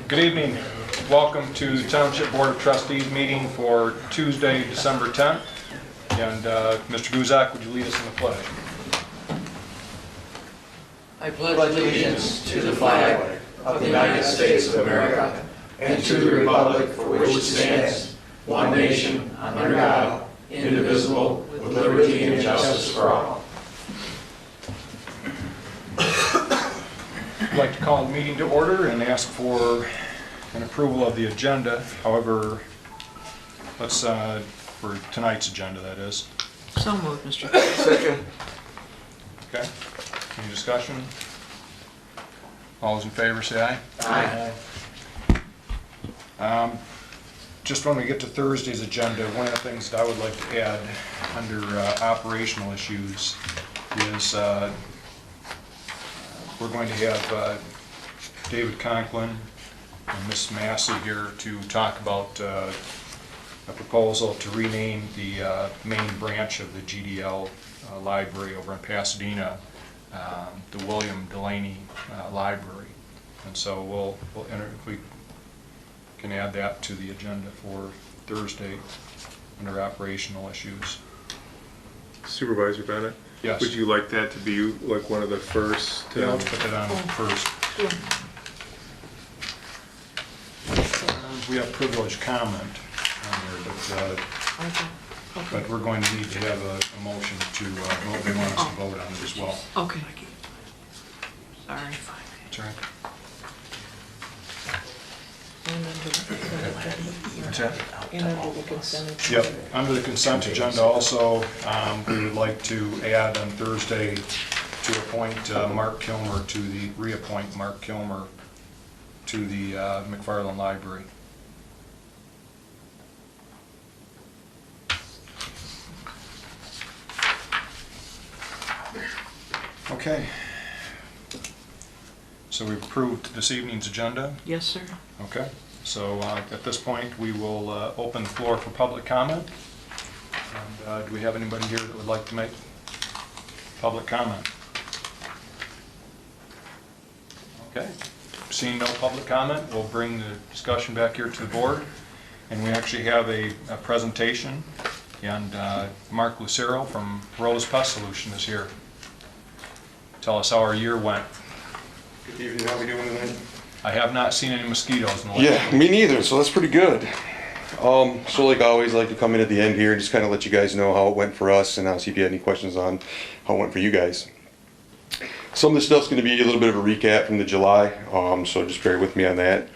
Good evening. Welcome to the Township Board of Trustees meeting for Tuesday, December 10th. And Mr. Guzak, would you lead us in the pledge? I pledge allegiance to the flag of the United States of America and to the republic for which it stands, one nation, under God, indivisible, with liberty and justice for all. I'd like to call the meeting to order and ask for an approval of the agenda. However, let's, for tonight's agenda, that is. So moved, Mr. Chair. Second. Okay. Any discussion? All those in favor say aye. Aye. Just when we get to Thursday's agenda, one of the things that I would like to add under operational issues is we're going to have David Conklin and Ms. Massey here to talk about a proposal to rename the main branch of the GDL library over in Pasadena, the William Delaney Library. And so we'll enter, if we can add that to the agenda for Thursday under operational issues. Supervisor Bennett? Yes. Would you like that to be like one of the first? Yeah, let's put that on first. We have privileged comment on there, but we're going to need to have a motion to vote. They want us to vote on it as well. Okay. Sorry. That's all right. And under the What's that? and under the consent agenda. Yep, under the consent agenda also, we would like to add on Thursday to appoint Mark Kilmer to the, reappoint Mark Kilmer to the McFarland Library. Okay. So we've approved this evening's agenda. Yes, sir. Okay, so at this point, we will open the floor for public comment. And do we have anybody here that would like to make public comment? Okay, seeing no public comment, we'll bring the discussion back here to the board. And we actually have a presentation, and Mark Lucero from Rose Pest Solution is here. Tell us how our year went. Good evening, how we doing tonight? I have not seen any mosquitoes in the last Yeah, me neither, so that's pretty good. So like always, I like to come in at the end here and just kind of let you guys know how it went for us, and I'll see if you had any questions on how it went for you guys. Some of this stuff's going to be a little bit of a recap from the July, so just bear with me on that.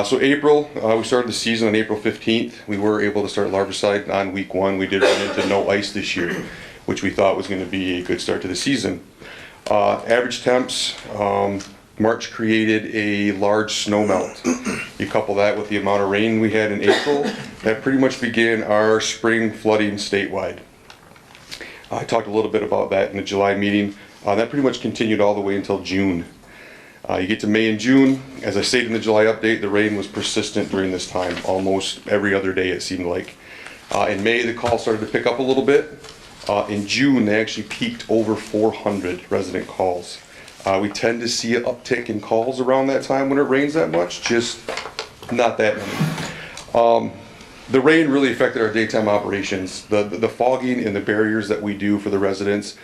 So April, we started the season on April 15th. We were able to start larvicide on week 1. We did run into no ice this year, which we thought was going to be a good start to the season. Average temps, March created a large snow melt. You couple that with the amount of rain we had in April, that pretty much began our spring flooding statewide. I talked a little bit about that in the July meeting. That pretty much continued all the way until June. You get to May and June, as I stated in the July update, the rain was persistent during this time, almost every other day it seemed like. In May, the calls started to pick up a little bit. In June, they actually peaked over 400 resident calls. We tend to see an uptick in calls around that time when it rains that much, just not that many. The rain really affected our daytime operations. The fogging and the barriers that we do for the residents,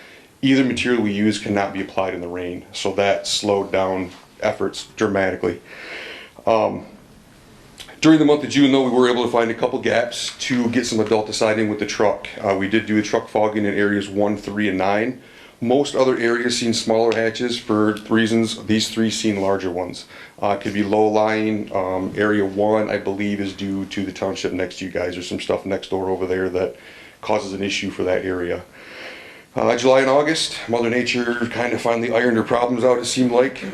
either material we use cannot be applied in the rain, so that slowed down efforts dramatically. During the month of June, though, we were able to find a couple gaps to get some adulticide in with the truck. We did do the truck fogging in areas 1, 3, and 9. Most other areas seen smaller hatches for reasons. These 3 seen larger ones. Could be low-lying. Area 1, I believe, is due to the township next to you guys. There's some stuff next door over there that causes an issue for that area. July and August, Mother Nature kind of finally ironed her problems out, it seemed like.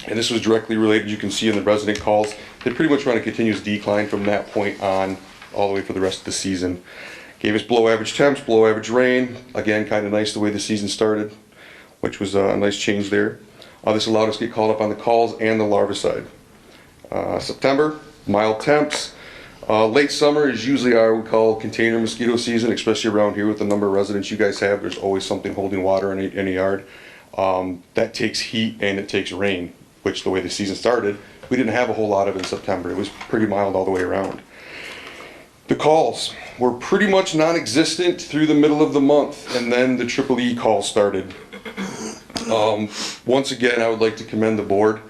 And this was directly related, you can see in the resident calls. They pretty much run a continuous decline from that point on all the way for the rest of the season. Gave us below average temps, below average rain. Again, kind of nice the way the season started, which was a nice change there. This allowed us to get called up on the calls and the larvicide. September, mild temps. Late summer is usually our, we call container mosquito season, especially around here with the number of residents you guys have. There's always something holding water in a yard. That takes heat and it takes rain, which the way the season started, we didn't have a whole lot of in September. It was pretty mild all the way around. The calls were pretty much non-existent through the middle of the month, and then the Triple E call started. Once again, I would like to commend the board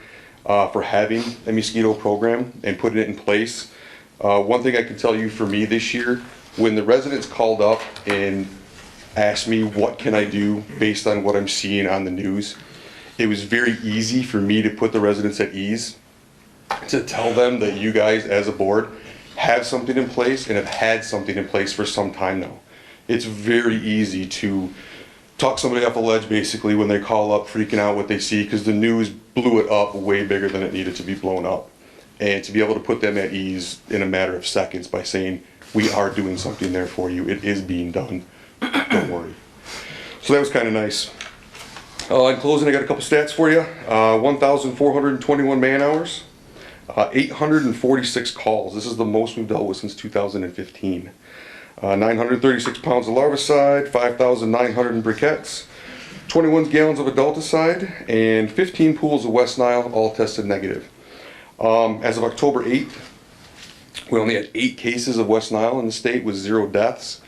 for having a mosquito program and putting it in place. One thing I can tell you for me this year, when the residents called up and asked me what can I do based on what I'm seeing on the news, it was very easy for me to put the residents at ease, to tell them that you guys as a board have something in place and have had something in place for some time now. It's very easy to talk somebody off a ledge basically when they call up freaking out what they see, because the news blew it up way bigger than it needed to be blown up. And to be able to put them at ease in a matter of seconds by saying, we are doing something there for you, it is being done, don't worry. So that was kind of nice. In closing, I got a couple stats for you. 1,421 man hours, 846 calls. This is the most we've dealt with since 2015. 936 pounds of larvicide, 5,900 in briquettes, 21 gallons of adulticide, and 15 pools of West Nile, all tested negative. As of October 8th, we only had 8 cases of West Nile in the state with 0 deaths.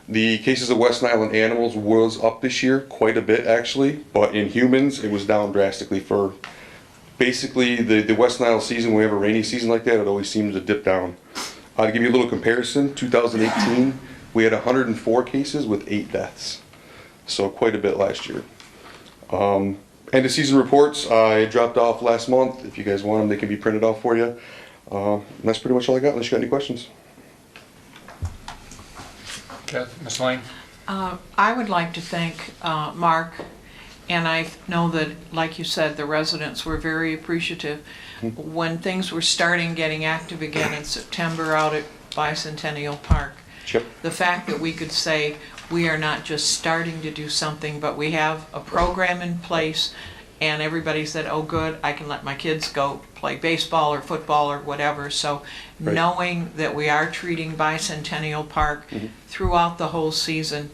The cases of West Nile in animals was up this year quite a bit actually, but in humans it was down drastically. For basically the West Nile season, when we have a rainy season like that, it always seems to dip down. To give you a little comparison, 2018 we had 104 cases with 8 deaths, so quite a bit last year. End of season reports I dropped off last month. If you guys want them, they can be printed off for you. And that's pretty much all I got, unless you got any questions. Okay, Ms. Lane? I would like to thank Mark, and I know that, like you said, the residents were very appreciative. When things were starting getting active again in September out at Bicentennial Park, Chip. the fact that we could say we are not just starting to do something, but we have a program in place, and everybody said, oh good, I can let my kids go play baseball or football or whatever. So Right. knowing that we are treating Bicentennial Park throughout the whole season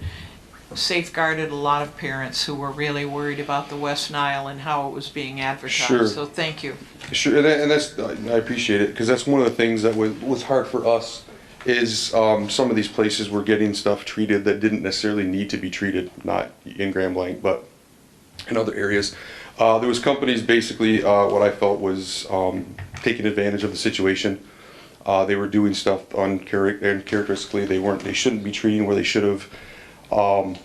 safeguarded a lot of parents who were really worried about the West Nile and how it was being advertised. Sure. So thank you. Sure, and that's, I appreciate it, because that's one of the things that was hard for us, is some of these places were getting stuff treated that didn't necessarily need to be treated, not in Grand Blanc, but in other areas. There was companies basically, what I felt was taking advantage of the situation. They were doing stuff uncharacteristically. They shouldn't be treating where they should have. And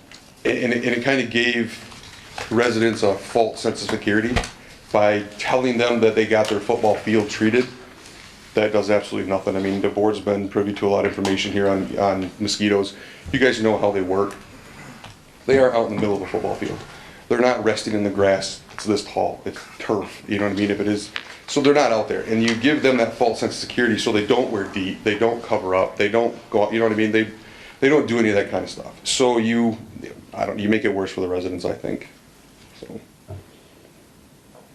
it kind of gave residents a false sense of security by telling them that they got their football field treated. That does absolutely nothing. I mean, the board's been privy to a lot of information here on mosquitoes. You guys know how they work. They are out in the middle of a football field. They're not resting in the grass. It's this tall. It's turf. You know what I mean? If it is, so they're not out there. And you give them that false sense of security, so they don't wear DEET. They don't cover up. They don't go out. You know what I mean? They don't do any of that kind of stuff. So you make it worse for the residents, I think. So.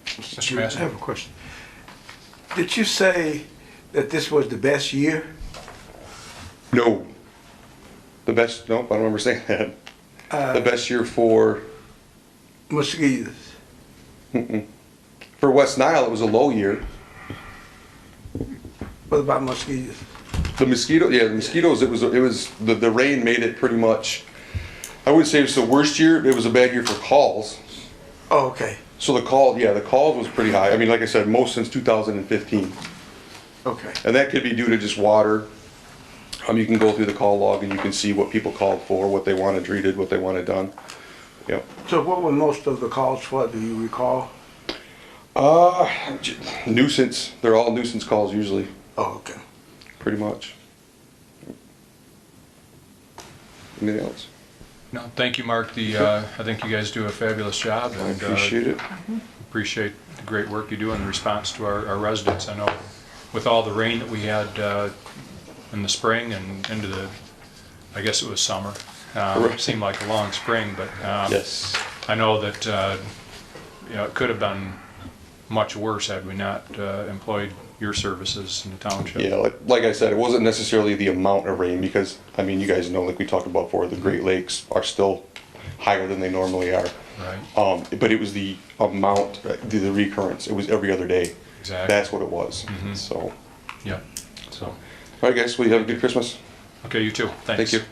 Mr. I Massey? have a question. Did you say that this was the best year? No. Nope, I don't remember saying that. The best year for Mosquitoes. West Nile, it was a low year. What about mosquitoes? The mosquitoes, it was the rain made it pretty much, I wouldn't say it was the worst year, it was a bad year for calls. Oh, okay. So the calls was pretty high. I mean, like I said, most since 2015. Okay. And that could be due to just water. You can go through the call log and you can see what people called for, what they wanted treated, what they wanted done. Yep. So what were most of the calls for, do you recall? Nuisance. They're all nuisance calls usually, Oh, okay. pretty much. Anything else? No, thank you, Mark. I think you guys do a fabulous job. I And appreciate it. appreciate the great work you do in response to our residents. I know with all the rain that we had in the spring and into the, I guess it was summer. It seemed like a long spring, but Yes. I know that it could have been much worse had we not employed your services in the township. Yeah, like I said, it wasn't necessarily the amount of rain because, I mean, you guys know, like we talked about before, the Great Lakes are still higher than they normally are. Right. But it was the amount, the recurrence. It was every other day. Exactly. That's what it was. Mhm. So, Yep. So, all right, guys, well, you have a good Christmas. okay, you too. Thanks. Thank you.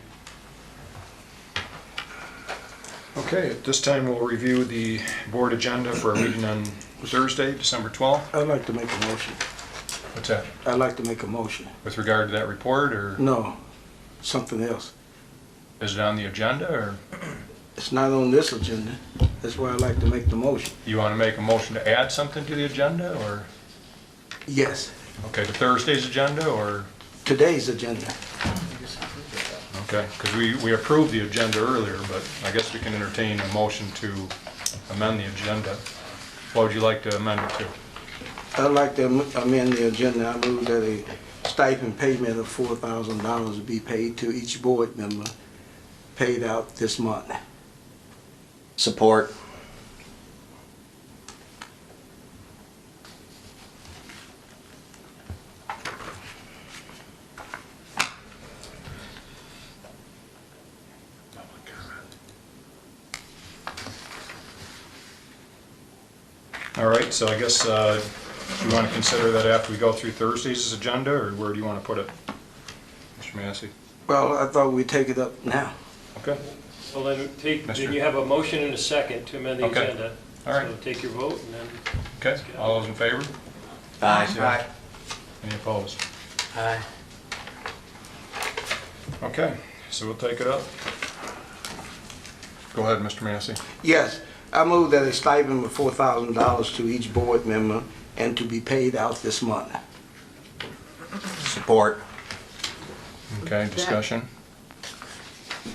Okay, at this time, we'll review the board agenda for a meeting on Thursday, December 12th. I'd like to make a motion. What's that? I'd like to make a motion. With regard to that report, or No, something else. is it on the agenda, or It's not on this agenda. That's why I'd like to make the motion. you want to make a motion to add something to the agenda, or, Yes, okay, to Thursday's agenda, or, today's agenda. okay, because we approved the agenda earlier, but I guess we can entertain a motion to amend the agenda. What would you like to amend it to? I'd like to amend the agenda. I move that a stipend payment of $4,000 be paid to each board member, paid out this month. Support. All right, so I guess you want to consider that after we go through Thursday's agenda, or where do you want to put it? Mr. Massey? Well, I thought we'd take it up now. Okay, Well, then Mr. then you have a motion and a second to amend the Okay. agenda. All right. So take your vote and then, okay, all those in favor? Aye. Any opposed? Aye. Okay, so we'll take it up. Go ahead, Mr. Massey. Yes, I move that a stipend of $4,000 to each board member and to be paid out this month. Support. Okay, discussion?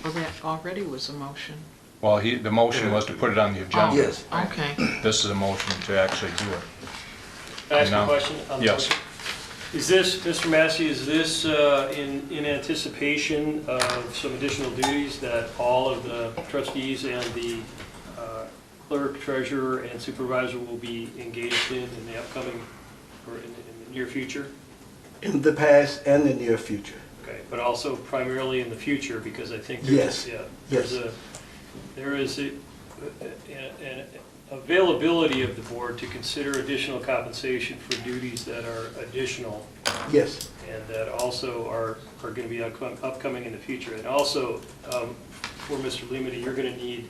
Well, that already was a motion. Well, the motion was to put it on the agenda. Yes. Okay. This is a motion to actually do it. can I ask No. a question on the Yes. motion? Is this, Mr. Massey, is this in anticipation of some additional duties that all of the trustees and the clerk, treasurer, and supervisor will be engaged in the upcoming, or in the near future? In the past and the near future. Okay, but also primarily in the future, because I think Yes, there's yes. there is an availability of the board to consider additional compensation for duties that are additional Yes, and that also are going to be upcoming in the future. And also, for Mr. Lemony, you're going to need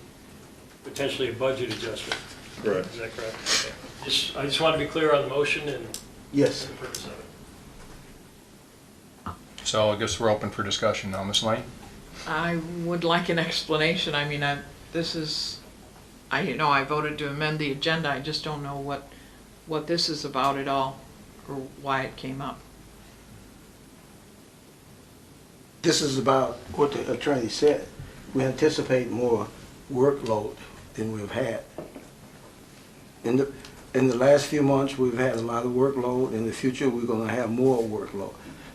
potentially a budget adjustment. Correct. Is that correct? Okay. I just want to be clear on the motion and yes. the purpose of it. So I guess we're open for discussion now. Ms. Lane? I would like an explanation. I mean, this is, I voted to amend the agenda. I just don't know what this is about at all, or why it came up. This is about what the attorney said. We anticipate more workload than we've had. In the last few months, we've had a lot of workload. In the future, we're going to have more workload.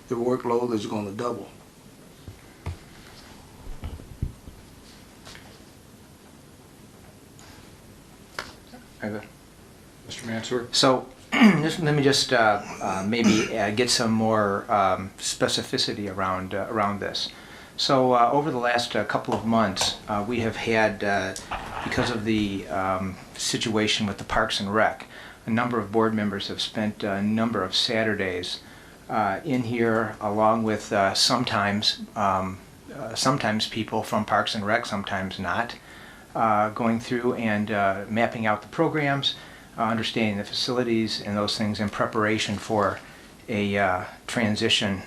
The workload is going to double. Mr. Mansour? So, let me just maybe get some more specificity around this. So, over the last couple of months, we have had, because of the situation with the Parks and Rec, a number of board members have spent a number of Saturdays in here, along with sometimes people from Parks and Rec, sometimes not, going through and mapping out the programs, understanding the facilities and those things in preparation for a transition,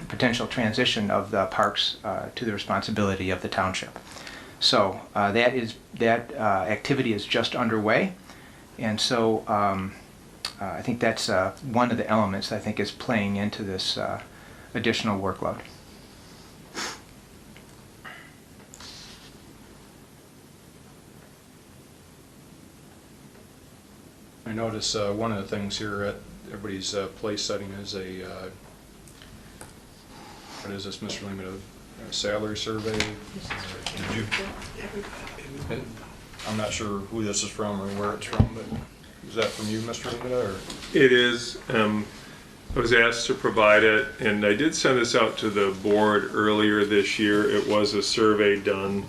potential transition of the parks to the responsibility of the township. So that activity is just underway, and so I think that's one of the elements I think is playing into this additional workload. I notice one of the things here at everybody's place setting is what is this, Mr. Lehman, a salary survey? Did you? I'm not sure who this is from or where it's from, but is that from you, Mr. Lehman, or? It is. I was asked to provide it, and I did send this out to the board earlier this year. It was a survey done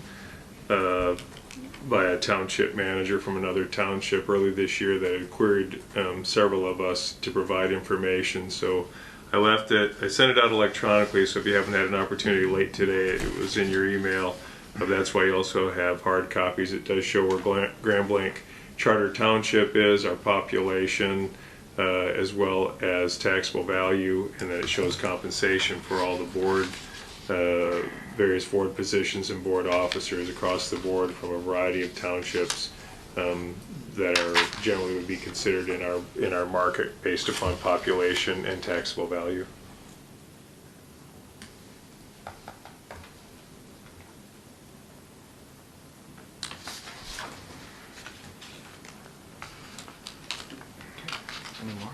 by a township manager from another township early this year that had queried several of us to provide information. So I left it, I sent it out electronically, so if you haven't had an opportunity late today, it was in your email. But that's why you also have hard copies. It does show where Grand Blanc Charter Township is, our population, as well as taxable value, and then it shows compensation for all the board, various board positions and board officers across the board from a variety of townships that are generally would be considered in our market based upon population and taxable value. Any more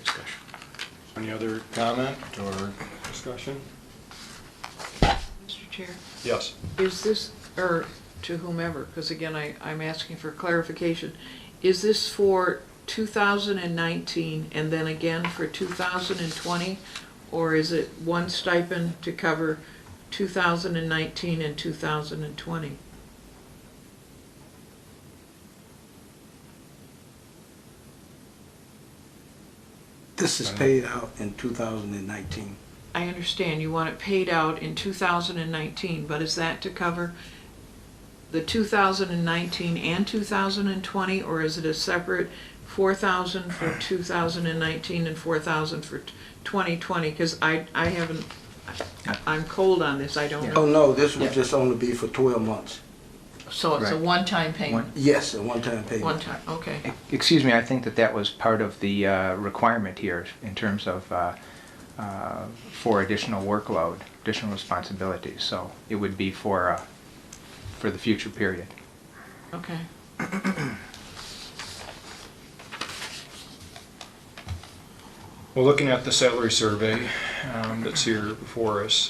discussion? Any other comment or discussion? Mr. Chair, Yes. is this, or to whomever, because again, I'm asking for clarification, is this for 2019 and then again for 2020? Or is it one stipend to cover 2019 and 2020? This is paid out in 2019. I understand you want it paid out in 2019, but is that to cover the 2019 and 2020, or is it a separate 4,000 for 2019 and 4,000 for 2020? Because I haven't, I'm cold on this, I don't Oh, know. no, this would just only be for 12 months. So it's a Right. one-time payment? Yes, a one-time payment. One time, okay. Excuse me, I think that was part of the requirement here in terms of for additional workload, additional responsibilities. So it would be for the future period. Okay. Well, looking at the salary survey that's here before us,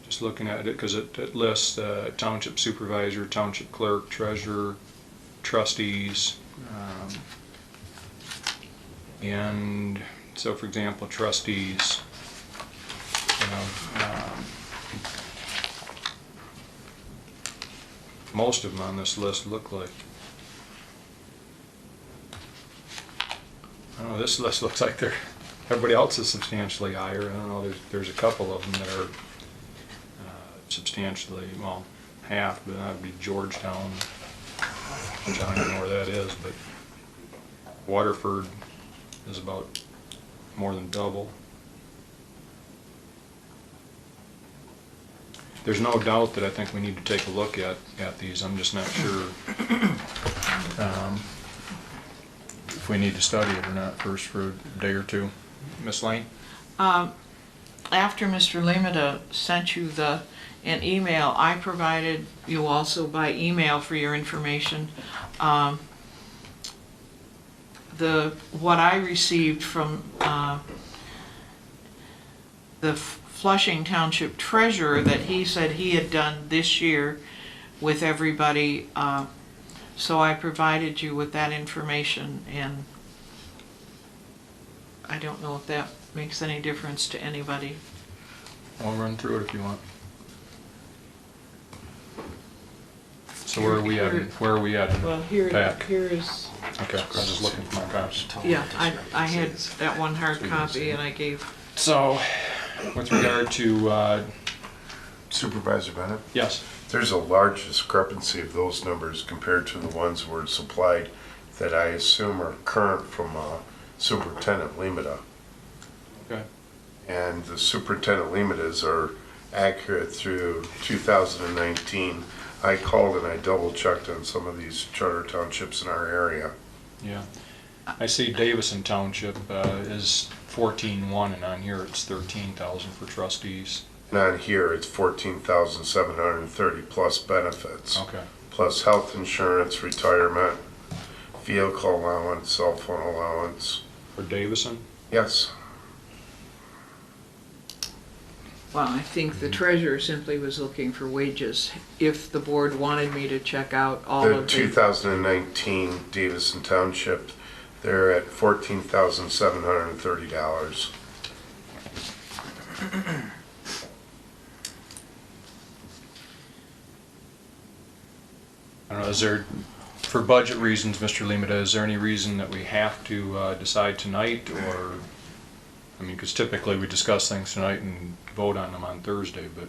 just looking at it because it lists township supervisor, township clerk, treasurer, trustees, and so for example, trustees, you know, most of them on this list look like, I don't know, this list looks like everybody else is substantially higher. I don't know, there's a couple of them that are substantially, well, half, but that would be Georgetown, which I don't even know where that is, but Waterford is about more than double. There's no doubt that I think we need to take a look at these. I'm just not sure if we need to study it or not first for a day or two. Miss Lane? After Mr. Limita sent you an email, I provided you also by email for your information what I received from the Flushing Township Treasurer that he said he had done this year with everybody. So I provided you with that information, and I don't know if that makes any difference to anybody. I'll run through it if you want. So where are we at? Where are we at? Well, here Back. is, Okay, I was just looking for my copies. yeah, I had that one hard copy and I gave, So, with regard to, Supervisor Bennett, yes, there's a large discrepancy of those numbers compared to the ones that were supplied that I assume are current from Superintendent Limita. okay. And the Superintendent Limitas are accurate through 2019. I called and I double checked on some of these charter townships in our area. Yeah. I see Davison Township is 14,1, and on here it's 13,000 for trustees. And on here, it's 14,730 plus benefits, Okay. plus health insurance, retirement, vehicle allowance, cell phone allowance. For Davison? Yes. well, I think the treasurer simply was looking for wages. If the board wanted me to check out all The of the, 2019 Davison Township, they're at $14,730. I don't know, is there, for budget reasons, Mr. Limita, is there any reason that we have to decide tonight, or, I mean, because typically we discuss things tonight and vote on them on Thursday, but,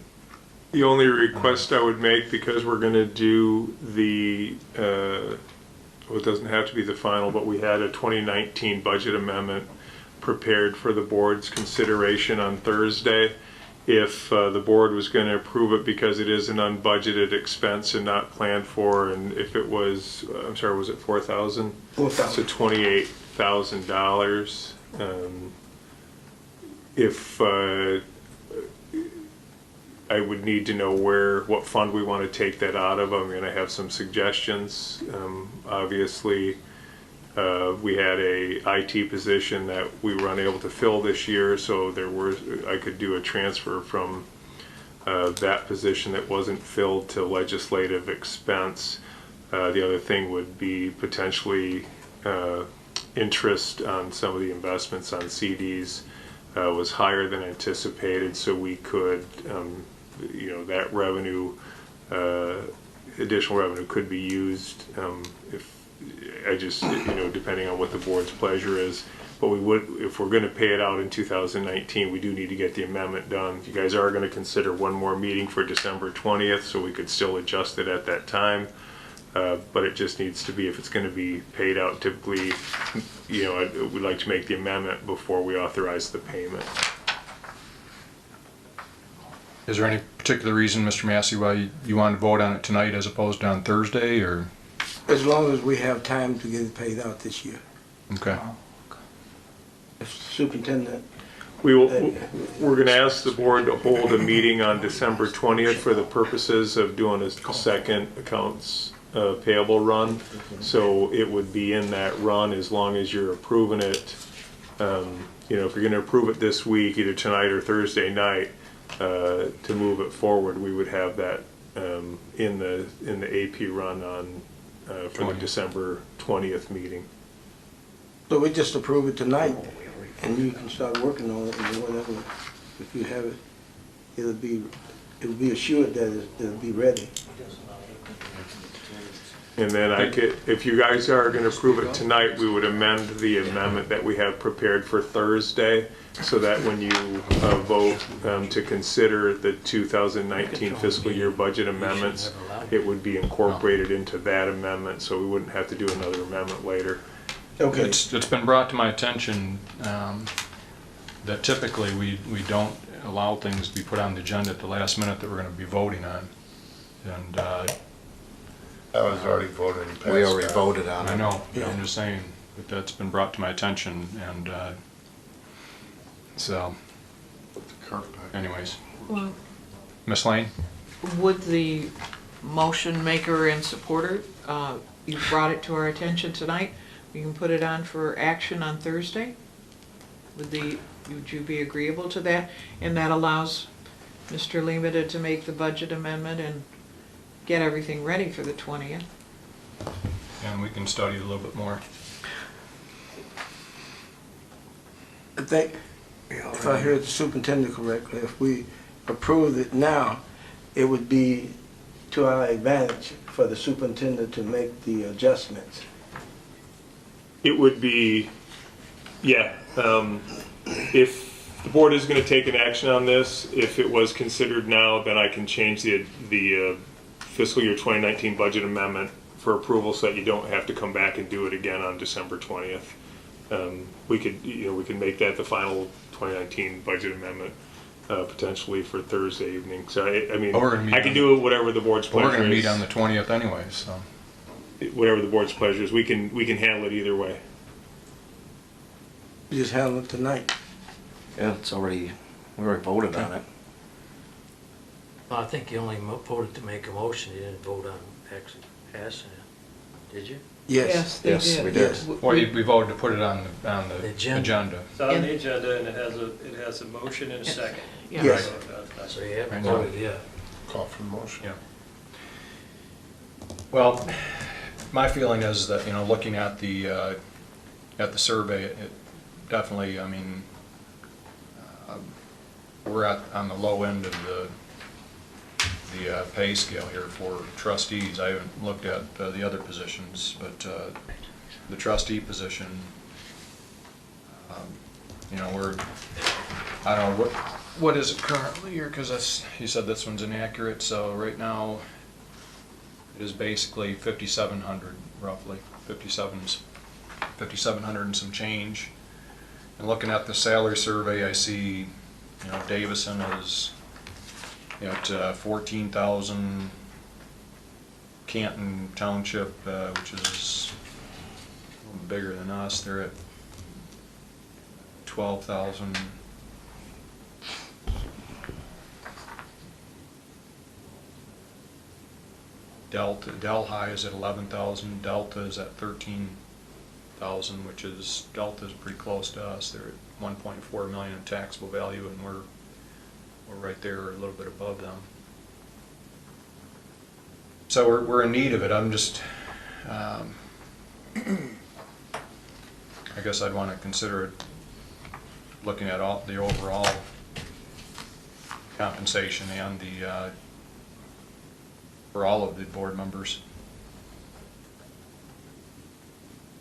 The only request I would make, because we're going to do the, well, it doesn't have to be the final, but we had a 2019 budget amendment prepared for the board's consideration on Thursday. If the board was going to approve it because it is an unbudgeted expense and not planned for, and if it was, I'm sorry, was it 4,000? 4,000. So $28,000. If I would need to know what fund we want to take that out of. I'm going to have some suggestions. Obviously, we had a IT position that we were unable to fill this year, so I could do a transfer from that position that wasn't filled to legislative expense. The other thing would be potentially interest on some of the investments on CDs was higher than anticipated, so we could, that revenue, additional revenue could be used depending on what the board's pleasure is. But we would, if we're going to pay it out in 2019, we do need to get the amendment done. You guys are going to consider one more meeting for December 20th, so we could still adjust it at that time. But it just needs to be, if it's going to be paid out, typically, we'd like to make the amendment before we authorize the payment. is there any particular reason, Mr. Massey, why you want to vote on it tonight as opposed to on Thursday, or? As long as we have time to get it paid out this year. Okay. If Superintendent, We're going to ask the board to hold a meeting on December 20th for the purposes of doing a second accounts payable run. So it would be in that run as long as you're approving it. If you're going to approve it this week, either tonight or Thursday night, to move it forward, we would have that in the AP run on for the December 20th meeting. so we just approve it tonight, and you can start working on it, and whatever, if you have it, it'll be assured that it'll be ready. And then if you guys are going to approve it tonight, we would amend the amendment that we have prepared for Thursday, so that when you vote to consider the 2019 fiscal year budget amendments, it would be incorporated into that amendment, so we wouldn't have to do another amendment later. Okay. It's been brought to my attention that typically we don't allow things to be put on the agenda at the last minute that we're going to be voting on. And That was already voted and passed. We already voted on it. I know, Yeah. I'm just saying, but that's been brought to my attention, and so, anyways. Well, Ms. Lane? would the motion maker and supporter, you brought it to our attention tonight, we can put it on for action on Thursday? Would you be agreeable to that? And that allows Mr. Limita to make the budget amendment and get everything ready for the 20th. And we can study it a little bit more. I think, if I heard the superintendent correctly, if we approve it now, it would be to our advantage for the superintendent to make the adjustments. It would be, yeah, if the board is going to take an action on this, if it was considered now, then I can change the fiscal year 2019 budget amendment for approval so that you don't have to come back and do it again on December 20th. We could make that the final 2019 budget amendment potentially for Thursday evening. So I mean, I can do it whatever the board's pleasure is. We're going to meet on the 20th anyway, so. Whatever the board's pleasure is, we can handle it either way. We just handle it tonight. Yeah, we already voted on it. Well, I think you only voted to make a motion, you didn't vote on actually passing it, did you? Yes. they Yes, did. we did. Well, we voted to put it on the Agenda. agenda. It's on the agenda, and it has a motion and a second. Yeah. Yes. So that's- So you haven't Right now. voted yet. Call for the motion. Yeah. Well, my feeling is that, looking at the survey, it definitely, I mean, we're on the low end of the pay scale here for trustees. I haven't looked at the other positions, but the trustee position, you know, I don't know, what is it currently here? Because you said this one's inaccurate, so right now it is basically 5,700 roughly, 5,700 and some change. And looking at the salary survey, I see, you know, Davison is at 14,000. Canton Township, which is a little bigger than us, they're at 12,000. Delhi is at 11,000. Delta is at 13,000, which is, Delta's pretty close to us. They're at 1.4 million in taxable value, and we're right there, a little bit above them. So we're in need of it. I'm just, I guess I'd want to consider it, looking at all the overall compensation and the for all of the board members.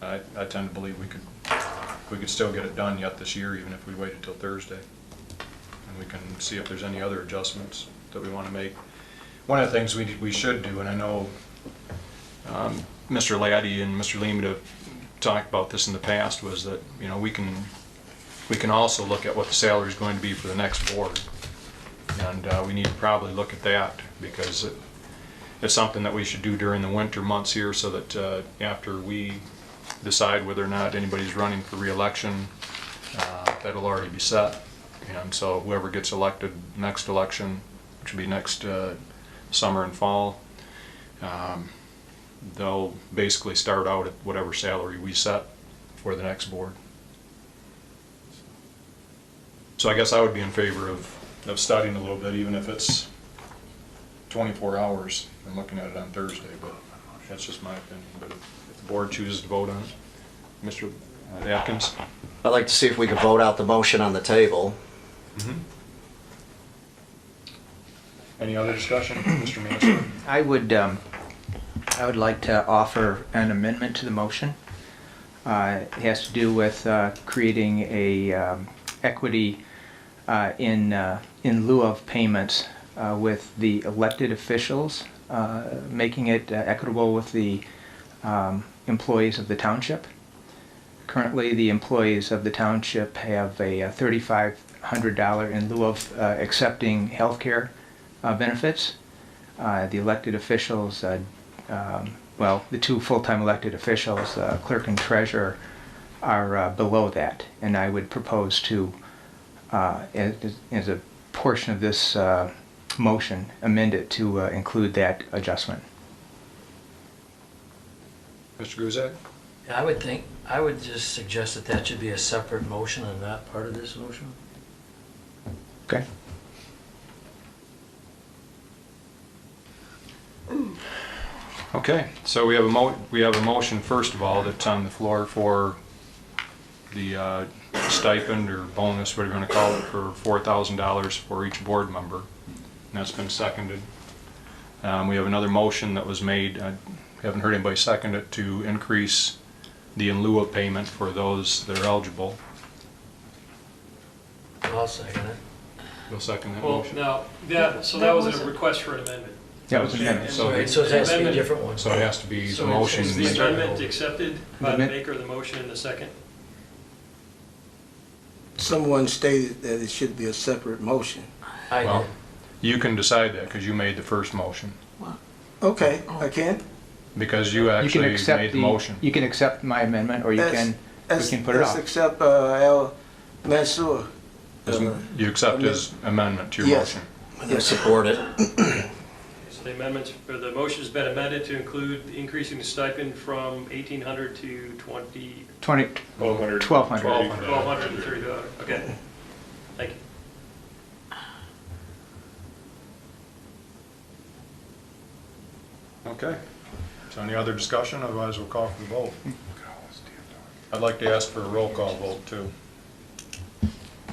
I tend to believe we could still get it done yet this year, even if we waited till Thursday, and we can see if there's any other adjustments that we want to make. One of the things we should do, and I know Mr. Laddie and Mr. Lehman have talked about this in the past, was that, you know, we can also look at what the salary is going to be for the next board, and we need to probably look at that, because it's something that we should do during the winter months here, so that after we decide whether or not anybody's running for re-election, that'll already be set. And so whoever gets elected next election, which will be next summer and fall, they'll basically start out at whatever salary we set for the next board. So I guess I would be in favor of studying a little bit, even if it's 24 hours and looking at it on Thursday, but that's just my opinion. But if the board chooses to vote on it, Mr. Atkins? I'd like to see if we could vote out the motion on the table. Mm-hmm. Any other discussion, Mr. Mansell? I would like to offer an amendment to the motion. It has to do with creating a equity in lieu of payments with the elected officials, making it equitable with the employees of the township. Currently, the employees of the township have a $3,500 in lieu of accepting health care benefits. The elected officials, well, the two full-time elected officials, clerk and treasurer, are below that. And I would propose to, as a portion of this motion, amend it to include that adjustment. Mr. Guzak? Yeah, I would just suggest that should be a separate motion and not part of this motion. Okay. Okay, so we have a motion, first of all, that's on the floor for the stipend or bonus, whatever you want to call it, for $4,000 for each board member. And that's been seconded. We have another motion that was made, I haven't heard anybody second it, to increase the in lieu of payment for those that are eligible. I'll second it. You'll second that Well, motion? now, that was a request for an amendment. That was an amendment. So- Right, so it has to be a different one. So it has to be the So motion. is the amendment accepted by the Amendment. maker of the motion in the second? Someone stated that it should be a separate motion. I Well, did. you can decide that, because you made the first motion. Okay, I can. Because you You can actually accept made the motion. You can accept my amendment, or you can put it Let's off. accept Al Mansour. You accept his amendment to your Yes. motion. I support it. So the amendments, or the motion has been amended to include increasing the stipend from $1,800 to 1,200. 1,230. Okay, thank you. Okay. So any other discussion? Otherwise, we'll call for the vote. I'd like to ask for a roll call vote, too.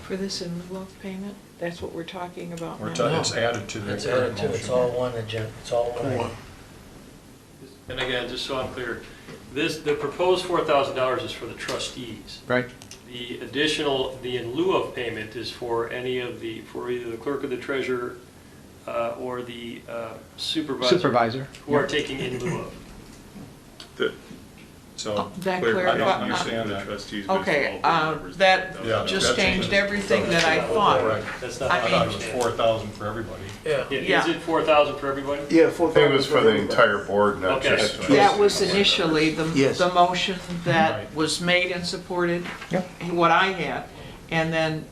For this in lieu of payment, That's what we're talking about We're now. It's added to the It's current added to, it's motion. all one agenda, it's all one item. And again, just so I'm clear, the proposed $4,000 is for the trustees. Right. The additional, the in lieu of payment is for for either the clerk or the treasurer or the supervisor. Who are taking in lieu of. So, That Clerk, I don't clarifies. understand the that. trustees, but it's Okay, all board members. that Yeah, just that changed changes. everything that I thought. Right. That's not I I how thought I it was understand 4,000 for everybody. Yeah. it. Is it 4,000 for everybody? Yeah, I think it was for the entire board, not Okay. just. That was initially Yes. the motion that Right. was made and supported, Yep. what I had. And then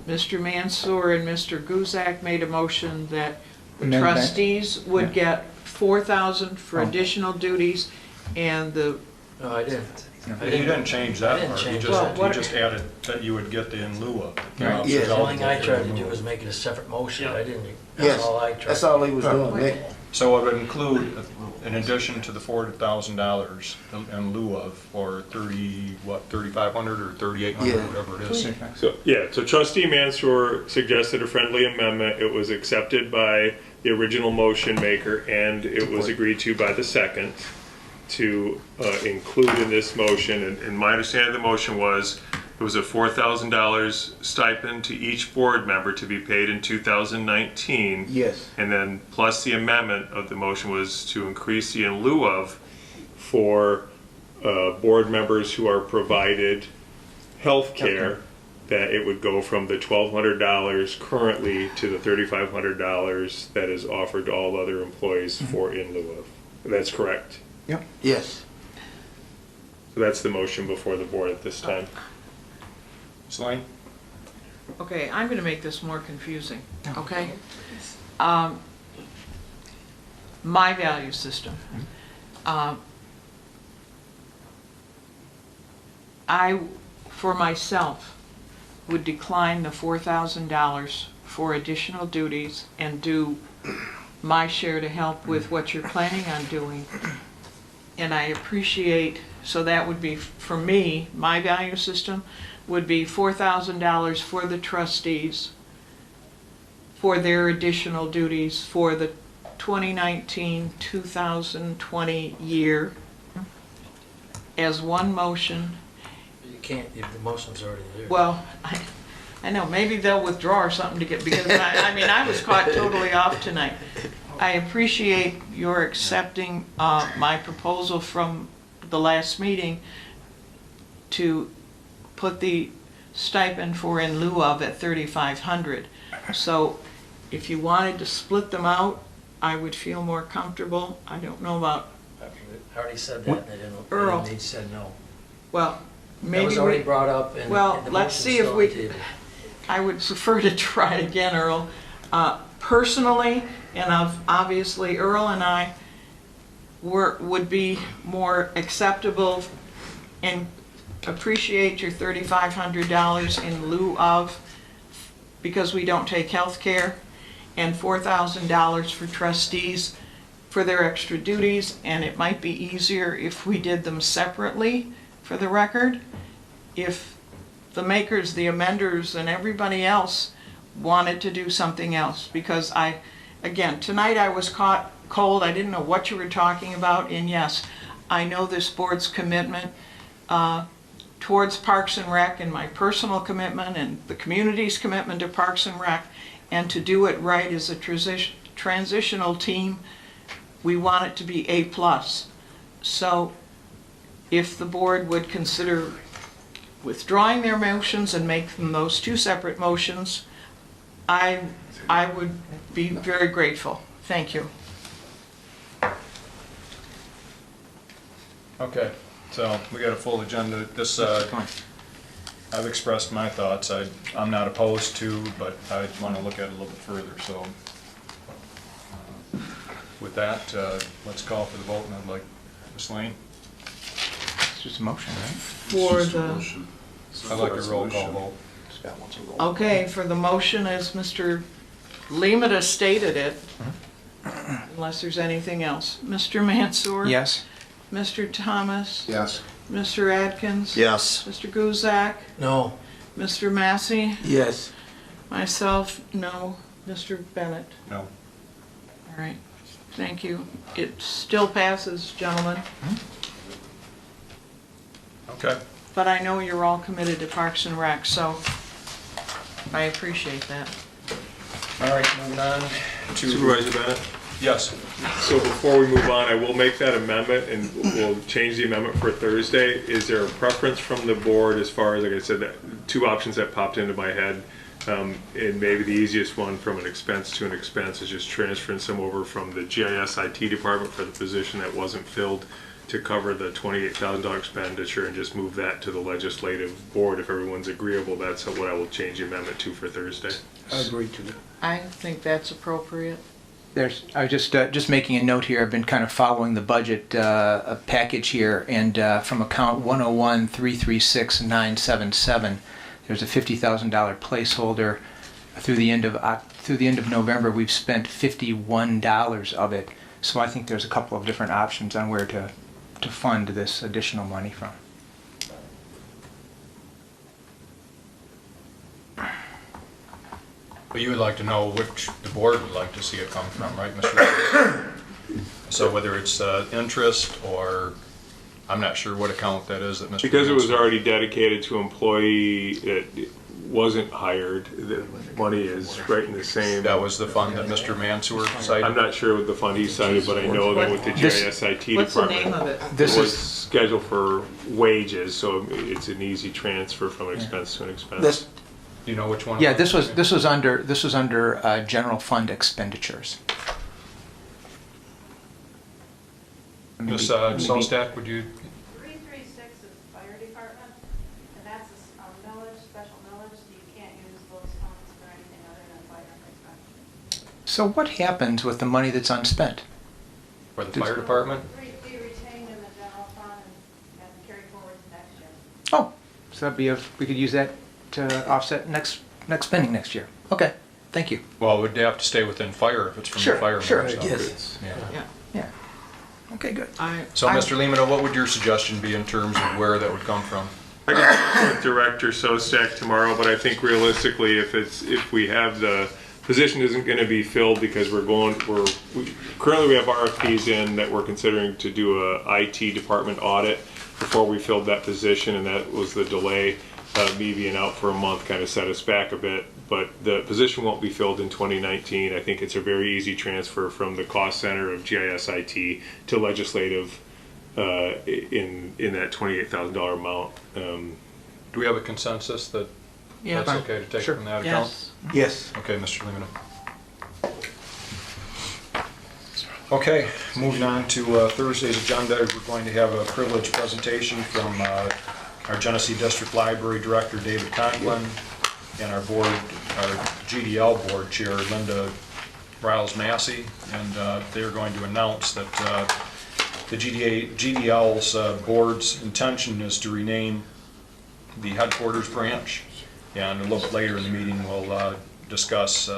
Mr. Mansour and Mr. Guzak made a motion that the Amend that. trustees would get 4,000 for Oh. additional duties and the, No, I didn't. You didn't change that I didn't part, you change just, that. you just added that you would get the in lieu of. Right. Yeah. The only thing I tried to do was make it a separate motion, I didn't, Yes, that's all I tried. that's all he was doing. They- So it would include, in addition to the $4,000 in lieu of, or 3,500 or 3,800, Yeah. whatever it is. So trustee Mansour suggested a friendly amendment. It was accepted by the original motion maker and it was agreed to by the second to include in this motion. And my understanding of the motion was it was a $4,000 stipend to each board member to be paid in 2019. Yes, And then plus the amendment of the motion was to increase the in lieu of for board members who are provided health care, that it would go from the $1,200 currently to the $3,500 that is offered to all other employees for in lieu of. That's correct. yes. So that's the motion before the board at this time. Slang? okay, I'm gonna make this more confusing, okay? My value system. I, for myself, would decline the $4,000 for additional duties and do my share to help with what you're planning on doing. And I appreciate, so that would be, for me, my value system would be $4,000 for the trustees for their additional duties for the 2019-2020 year as one motion. You can't, if the motion's already there. Well, I know, maybe they'll withdraw or something to get, because I mean, I was caught totally off tonight. I appreciate your accepting my proposal from the last meeting to put the stipend for in lieu of at $3,500. So if you wanted to split them out, I would feel more comfortable. I don't know about, I already said that, and they didn't, Earl. they said no. well, That maybe was already we, brought up and well, and the let's motion's see if still on we- the table. I would prefer to try it again, Earl. Personally, and obviously Earl and I would be more acceptable and appreciate your $3,500 in lieu of, because we don't take health care, and $4,000 for trustees for their extra duties, and it might be easier if we did them separately for the record. If the makers, the amenders, and everybody else wanted to do something else, because again, tonight I was caught cold, I didn't know what you were talking about, and yes, I know this board's commitment towards Parks and Rec, and my personal commitment, and the community's commitment to Parks and Rec, and to do it right as a transitional team, we want it to be A+. So if the board would consider withdrawing their motions and make them those two separate motions, I would be very grateful. Thank you. Okay, so we got a full agenda. This, I've expressed my thoughts. I'm not opposed to, but I want to look at it a little bit further, so. With that, let's call for the vote, and I'd like, Ms. Lane, It's just a motion, right? For the, I'd like a roll call vote. okay, for the motion as Mr. Limita stated it, unless there's anything else. Mr. Mansour? Yes. Mr. Thomas? Yes. Mr. Atkins? Yes. Mr. Guzak? No, Mr. Massey? Yes, Myself, no. Mr. Bennett? No. All right, thank you. It still passes, gentlemen, Okay. but I know you're all committed to Parks and Rec, so I appreciate that. All right, moving on to... Supervisor Bennett? Yes. So before we move on, I will make that amendment and we'll change the amendment for Thursday. Is there a preference from the board as far as, like I said, that two options that popped into my head? And maybe the easiest one from an expense to an expense is just transferring some over from the GIS IT department for the position that wasn't filled to cover the $28,000 expenditure and just move that to the legislative board. If everyone's agreeable, that's what I will change the amendment to for Thursday. I agree to that. I think that's appropriate. I was just making a note here. I've been kind of following the budget package here, and from account 101-336-977, there's a $50,000 placeholder. Through the end of November, we've spent $51 of it. So I think there's a couple of different options on where to fund this additional money from. But you would like to know which the board would like to see it come from, right, Mr. So whether it's interest or, I'm not sure what account that is that Mr. Because it was Mansell- already dedicated to employee that wasn't hired, the money is right in the same. That was the fund that Mr. Mansour cited? I'm not sure what the fund he cited, but I know that with the GIS IT What's the department. name of it? This It was is scheduled for wages, so it's an easy transfer from an expense to an expense. That's, Do you know which one? it yeah. This was under general fund expenditures. Ms. Solstack, would you, 336 is the fire department, and that's a millage, special millage, so you can't use those funds for anything other than fire expenses. So what happens with the money that's unspent? for the fire department? Be retained in the general fund and carried forward to next year. Oh, so that'd be we could use that to offset next spending next year. Okay, thank you. Well, it would have to stay within fire if it's from Sure, the fire. sure, so- yes. Yeah. Yeah. Yeah. Okay, good. So, Mr. Lehman, what would your suggestion be in terms of where that would come from? I can talk with Director Sostak tomorrow, but I think realistically, if we have the position isn't going to be filled because currently we have RFPs in that we're considering to do a IT department audit before we filled that position, and that was the delay. Me being out for a month kind of set us back a bit, but the position won't be filled in 2019. I think it's a very easy transfer from the cost center of GIS IT to legislative in that $28,000 amount. Do we have a consensus that Yeah. that's okay to take Sure. from that account? Yes. yes. Okay, Mr. Lehman. Okay, moving on to Thursday's agenda, we're going to have a privileged presentation from our Genesee District Library Director, David Conklin, and our GDL Board Chair, Linda Riles-Massey, and they're going to announce that the GDL's board's intention is to rename the headquarters branch, and a little bit later in the meeting, we'll discuss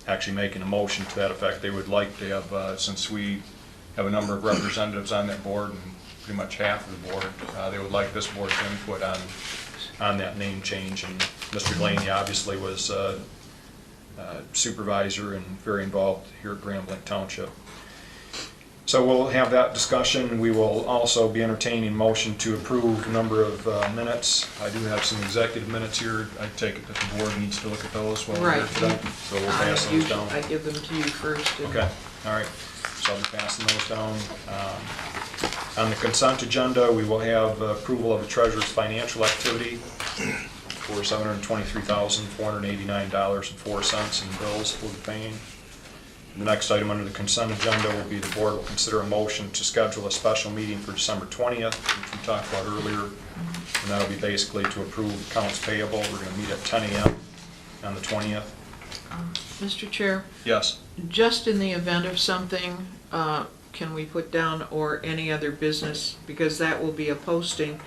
actually making a motion to that effect. They would like to have, since we have a number of representatives on that board, and pretty much half of the board, they would like this board's input on that name change. And Mr. Delaney obviously was supervisor and very involved here at Grambling Township. So we'll have that discussion. We will also be entertaining motion to approve a number of minutes. I do have some executive minutes here. I take it that the board needs to look at those while we're here Right. today. So we'll pass those down. I give them to you first. and- Okay, all right. So I'll be passing those down. On the consent agenda, we will have approval of the treasurer's financial activity for $723,489.04 in bills we'll be paying. The next item under the consent agenda will be the board will consider a motion to schedule a special meeting for December 20th, which we talked about earlier. And that'll be basically to approve accounts payable. We're going to meet at 10 a.m. on the 20th. Mr. Chair, Yes? just in the event of something, can we put down or any other business, because that will be a posting.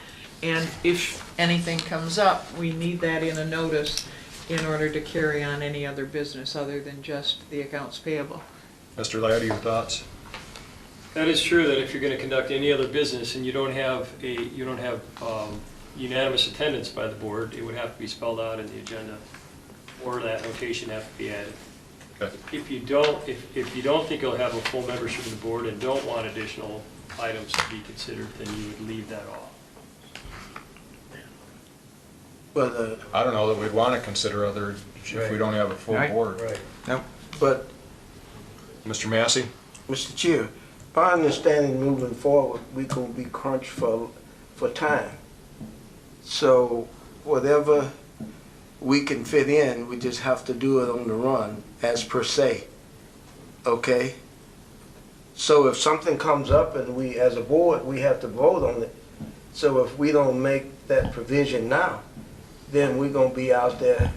And if anything comes up, we need that in a notice in order to carry on any other business other than just the accounts payable. Mr. Laddie, your thoughts? That is true, that if you're going to conduct any other business and you don't have unanimous attendance by the board, it would have to be spelled out in the agenda. or that notation have to be added. Okay. If you don't think you'll have a full membership of the board and don't want additional items to be considered, then you would leave that off. But, I don't know that we'd want to consider other, if we don't have a full Right. board. Nope. but, Mr. Massey? Mr. Chair, my understanding moving forward, we gonna be crunched for time. So whatever we can fit in, we just have to do it on the run, as per se. Okay? So if something comes up and we, as a board, we have to vote on it. So if we don't make that provision now, then we're gonna be out there.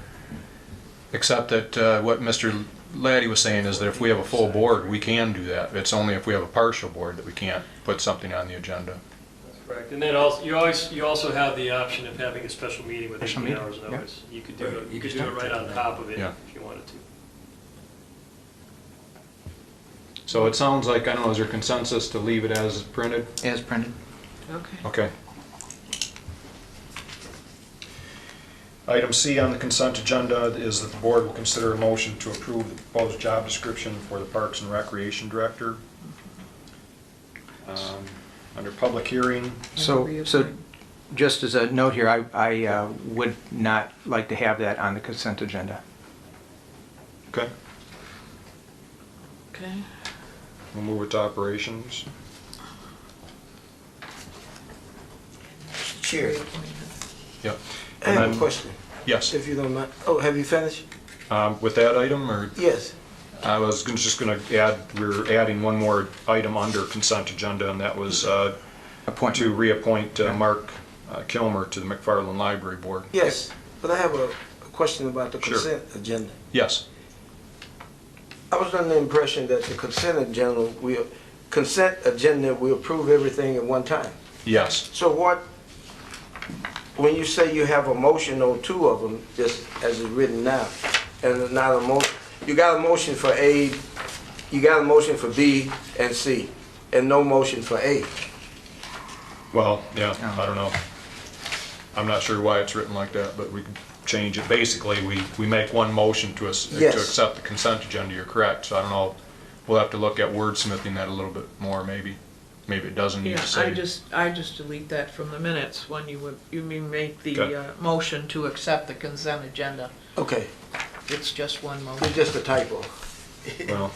Except that what Mr. Laddie was saying is that if we have a full board, we can do that. It's only if we have a partial board that we can't put something on the agenda. That's correct. And then also, you also have the option of having a special meeting with Special 18 meeting, hours yeah. notice. You could do it, you could just do it don't right on top of it Yeah. if you wanted to. So it sounds like, I don't know, is there consensus to leave it as printed? As printed. Okay. Okay. Item C on the consent agenda is that the board will consider a motion to approve the proposed job description for the Parks and Recreation Director. Under public hearing, So just as a note here, I would not like to have that on the consent agenda. okay, Okay. we'll move it to operations. Chair, Yep. I And have a then- question, Yes, if you don't mind. Oh, have you finished? with that item, or Yes. I was just gonna add, we're adding one more item under consent agenda, and that was to Appointment. reappoint Mark Kilmer to the McFarland Library Board. Yes, but I have a question about the Sure. consent agenda. Yes, I was under the impression that the consent agenda, we approve everything at one time. yes. So what, when you say you have a motion on two of them, just as it's written now, and not a motion, you got a motion for A, you got a motion for B and C, and no motion for A. Well, yeah, I don't know. I'm not sure why it's written like that, but we can change it. Basically, we make one motion to Yes. accept the consent agenda, you're correct. So I don't know, we'll have to look at wordsmithing that a little bit more, maybe. Maybe it doesn't need Yeah, to say. I just delete that from the minutes when you make the Okay. motion to accept the consent agenda. Okay, It's just one it's motion. just a typo. Well,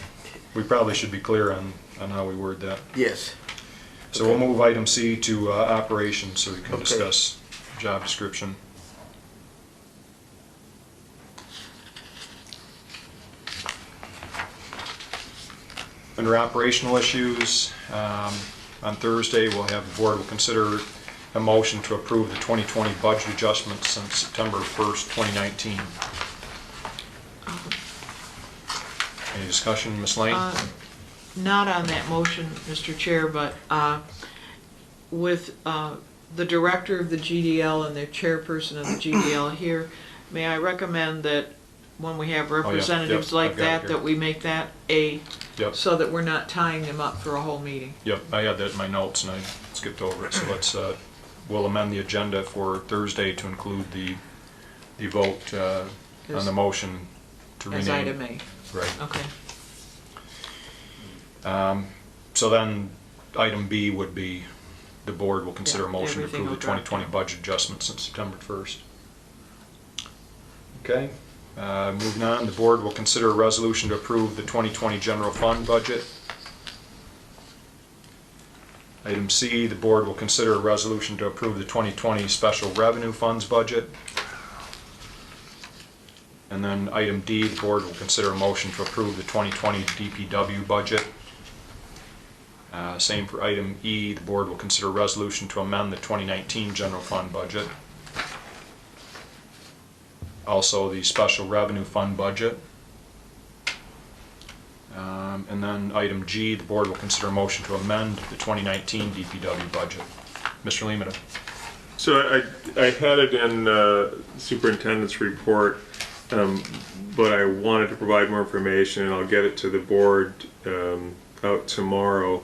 we probably should be clear on how we word that. Yes. So we'll move item C to operations, so we can Okay. discuss job description. Under operational issues, on Thursday, we'll have, the board will consider a motion to approve the 2020 budget adjustments since September 1st, 2019. Any discussion, Ms. Lane? Not on that motion, Mr. Chair, but with the director of the GDL and the chairperson of the GDL here, may I recommend that when we have representatives yep, like I've got it that, here. that we make that A, Yep. so that we're not tying them up for a whole meeting. Yep, I had that in my notes and I skipped over it, so let's, we'll amend the agenda for Thursday to include the vote on the motion to rename. As item A. Right. Okay. So then, item B would be, the board will consider a Yeah, motion to everything approve the will drop 2020 down. budget adjustments since September 1st. Okay, moving on, the board will consider a resolution to approve the 2020 general fund budget. Item C, the board will consider a resolution to approve the 2020 special revenue funds budget. And then item D, the board will consider a motion to approve the 2020 DPW budget. Same for item E, the board will consider a resolution to amend the 2019 general fund budget. Also, the special revenue fund budget. And then item G, the board will consider a motion to amend the 2019 DPW budget. Mr. Lemata. So I had it in superintendent's report, but I wanted to provide more information, and I'll get it to the board out tomorrow.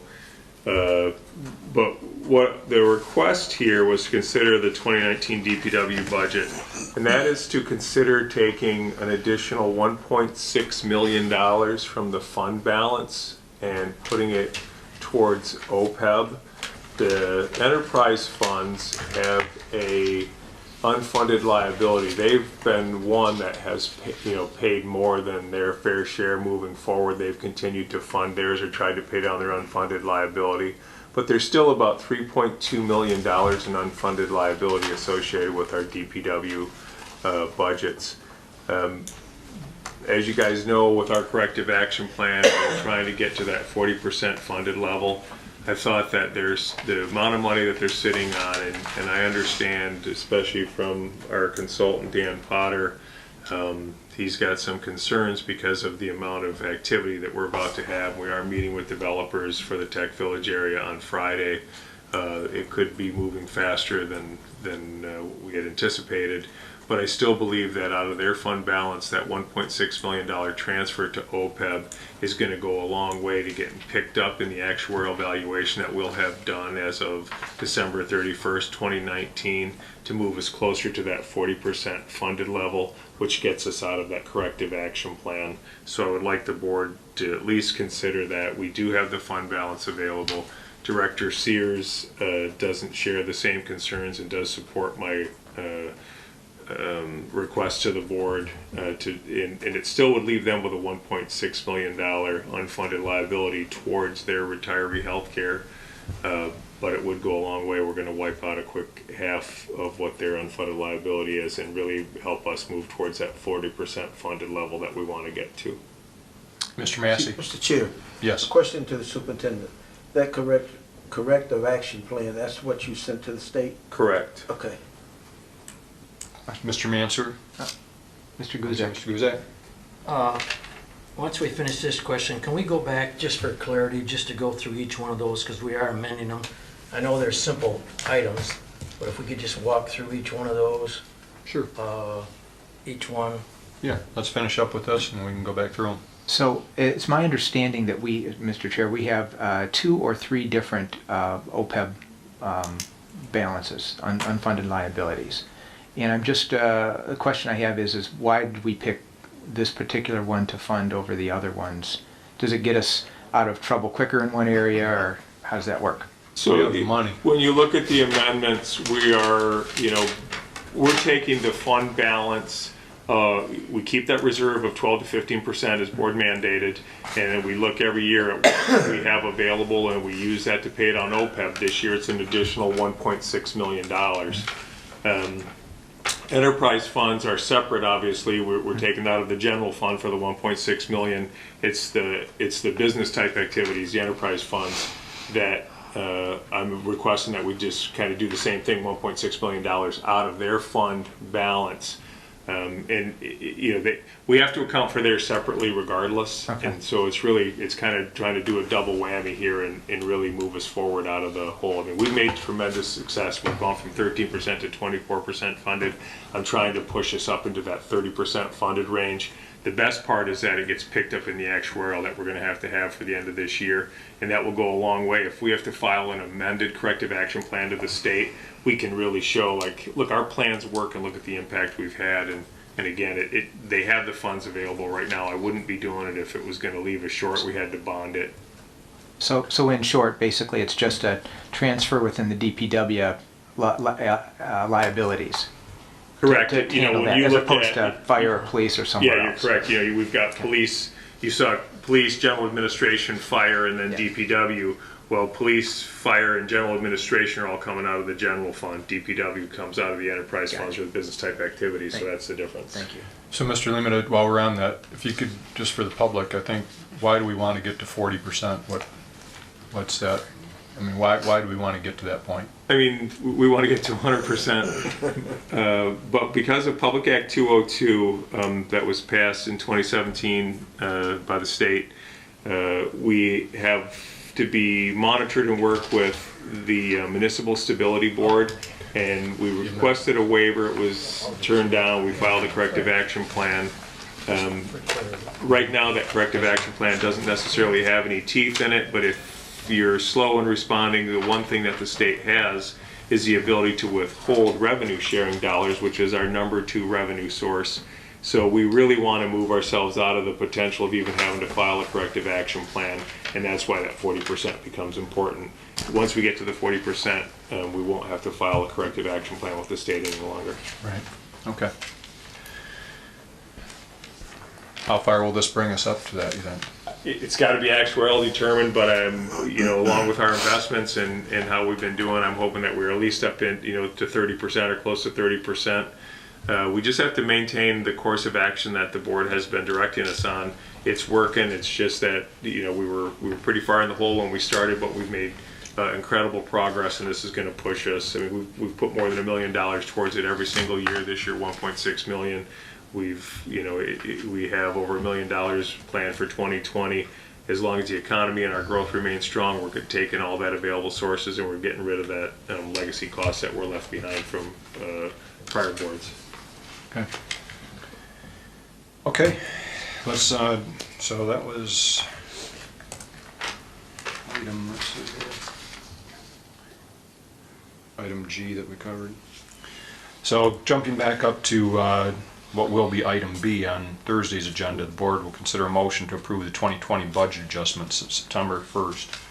But what the request here was to consider the 2019 DPW budget, and that is to consider taking an additional $1.6 million from the fund balance and putting it towards OPEB. The enterprise funds have a unfunded liability. They've been one that has paid more than their fair share moving forward. They've continued to fund theirs or tried to pay down their unfunded liability. But there's still about $3.2 million in unfunded liability associated with our DPW budgets. As you guys know, with our corrective action plan, we're trying to get to that 40% funded level. I thought that there's the amount of money that they're sitting on, and I understand, especially from our consultant, Dan Potter, he's got some concerns because of the amount of activity that we're about to have. We are meeting with developers for the Tech Village area on Friday. It could be moving faster than we had anticipated. But I still believe that out of their fund balance, that $1.6 million transfer to OPEB is going to go a long way to getting picked up in the actuarial valuation that we'll have done as of December 31st, 2019, to move us closer to that 40% funded level, which gets us out of that corrective action plan. So I would like the board to at least consider that. We do have the fund balance available. Director Sears doesn't share the same concerns and does support my request to the board and it still would leave them with a $1.6 million unfunded liability towards their retiree health care, but it would go a long way. We're going to wipe out a quick half of what their unfunded liability is and really help us move towards that 40% funded level that we want to get to. Mr. Massey? Mr. Chair. Yes. A question to the superintendent. That corrective action plan, that's what you sent to the state? Correct. Okay. Mr. Mansur? Mr. Guzek. Mr. Guzek? Once we finish this question, can we go back just for clarity, just to go through each one of those, because we are amending them. I know they're simple items, but if we could just walk through each one of those. Sure. Each one. Yeah, let's finish up with this and we can go back through them. So it's my understanding that we, Mr. Chair, we have 2 or 3 different OPEB balances, unfunded liabilities. And I'm just, the question I have is why did we pick this particular one to fund over the other ones? Does it get us out of trouble quicker in one area, or how does that work? So We have the money. When you look at the amendments, we are, we're taking the fund balance. We keep that reserve of 12 to 15% as board mandated, and then we look every year at what we have available, and we use that to pay it on OPEB. This year, it's an additional $1.6 million. Enterprise funds are separate, obviously. We're taking out of the general fund for the $1.6 million. It's the business type activities, the enterprise funds, that I'm requesting that we just kind of do the same thing, $1.6 million out of their fund balance. We have to account for theirs separately regardless. Okay. And so it's kind of trying to do a double whammy here and really move us forward out of the hole. I mean, we've made tremendous success. We've gone from 13% to 24% funded. I'm trying to push us up into that 30% funded range. The best part is that it gets picked up in the actuarial that we're going to have for the end of this year, and that will go a long way. If we have to file an amended corrective action plan to the state, we can really show, like, look, our plans work and look at the impact we've had. And again, they have the funds available right now. I wouldn't be doing it if it was going to leave us short. We had to bond it. So in short, basically, it's just a transfer within the DPW liabilities. Correct. To handle that, as opposed to fire or police or somewhere else. Yeah, you're correct. We've got police. You saw police, general administration, fire, and then DPW. Well, police, fire, and general administration are all coming out of the general fund. DPW comes out of the enterprise funds or the business type activities, so that's the difference. Thank you. So, Mr. Limited, while we're on that, if you could, just for the public, I think, why do we want to get to 40%? What's that? I mean, why do we want to get to that point? I mean, we want to get to 100%, but because of Public Act 202 that was passed in 2017 by the state, we have to be monitored and work with the Municipal Stability Board, and we requested a waiver. It was turned down. We filed a corrective action plan. Right now, that corrective action plan doesn't necessarily have any teeth in it, but if if you're slow in responding, the one thing that the state has is the ability to withhold revenue sharing dollars, which is our number 2 revenue source. So we really want to move ourselves out of the potential of even having to file a corrective action plan, and that's why that 40% becomes important. Once we get to the 40%, we won't have to file a corrective action plan with the state any longer. Right, okay. How far will this bring us up to that, you think? It's got to be actuarial determined, but along with our investments and how we've been doing, I'm hoping that we're at least up in, to 30% or close to 30%. We just have to maintain the course of action that the board has been directing us on. It's working. It's just that we were pretty far in the hole when we started, but we've made incredible progress, and this is going to push us. I mean, we've put more than $1 million towards it every single year. This year, 1.6 million. We have over $1 million planned for 2020. As long as the economy and our growth remain strong, we're taking all that available sources and we're getting rid of that legacy costs that were left behind from prior boards. Okay. Okay, let's, so that was item, let's see here. Item G that we covered. So jumping back up to what will be item B on Thursday's agenda, the board will consider a motion to approve the 2020 budget adjustments of September 1st.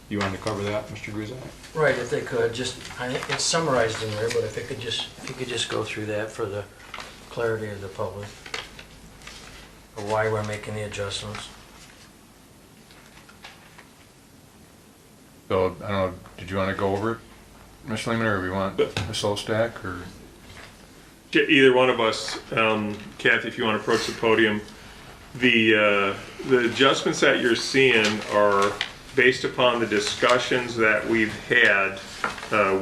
You want to cover that, Mr. Guzak? Right, if they could, it's summarized in there, but if you could just go through that for the clarity of the public, or why we're making the adjustments. So, I don't know, did you want to go over it, Ms. Lehman, or we want Ms. Olstack, or? Either one of us, Kathy, if you want to approach the podium. The adjustments that you're seeing are based upon the discussions that we've had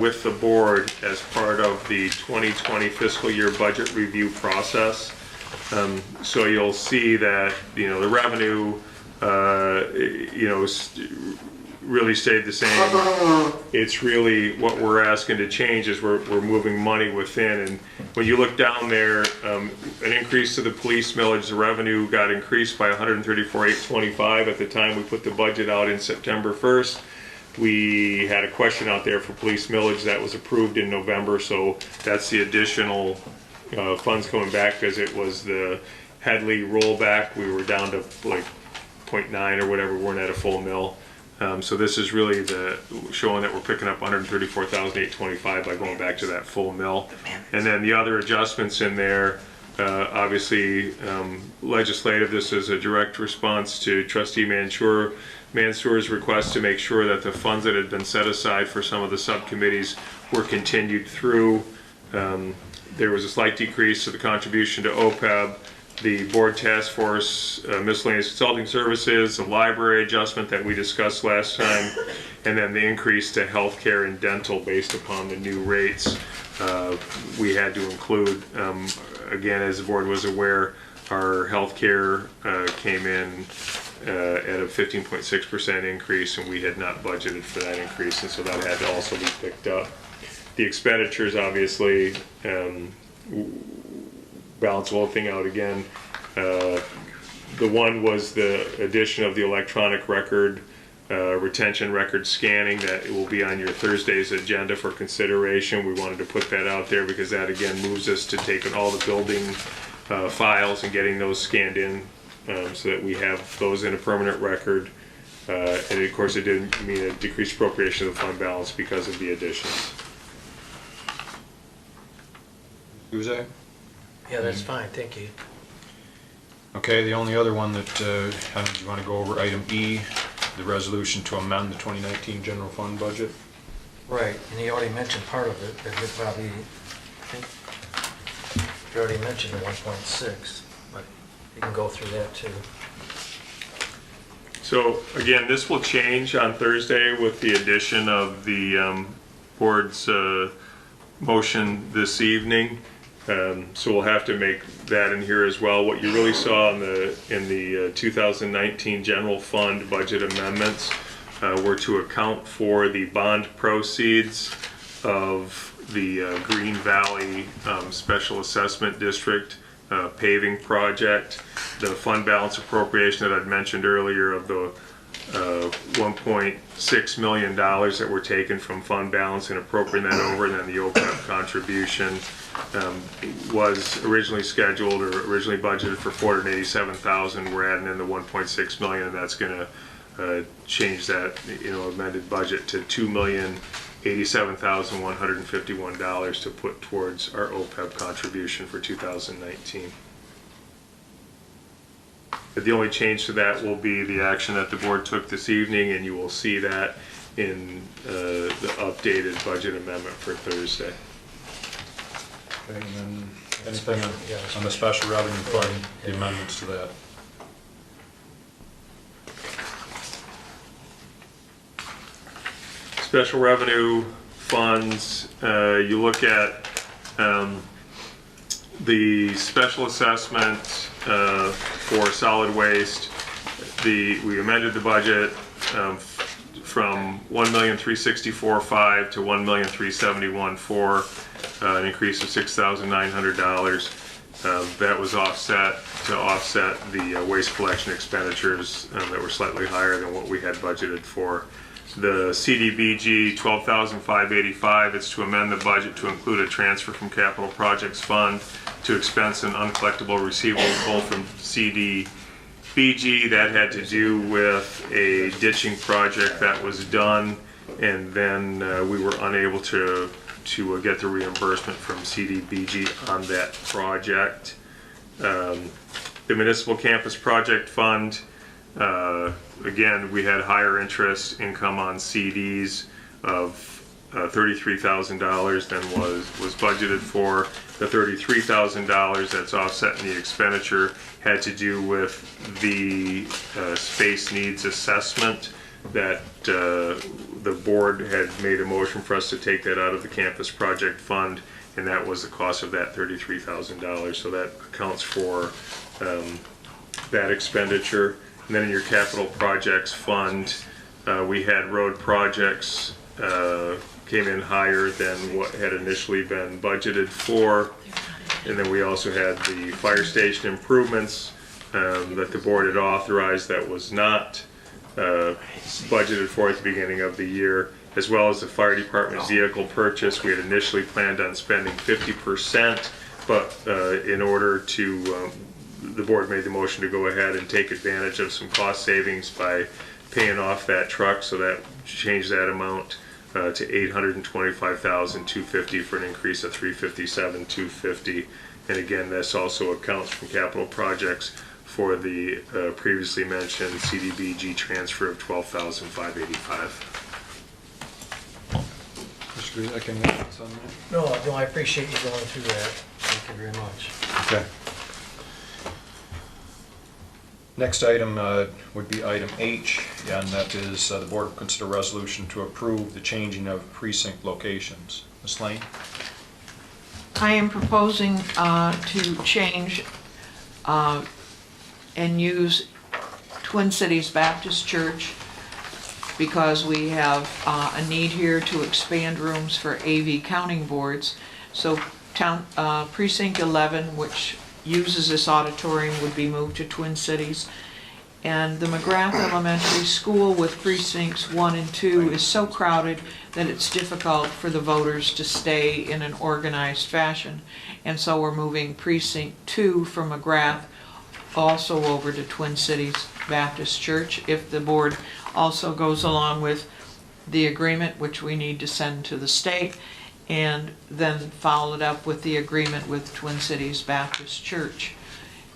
with the board as part of the 2020 fiscal year budget review process. So you'll see that the revenue really stayed the same. It's really what we're asking to change is we're moving money within, and when you look down there, an increase to the police millage, the revenue got increased by 134,825 at the time we put the budget out in September 1st. We had a question out there for police millage that was approved in November, so that's the additional funds coming back because it was the Headley rollback. We were down to like 0.9 or whatever, we weren't at a full mill. So this is really showing that we're picking up 134,825 by going back to that full mill. And then the other adjustments in there, obviously legislative, this is a direct response to Trustee Mansour's request to make sure that the funds that had been set aside for some of the subcommittees were continued through. There was a slight decrease to the contribution to OPEB. The board task force, miscellaneous consulting services, the library adjustment that we discussed last time, and then the increase to healthcare and dental based upon the new rates. We had to include, again, as the board was aware, our healthcare came in at a 15.6% increase, and we had not budgeted for that increase, and so that had to also be picked up. The expenditures, obviously, balance the whole thing out again. The one was the addition of the electronic record, retention record scanning that will be on your Thursday's agenda for consideration. We wanted to put that out there because that again moves us to taking all the building files and getting those scanned in so that we have those in a permanent record. And of course it didn't mean a decreased appropriation of the fund balance because of the additions. Guzak? Yeah, that's fine, thank you. Okay, the only other one that, do you want to go over item E, the resolution to amend the 2019 general fund budget? Right, and you already mentioned part of it, but you probably, I think, you already mentioned the 1.6, but you can go through that too. So again, this will change on Thursday with the addition of the board's motion this evening. So we'll have to make that in here as well. What you really saw in the 2019 general fund budget amendments were to account for the bond proceeds of the Green Valley Special Assessment District paving project, the fund balance appropriation that I'd mentioned earlier of the $1.6 million that were taken from fund balance and appropriating that over, and then the OPEB contribution was originally scheduled or originally budgeted for $487,000. We're adding in the $1.6 million, and that's going to change that, amended budget to $2,087,151 to put towards our OPEB contribution for 2019. But the only change to that will be the action that the board took this evening, and you will see that in the updated budget amendment for Thursday. Okay, and then anything on the special revenue fund, the amendments to that? Special revenue funds, you look at the special assessment for solid waste. We amended the budget from $1,364,500 to $1,371,400, an increase of $6,900. That was offset the waste collection expenditures that were slightly higher than what we had budgeted for. The CDBG, $12,585, it's to amend the budget to include a transfer from Capital Projects Fund to expense an uncollectible receivable from CDBG. That had to do with a ditching project that was done, and then we were unable to get the reimbursement from CDBG on that project. The Municipal Campus Project Fund, again, we had higher interest income on CDs of $33,000 than was budgeted for. The $33,000 that's offsetting the expenditure had to do with the space needs assessment that the board had made a motion for us to take that out of the campus project fund, and that was the cost of that $33,000. So that accounts for that expenditure. And then in your capital projects fund, we had road projects came in higher than what had initially been budgeted for. And then we also had the fire station improvements that the board had authorized that was not budgeted for at the beginning of the year, as well as the fire department vehicle purchase. We had initially planned on spending 50%, but in order to the board made the motion to go ahead and take advantage of some cost savings by paying off that truck, so that changed that amount to $825,250 for an increase of $357,250. And again, this also accounts from capital projects for the previously mentioned CDBG transfer of $12,585. Mr. Guzek, any comments on that? No, I appreciate you going through that. Thank you very much. Okay. Next item would be item H, and that is the board will consider resolution to approve the changing of precinct locations. Ms. Lane? I am proposing to change and use Twin Cities Baptist Church because we have a need here to expand rooms for AV counting boards. So precinct 11, which uses this auditorium, would be moved to Twin Cities. And the McGrath Elementary School with precincts 1 and 2 is so crowded that it's difficult for the voters to stay in an organized fashion. And so we're moving precinct 2 from McGrath also over to Twin Cities Baptist Church, if the board also goes along with the agreement, which we need to send to the state, and then follow it up with the agreement with Twin Cities Baptist Church.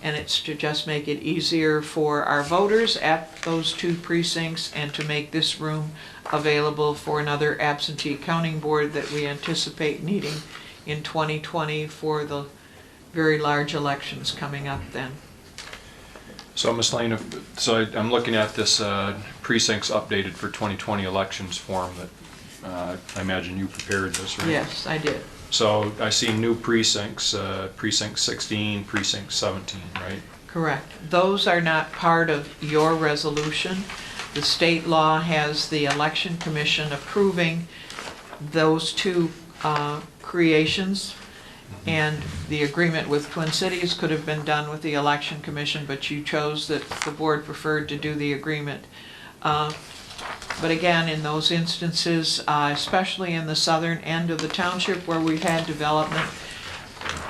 And it's to just make it easier for our voters at those 2 precincts and to make this room available for another absentee counting board that we anticipate needing in 2020 for the very large elections coming up then. So, Ms. Lane, I'm looking at this precincts updated for 2020 elections form that I imagine you prepared this, right? Yes, I did. So I see new precincts, precinct 16, precinct 17, right? Correct. Those are not part of your resolution. The state law has the election commission approving those 2 creations, and the agreement with Twin Cities could have been done with the election commission, but you chose that the board preferred to do the agreement But again, in those instances, especially in the southern end of the township where we've had development,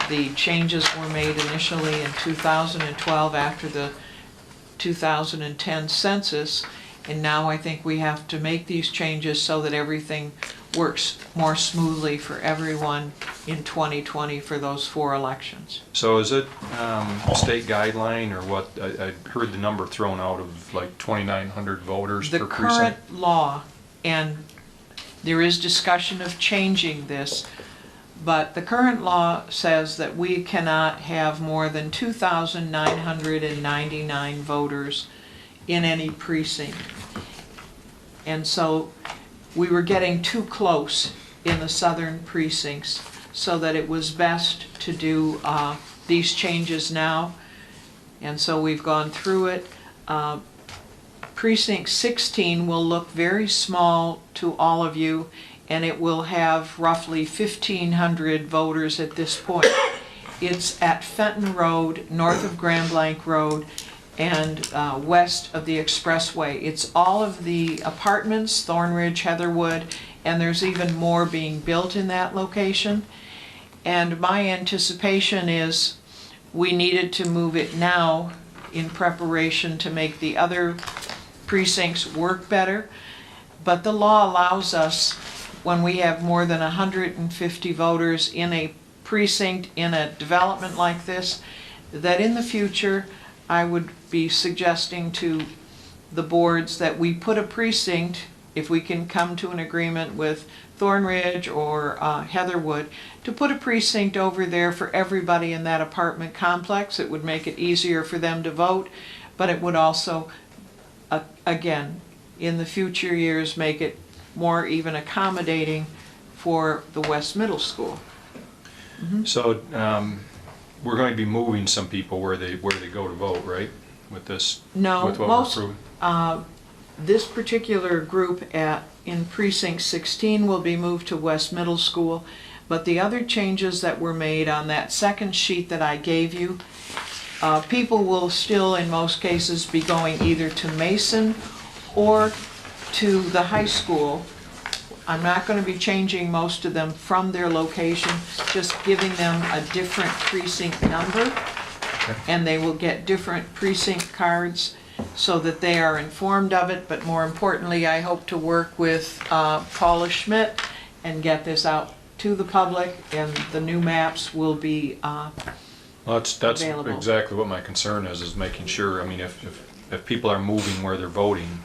the changes were made initially in 2012 after the 2010 census, and now I think we have to make these changes so that everything works more smoothly for everyone in 2020 for those 4 elections. So is it a state guideline or what? I heard the number thrown out of like 2,900 voters The per precinct. current law, and there is discussion of changing this, but the current law says that we cannot have more than 2,999 voters in any precinct. And so we were getting too close in the southern precincts, so that it was best to do these changes now. And so we've gone through it. Precinct 16 will look very small to all of you, and it will have roughly 1,500 voters at this point. It's at Fenton Road, north of Grand Blanc Road, and west of the expressway. It's all of the apartments, Thornridge, Heatherwood, and there's even more being built in that location. And my anticipation is we needed to move it now in preparation to make the other precincts work better. But the law allows us, when we have more than 150 voters in a precinct in a development like this, that in the future I would be suggesting to the boards that we put a precinct, if we can come to an agreement with Thornridge or Heatherwood, to put a precinct over there for everybody in that apartment complex. It would make it easier for them to vote, but it would also, again, in the future years, make it more even accommodating for the West Middle School. So we're going to be moving some people where they go to vote, right? With this, No, with what most, we're approving? this particular group in precinct 16 will be moved to West Middle School, but the other changes that were made on that second sheet that I gave you, people will still in most cases be going either to Mason or to the high school. I'm not going to be changing most of them from their location, just giving them a different precinct number, and they will get different precinct cards so that they are informed of it. But more importantly, I hope to work with Paula Schmidt and get this out to the public, and the new maps will be Well, that's available. exactly what my concern is making sure, I mean, if people are moving where they're voting,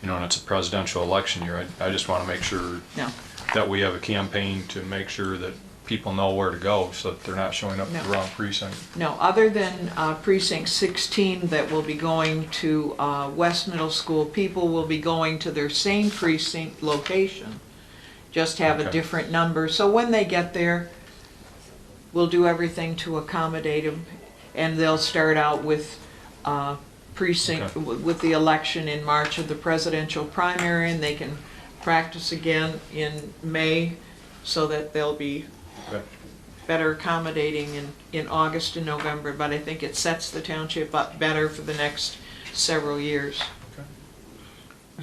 you know, and it's a presidential election year, I just want to make sure No. that we have a campaign to make sure that people know where to go so that they're not showing up at the No. wrong precinct. No, other than precinct 16 that will be going to West Middle School, people will be going to their same precinct location, just have a Okay. different number. So when they get there, we'll do everything to accommodate them, and they'll start out with precinct, Okay. with the election in March of the presidential primary, and they can practice again in May, so that they'll be Okay. better accommodating in August and November. But I think it sets the township up better for the next several years.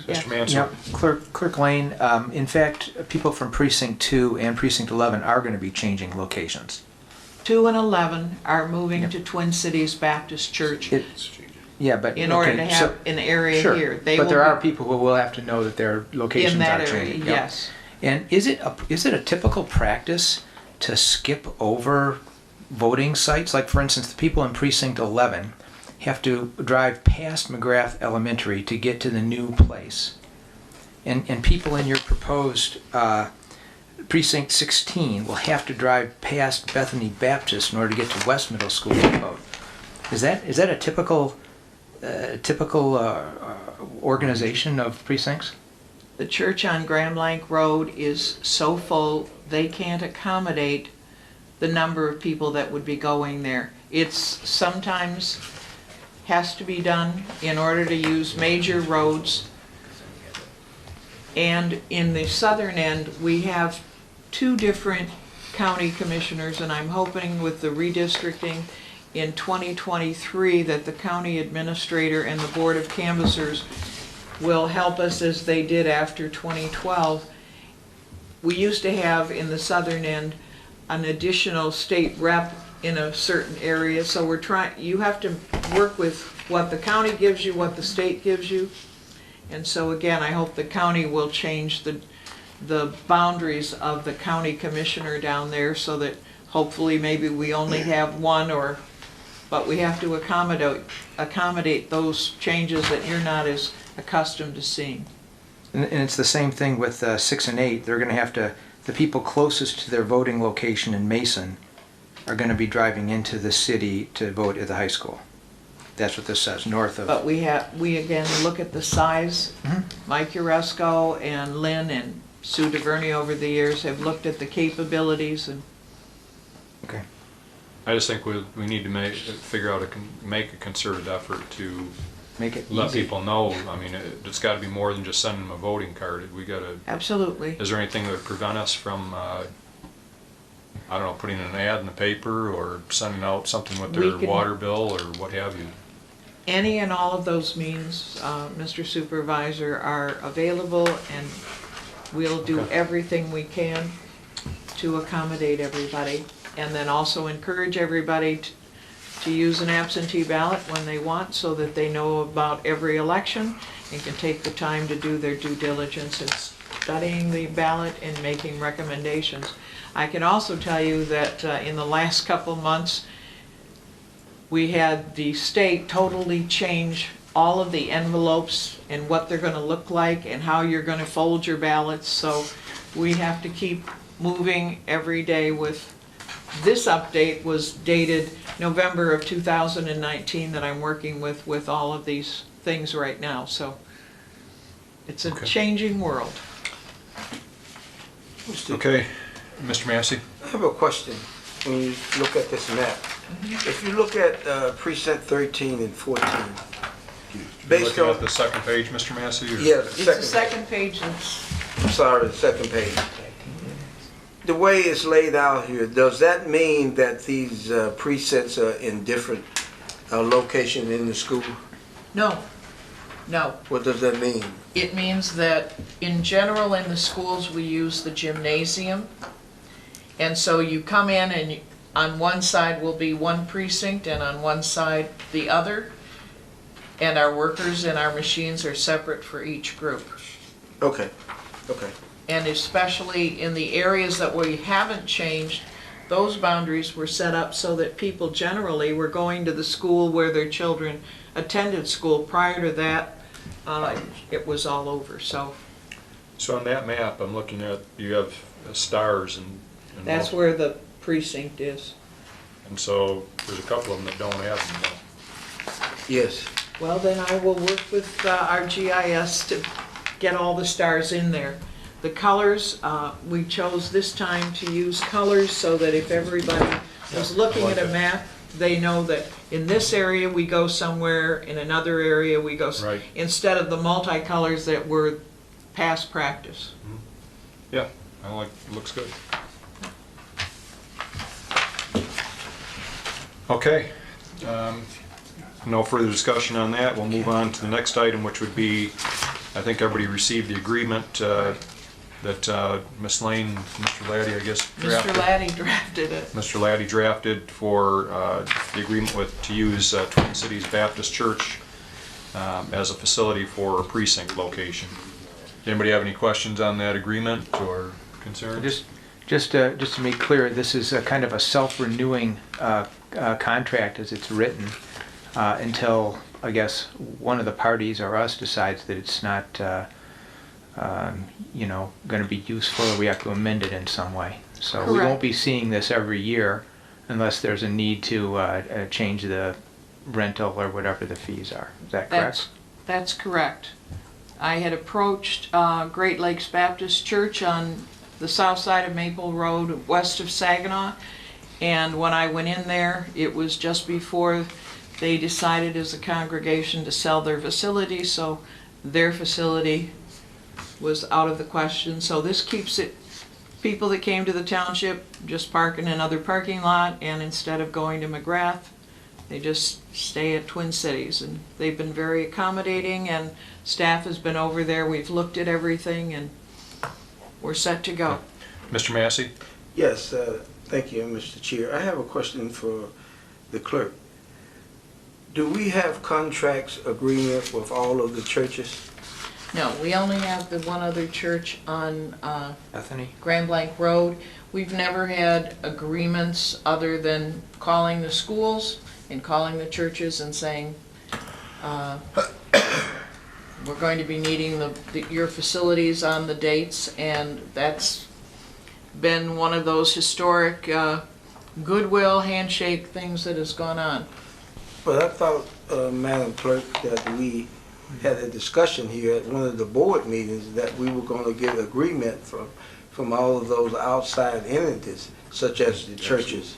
Yeah. Mr. Mansell? Yeah, Clerk Lane, in fact, people from Precinct 2 and Precinct 11 are going to be changing locations. 2 and 11 are moving to Twin Cities Baptist Church Yeah, but... in order okay, to so- have an area Sure, here. They but will there are be people who will have to know that their locations in are that area, changing. Yeah. yes. And is it a typical practice to skip over voting sites? Like, for instance, the people in Precinct 11 have to drive past McGrath Elementary to get to the new place. And people in your proposed Precinct 16 will have to drive past Bethany Baptist in order to get to West Middle School to vote. Is that a typical organization of precincts? The church on Grand Blanc Road is so full, they can't accommodate the number of people that would be going there. It's sometimes has to be done in order to use major roads. And in the southern end, we have 2 different county commissioners, and I'm hoping with the redistricting in 2023 that the county administrator and the board of canvassers will help us as they did after 2012. We used to have in the southern end an additional state rep in a certain area, so we're trying, you have to work with what the county gives you, what the state gives you. And so again, I hope the county will change the boundaries of the county commissioner down there so that hopefully maybe we only have one, but we have to accommodate those changes that you're not as accustomed to seeing. And it's the same thing with 6 and 8. They're going to have to, the people closest to their voting location in Mason are going to be driving into the city to vote at the high school. That's what this says, north of. But we again look at the size. Mike Uresco and Lynn and Sue DeVerney over the years have looked at the capabilities and. Okay. I just think we need to make a concerted effort to Make it let easy. people know. I mean, it's got to be more than just sending them a voting card. We got to. Absolutely. Is there anything that would prevent us from, I don't know, putting an ad in the paper or sending out something with their water bill or what have you? Any and all of those means, Mr. Supervisor, are available, and we'll do everything we can to accommodate everybody. And then also encourage everybody to use an absentee ballot when they want, so that they know about every election and can take the time to do their due diligence in studying the ballot and making recommendations. I can also tell you that in the last couple months, we had the state totally change all of the envelopes and what they're going to look like and how you're going to fold your ballots. So we have to keep moving every day with. This update was dated November of 2019 that I'm working with all of these things right now. So it's a changing world. Okay, Mr. Massey? I have a question. When you look at this map, if you look at precinct 13 and 14, based Looking on at the second page, Mr. Massey? Or? yeah, It's the second page. I'm sorry, the second page. The way it's laid out here, does that mean that these precincts are in different locations in the school? No. What does that mean? It means that in general in the schools we use the gymnasium. And so you come in and on one side will be one precinct and on one side the other. And our workers and our machines are separate for each group. Okay. And especially in the areas that we haven't changed, those boundaries were set up so that people generally were going to the school where their children attended school. Prior to that, it was all over. So on that map, I'm looking at, you have stars and that's where the precinct is. And so there's a couple of them that don't have them though. Yes. Well, then I will work with our GIS to get all the stars in there. The colors, we chose this time to use colors so that if everybody was looking at a map, they know that in this area we go somewhere, in another area we go, instead of the multicolors that were past practice. Yeah, looks good. Okay, no further discussion on that. We'll move on to the next item, which would be, I think everybody received the agreement that Ms. Lane, Mr. Laddie, I guess, drafted. Mr. Laddie drafted it. Mr. Laddie drafted for the agreement to use Twin Cities Baptist Church as a facility for a precinct location. Anybody have any questions on that agreement or concerns? Just to make clear, this is a kind of a self-renewing contract as it's written until, I guess, one of the parties or us decides that it's not going to be useful, or we have to amend it in some way. So we won't be seeing this every year unless there's a need to change the rental or whatever the fees are. Is that correct? That's correct. I had approached Great Lakes Baptist Church on the south side of Maple Road, west of Saginaw, and when I went in there, it was just before they decided as a congregation to sell their facility, so their facility was out of the question. So this keeps it, people that came to the township just park in another parking lot, and instead of going to McGrath, They just stay at Twin Cities, and they've been very accommodating, and staff has been over there. We've looked at everything, and we're set to go. Mr. Massey? Yes, thank you, Mr. Chair. I have a question for the clerk. Do we have contracts agreement with all of the churches? No, we only have the one other church on Bethany? Grand Blanc Road. We've never had agreements other than calling the schools and calling the churches and saying, we're going to be needing your facilities on the dates, and that's been one of those historic goodwill handshake things that has gone on. But I thought, Madam Clerk, that we had a discussion here at one of the board meetings that we were going to get agreement from all of those outside entities, such as the churches.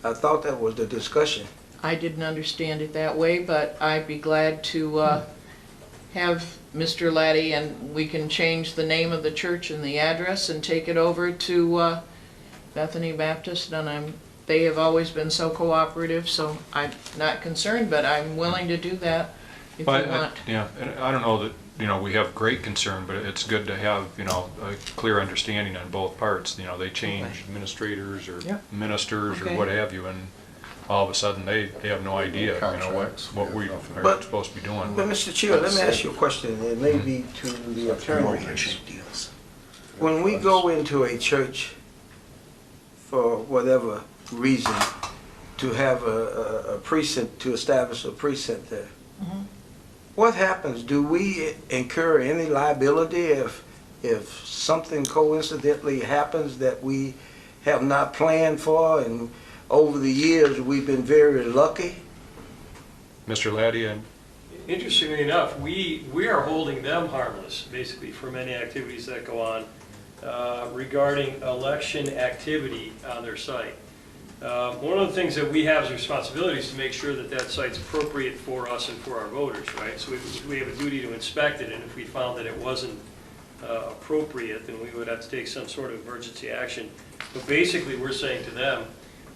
I thought that was the discussion. I didn't understand it that way, but I'd be glad to have Mr. Laddie, and we can change the name of the church and the address and take it over to Bethany Baptist, and they have always been so cooperative, so I'm not concerned, but I'm willing to do that if you want. Yeah, and I don't know that, we have great concern, but it's good to have, a clear understanding on both parts. They change administrators or Yeah. ministers or Okay. what have you, and all of a sudden they have no idea, what we are But- supposed to be doing. But Mr. Chair, let me ask you a question. It may be to the attorney. When we go into a church for whatever reason to have a precinct, to establish a precinct there, what happens? Do we incur any liability if something coincidentally happens that we have not planned for, and over the years we've been very lucky? Mr. Laddie, and Interestingly enough, we are holding them harmless, basically, from any activities that go on regarding election activity on their site. One of the things that we have as a responsibility is to make sure that that site's appropriate for us and for our voters, right? So we have a duty to inspect it, and if we found that it wasn't appropriate, then we would have to take some sort of emergency action. But basically, we're saying to them,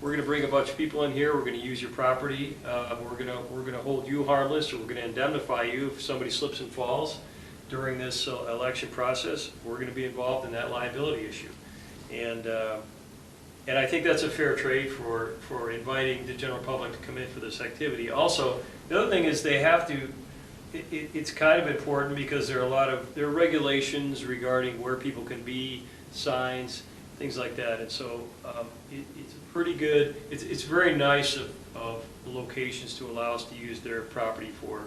we're going to bring a bunch of people in here, we're going to use your property, we're going to hold you harmless, or we're going to indemnify you if somebody slips and falls during this election process. We're going to be involved in that liability issue. And I think that's a fair trade for inviting the general public to come in for this activity. Also, the other thing is they have to, it's kind of important because there are regulations regarding where people can be, signs, things like that. And so it's pretty good, it's very nice of the locations to allow us to use their property for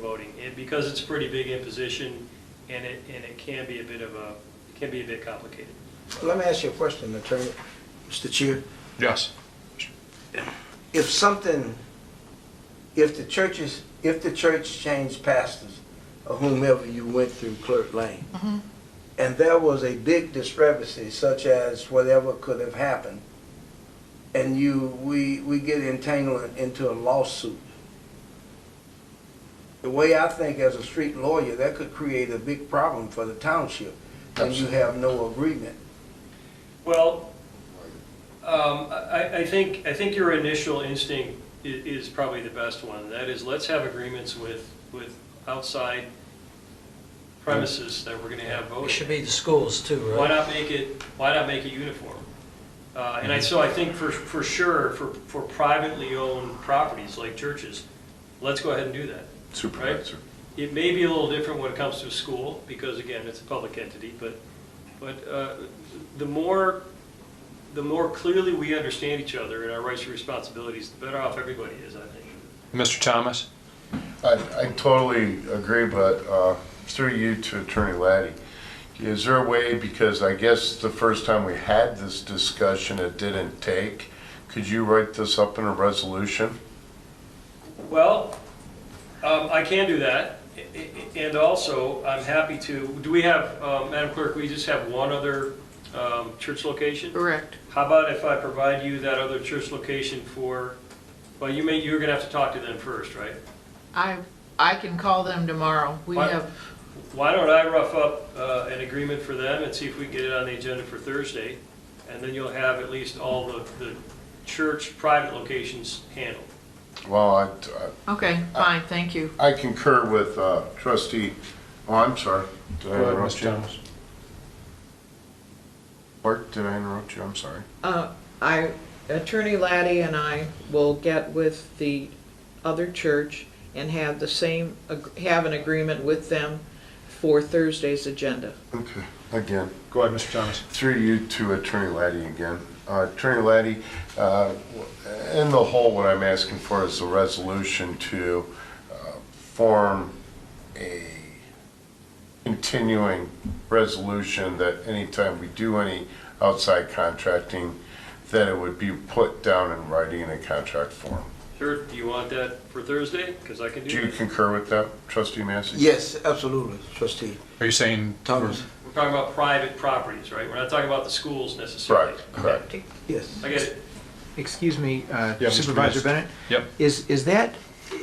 voting. And because it's a pretty big imposition, and it can be a bit complicated. Let me ask you a question, Attorney, Mr. Chair. yes. If the church changed pastors, or whomever you went through Clerk Lane, and there was a big discrepancy, such as whatever could have happened, and we get entangled into a lawsuit. The way I think as a street lawyer, that could create a big problem for the township, when you have no agreement. Well, I think your initial instinct is probably the best one. That is, let's have agreements with outside premises that we're going to have It voting. should be the schools too, right? Why not make it uniform? So I think for sure, for privately owned properties like churches, let's go ahead and do that. Supervisor. It may be a little different when it comes to a school, because again, it's a public entity, but the more clearly we understand each other and our rights and responsibilities, the better off everybody is, I think. Mr. Thomas? I totally agree, but through you to Attorney Laddie, is there a way, because I guess the first time we had this discussion it didn't take, could you write this up in a resolution? Well, I can do that, and also I'm happy to. Do we have, Madam Clerk? We just have one other church location. Correct. How about if I provide you that other church location for? Well, you're going to have to talk to them first, right? I can call them tomorrow. Why don't I rough up an agreement for them and see if we can get it on the agenda for Thursday, and then you'll have at least all the church private locations handled. Well, Okay, fine, thank you. I concur with trustee, oh, I'm sorry. Did I Go ahead, interrupt Mr. you? Thomas. Bart, did I interrupt you? I'm sorry. Attorney Laddie and I will get with the other church and have have an agreement with them for Thursday's agenda. Okay, again, Go ahead, Mr. Thomas. through you to Attorney Laddie again. Attorney Laddie, in the whole, what I'm asking for is a resolution to form a continuing resolution that anytime we do any outside contracting, that it would be put down in writing in a contract form. Sure, do you want that for Thursday? Because I can Do do you that. concur with that, Trustee Massey? Yes, absolutely, trustee Are you saying? Thomas. We're talking about private properties, right? We're not talking about the schools necessarily. Right, correct. Yes. I get it. Excuse me, Mr. Supervisor Mist. Bennett? Yep.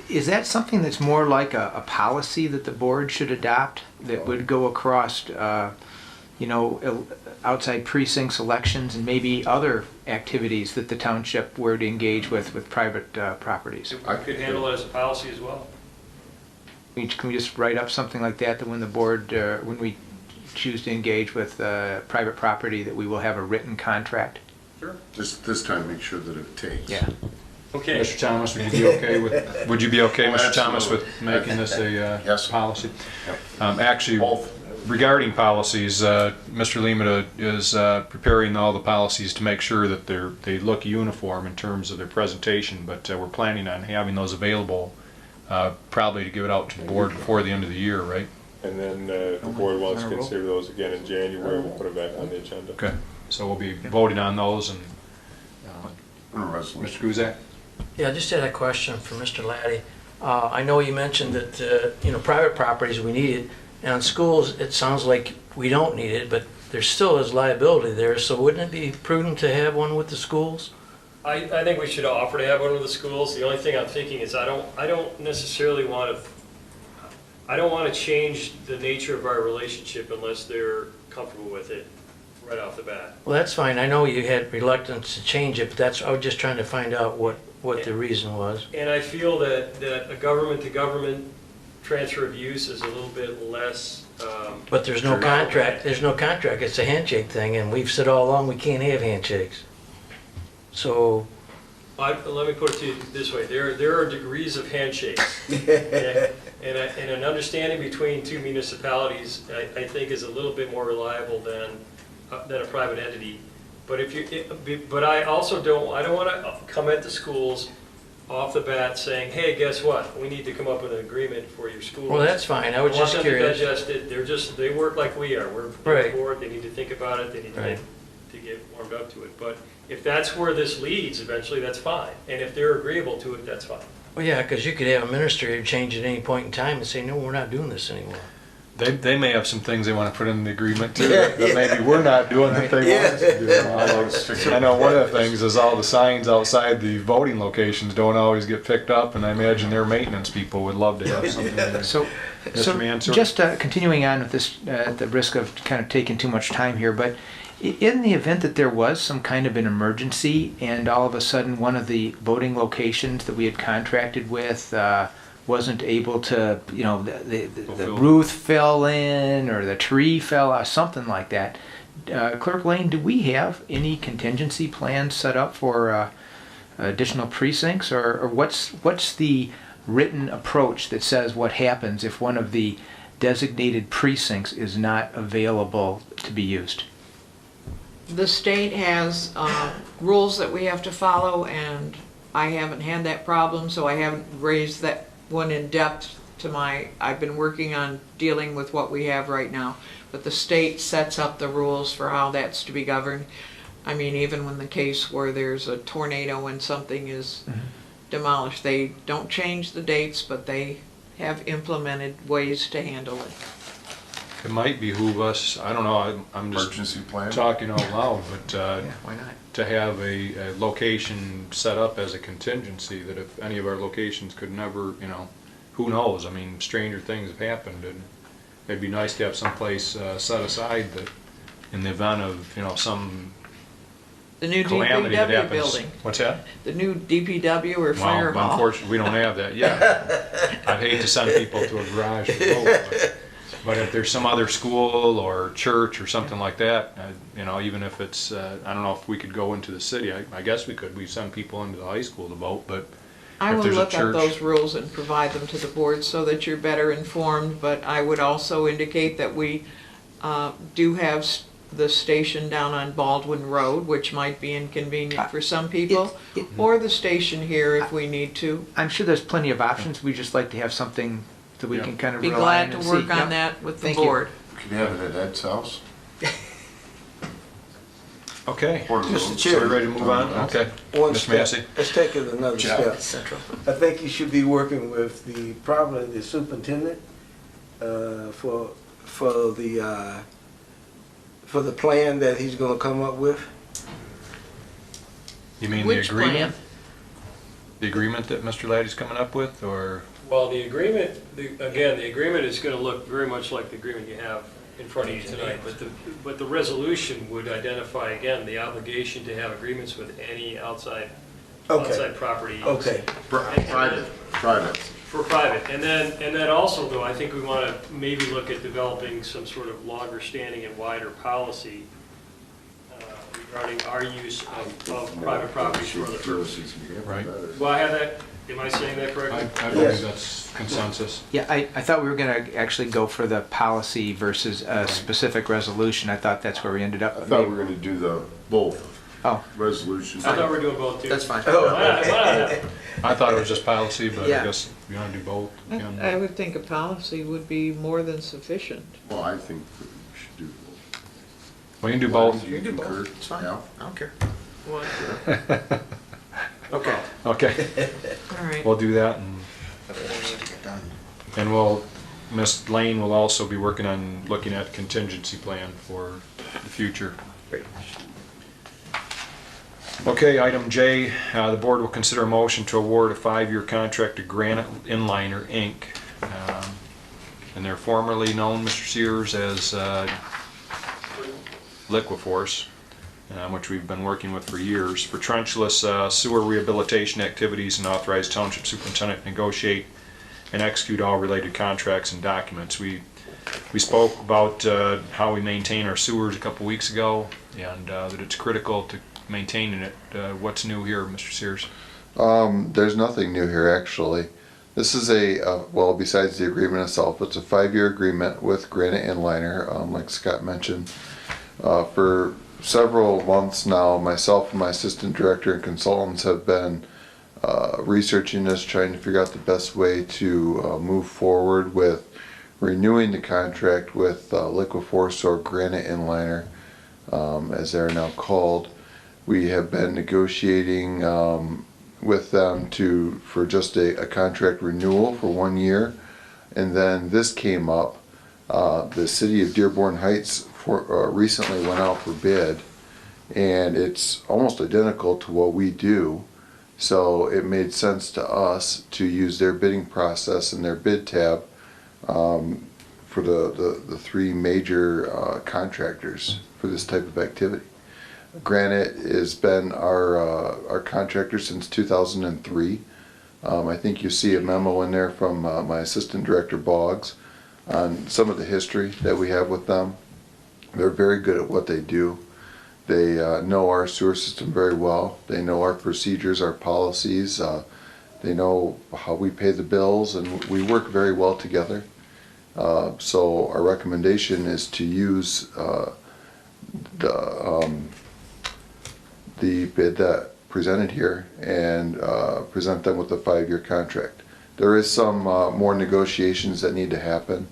Is that something that's more like a policy that the board should adopt that would go across, outside precinct selections and maybe other activities that the township were to engage with private properties? I could handle it as a policy as well. Can we just write up something like that when the board, when we choose to engage with private property, that we will have a written contract? Sure. This time, make sure that it takes. Yeah. Okay. Mr. Thomas, would you be okay with, would you be okay, Oh, Mr. Thomas, with absolutely. making this a Yes. policy? Yep. Actually, Both. regarding policies, Mr. Limita is preparing all the policies to make sure that they look uniform in terms of their presentation, but we're planning on having those available probably to give it out to the board before the end of the year, right? And then if the board wants to consider those again in January, we'll put it back on the agenda. Okay, so we'll be voting on those, and A resolution. Mr. Guzak? Yeah, I just had a question for Mr. Laddie. I know you mentioned that, private properties, we need it, and on schools, it sounds like we don't need it, but there still is liability there, so wouldn't it be prudent to have one with the schools? I think we should offer to have one with the schools. The only thing I'm thinking is I don't necessarily want to change the nature of our relationship unless they're comfortable with it right off the bat. Well, that's fine, I know you had reluctance to change it, but I was just trying to find out what the reason was. And I feel that a government-to-government transfer of use is a little bit less. But there's no contract, it's a handshake thing, and we've said all along we can't have handshakes. So, Let me put it to you this way, there are degrees of handshakes. Okay? And an understanding between two municipalities, I think, is a little bit more reliable than a private entity. But I also don't want to come at the schools off the bat saying, hey, guess what? We need to come up with an agreement for your schools. well, that's fine, I was just curious. I want them to digest it. They work like we are. We're Right. bored, they need to think about it, they need Right. to get warmed up to it. But if that's where this leads eventually, that's fine. And if they're agreeable to it, that's fine. Well, yeah, because you could have a administrator change at any point in time and say, no, we're not doing this anymore. They may have some things they want to put in the agreement too, that maybe we're not doing that they want us to do. I know one of the things is all the signs outside the voting locations don't always get picked up, and I imagine their maintenance people would love to have something there. So Mr. Mansur? just continuing on with this, at the risk of kind of taking too much time here, but in the event that there was some kind of an emergency and all of a sudden one of the voting locations that we had contracted with wasn't able to, the roof fell in or the tree fell out, something like that, Clerk Lane, do we have any contingency plans set up for additional precincts, or what's the written approach that says what happens if one of the designated precincts is not available to be used? The state has rules that we have to follow, and I haven't had that problem, so I haven't raised that one in depth I've been working on dealing with what we have right now. But the state sets up the rules for how that's to be governed. I mean, even when the case where there's a tornado and something is demolished, they don't change the dates, but they have implemented ways to handle it. It might behoove us, I don't know, I'm just Emergency plan? talking out loud, but Why not? to have a location set up as a contingency, that if any of our locations could never, who knows? I mean, stranger things have happened, and it'd be nice to have someplace set aside that in the event of, some The new calamity that DPW happens. building, What's that? the new DPW or fire Well, hall. unfortunately, we don't have that yet. I'd hate to send people to a garage to vote, but if there's some other school or church or something like that, you know, even if it's, I don't know if we could go into the city, I guess we could, we send people into the high school to vote, but I if will there's a look up church- those rules and provide them to the board so that you're better informed, but I would also indicate that we do have the station down on Baldwin Road, which might be inconvenient for some people, or the station here if we need to. I'm sure there's plenty of options, we just like to have something that we Yeah. can kind of Be rely glad on to and see. work on Yep. that with the Thank you. board. Can you have it at Ed's house? Okay. Mr. So Chair. we're ready to move on? Okay. One Ms. step. Massey? Let's take it another step. Central. I think you should be working with probably the superintendent, for the plan that he's gonna come up with. You mean the Which agreement? plan? The agreement that Mr. Laddie's coming up with, or? Well, the agreement, again, the agreement is going to look very much like the agreement you have in front of you tonight, but the resolution would identify, again, the obligation to have agreements with any outside property use. Okay. Private. For private, and then also, though, I think we want to maybe look at developing some sort of longer standing and wider policy regarding our use of private properties for other purposes. Right. Do I have that, am I saying that I correctly? believe that's consensus. Yeah, I thought we were gonna actually go for the policy versus a specific resolution. I thought that's where we ended up. I thought we were gonna do both Oh, resolutions. I thought we were doing both, too. That's fine. Why not? I thought it was just policy, but I Yeah. guess you want to do both. again. I would think a policy would be more than sufficient. Well, I think that we should do both. We can do both. You do both. concur? It's fine. Yeah. I don't care. What? Okay. Okay, All right. we'll do that, Done. and Ms. Lane will also be working on looking at contingency plan for the future. great. Okay, item J, the board will consider a motion to award a 5-year contract to Granite Inliner, Inc. And they're formerly known, Mr. Sears, as Liquiforce, which we've been working with for years, for trenchless sewer rehabilitation activities, and authorize township superintendent to negotiate and execute all related contracts and documents. We spoke about how we maintain our sewers a couple weeks ago, and that it's critical to maintaining it. What's new here, Mr. Sears? There's nothing new here, actually. This is well, besides the agreement itself, it's a 5-year agreement with Granite Inliner, like Scott mentioned. For several months now, myself and my assistant director and consultants have been researching this, trying to figure out the best way to move forward with renewing the contract with Liquiforce, or Granite Inliner, as they're now called. We have been negotiating with them for just a contract renewal for 1 year, and then this came up. The city of Dearborn Heights recently went out for bid, and it's almost identical to what we do, so it made sense to us to use their bidding process and their bid tab for the 3 major contractors for this type of activity. Granite has been our contractor since 2003. I think you see a memo in there from my assistant director Boggs on some of the history that we have with them. They're very good at what they do. They know our sewer system very well. They know our procedures, our policies. They know how we pay the bills, and we work very well together. So our recommendation is to use the bid that presented here and present them with a 5-year contract. There is some more negotiations that need to happen,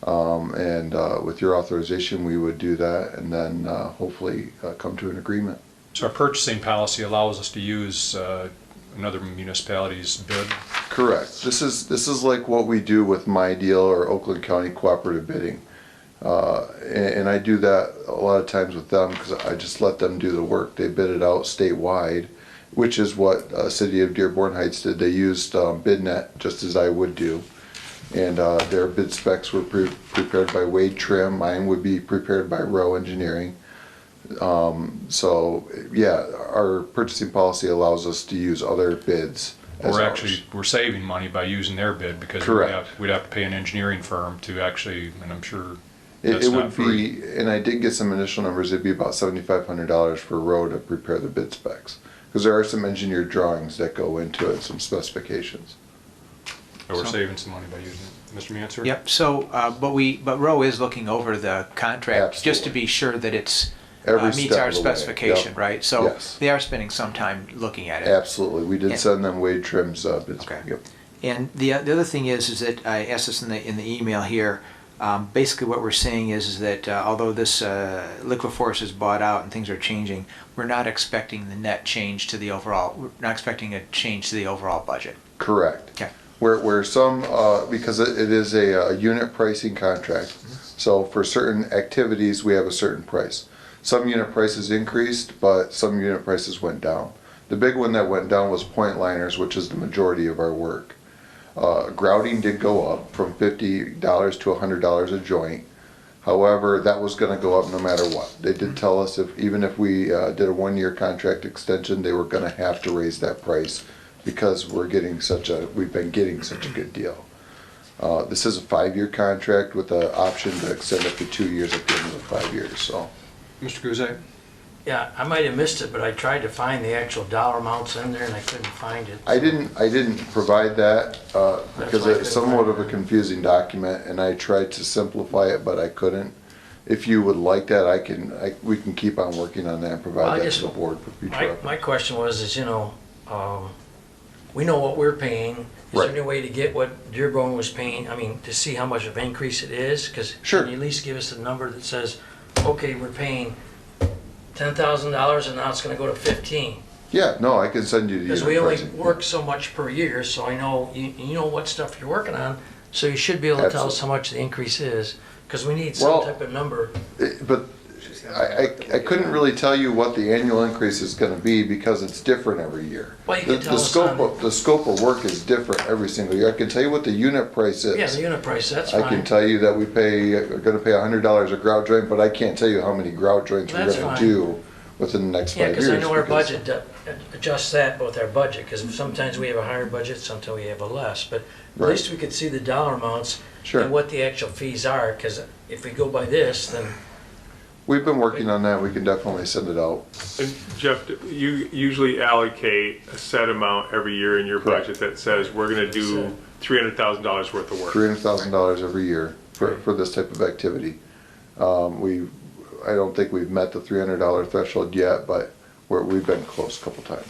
and with your authorization we would do that, and then hopefully come to an agreement. So our purchasing policy allows us to use another municipality's bid? Correct. This is like what we do with My Deal or Oakland County Cooperative Bidding. And I do that a lot of times with them because I just let them do the work. They bid it out statewide, which is what City of Dearborn Heights did. They used BidNet, just as I would do. And their bid specs were prepared by Wade Trim. Mine would be prepared by Rowe Engineering. So, yeah, our purchasing policy allows us to use other bids as We're ours. actually, we're saving money by using their bid because Correct. we'd have to pay an engineering firm to actually, and I'm sure It, that's it not would free. be, and I did get some initial numbers, it'd be about $7,500 for Rowe to prepare the bid specs. Because there are some engineered drawings that go into it, some specifications. But we're So- saving some money by using it. Mr. Mansur? Yep, so, but Roe is looking over the contract, just to Absolutely. be sure that it's, Every meets step our of the way. specification, Yep. right? So Yes. they are spending some time looking at it. Absolutely, we did Yeah. send them Wade Trim's bids. Okay. Yep. And the other thing is that I asked this in the email here. Basically, what we're saying is that although this Liquiforce is bought out and things are changing, we're not expecting the net change to the overall. We're not expecting a change to the overall budget. Correct. Okay. Where some, because it is a unit pricing contract, so for certain activities, we have a certain price. Some unit prices increased, but some unit prices went down. The big one that went down was point liners, which is the majority of our work. Grouting did go up from $50 to $100 a joint. However, that was gonna go up no matter what. They did tell us even if we did a 1-year contract extension, they were gonna have to raise that price because we've been getting such a good deal. This is a 5-year contract with the option to extend it for 2 years at the end of the 5 years, so. Mr. Guzek? Yeah, I might have missed it, but I tried to find the actual dollar amounts in there and I couldn't find it. I didn't provide that, because why I it's couldn't somewhat find of a confusing document, and I tried to simplify it, but I couldn't. If you would like that, we can keep on working on that and Well, I provide that just- to the board for future My reference. question was, we know what we're paying. Is Right. there any way to get what Dearborn was paying, to see how much of an increase it is? Because Sure. can you at least give us a number that says, okay, we're paying $10,000 and now it's gonna go to 15? Yeah, no, I can send you the Because unit we only pricing. work so much per year, so I know, you know what stuff you're working on, so you should be able to tell us how much the increase is, because we need some Well- type of number. But I couldn't really tell you what the annual increase is gonna be because it's different every year. Well, you can The- tell the us scope on- of The scope of work is different every single year. I can tell you what the unit price is. Yeah, the unit price, that's I can fine. tell you that we're gonna pay $100 a grout joint, but I can't tell you how many grout joints we're That's gonna fine. do within the next 5 Yeah, years. because I know our because- budget adjusts that with our budget, because sometimes we have a higher budget, sometimes we have a less, but at Right. least we could see the dollar amounts Sure. and what the actual fees are, because if we go by this, then We've been working on that, we can definitely send it out. And Jeff, you usually allocate a set amount every year in your Correct. budget that says we're gonna do $300,000 worth of work. $300,000 every year for this type of activity. I don't think we've met the $300 threshold yet, but we've been close a couple times.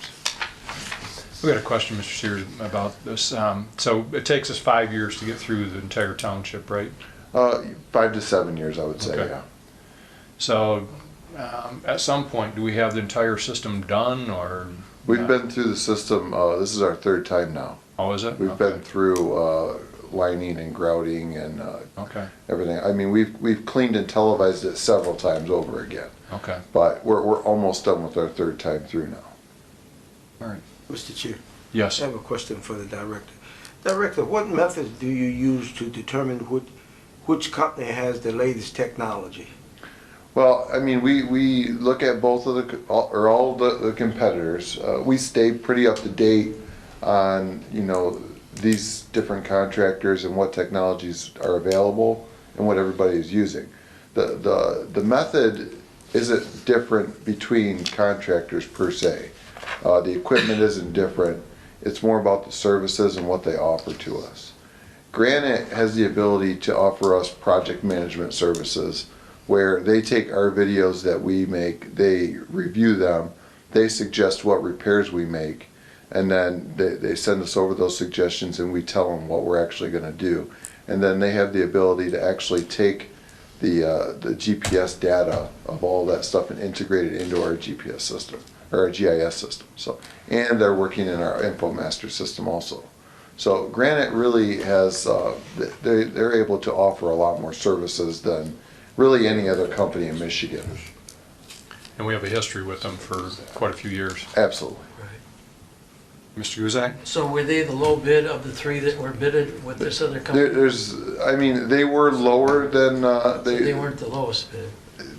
We got a question, Mr. Sears, about this. So it takes us 5 years to get through the entire township, right? 5 to 7 years, I would say, Okay. yeah. So at some point, do we have the entire system done or? We've been through the system, this is our 3rd time now. Oh, is it? We've Okay. been through lining and grouting and Okay, everything. I mean, we've cleaned and televised it several times over again, okay, but we're almost done with our 3rd time through now. all right. Mr. Chair, Yes. I have a question for the director. Director, what methods do you use to determine which company has the latest technology? Well, I mean, we look at both of all the competitors. We stay pretty up to date on, these different contractors and what technologies are available and what everybody is using. The method isn't different between contractors per se. The equipment isn't different. It's more about the services and what they offer to us. Granite has the ability to offer us project management services where they take our videos that we make, they review them, they suggest what repairs we make, and then they send us over those suggestions and we tell them what we're actually gonna do. And then they have the ability to actually take the GPS data of all that stuff and integrate it into our GPS system, or our GIS system. So, and they're working in our InfoMaster system also. So Granite really has, they're able to offer a lot more services than really any other company in Michigan. And we have a history with them for quite a few years. Absolutely. Mr. Guzak? So were they the low bid of the 3 that were bidded with this other company? They were lower than, They weren't the lowest bid.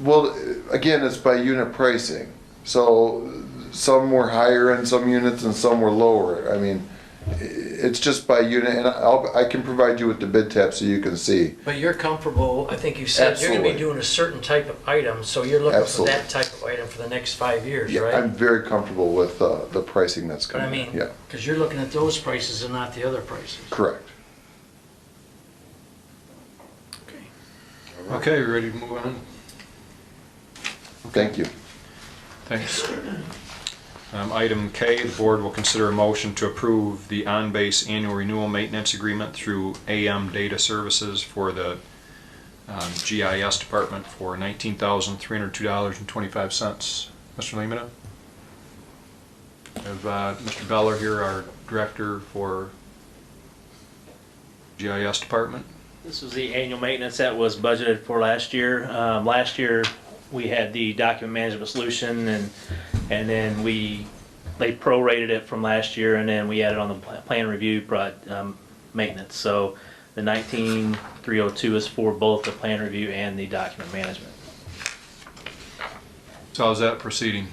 Well, again, it's by unit pricing. So some were higher in some units and some were lower. I mean, it's just by unit, and I can provide you with the bid tab so you can see. But you're comfortable, I think you said, you're gonna be Absolutely. doing a certain type of item, so you're looking for Absolutely. that type of item for the next 5 years, Yeah, right? I'm very comfortable with the pricing that's But I coming. mean, Yeah, because you're looking at those prices and not the other prices. correct. Okay, you ready to move on? Thank you. Thanks. Item K, the board will consider a motion to approve the on-base annual renewal maintenance agreement through AM Data Services for the GIS department for $19,302.25. Mr. Lemata? Have Mr. Beller here, our director for GIS department. This was the annual maintenance that was budgeted for last year. Last year, we had the document management solution, and then they prorated it from last year, and then we added on the plan review maintenance. So the 19,302 is for both the plan review and the document management. So how's that proceeding?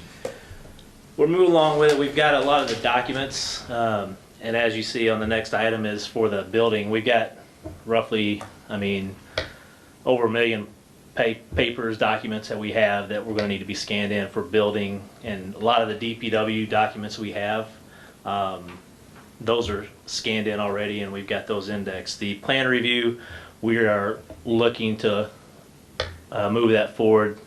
We're moving along with it. We've got a lot of the documents, and as you see on the next item is for the building. We've got roughly, over 1 million papers, documents that we have that we're going to need to be scanned in for building, and a lot of the DPW documents we have, those are scanned in already, and we've got those indexed. The plan review, we are looking to move that forward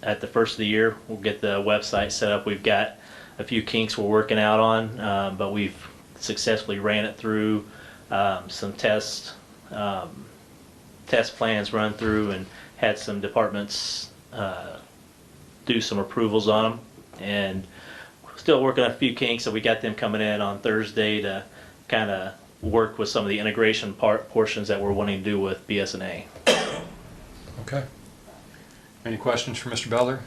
at the first of the year. We'll get the website set up. We've got a few kinks we're working out on, but we've successfully ran it through some test plans run through, and had some departments do some approvals on them, and still working on a few kinks. So we got them coming in on Thursday to kind of work with some of the integration portions that we're wanting to do with BSNA. Okay. Any questions for Mr. Beller?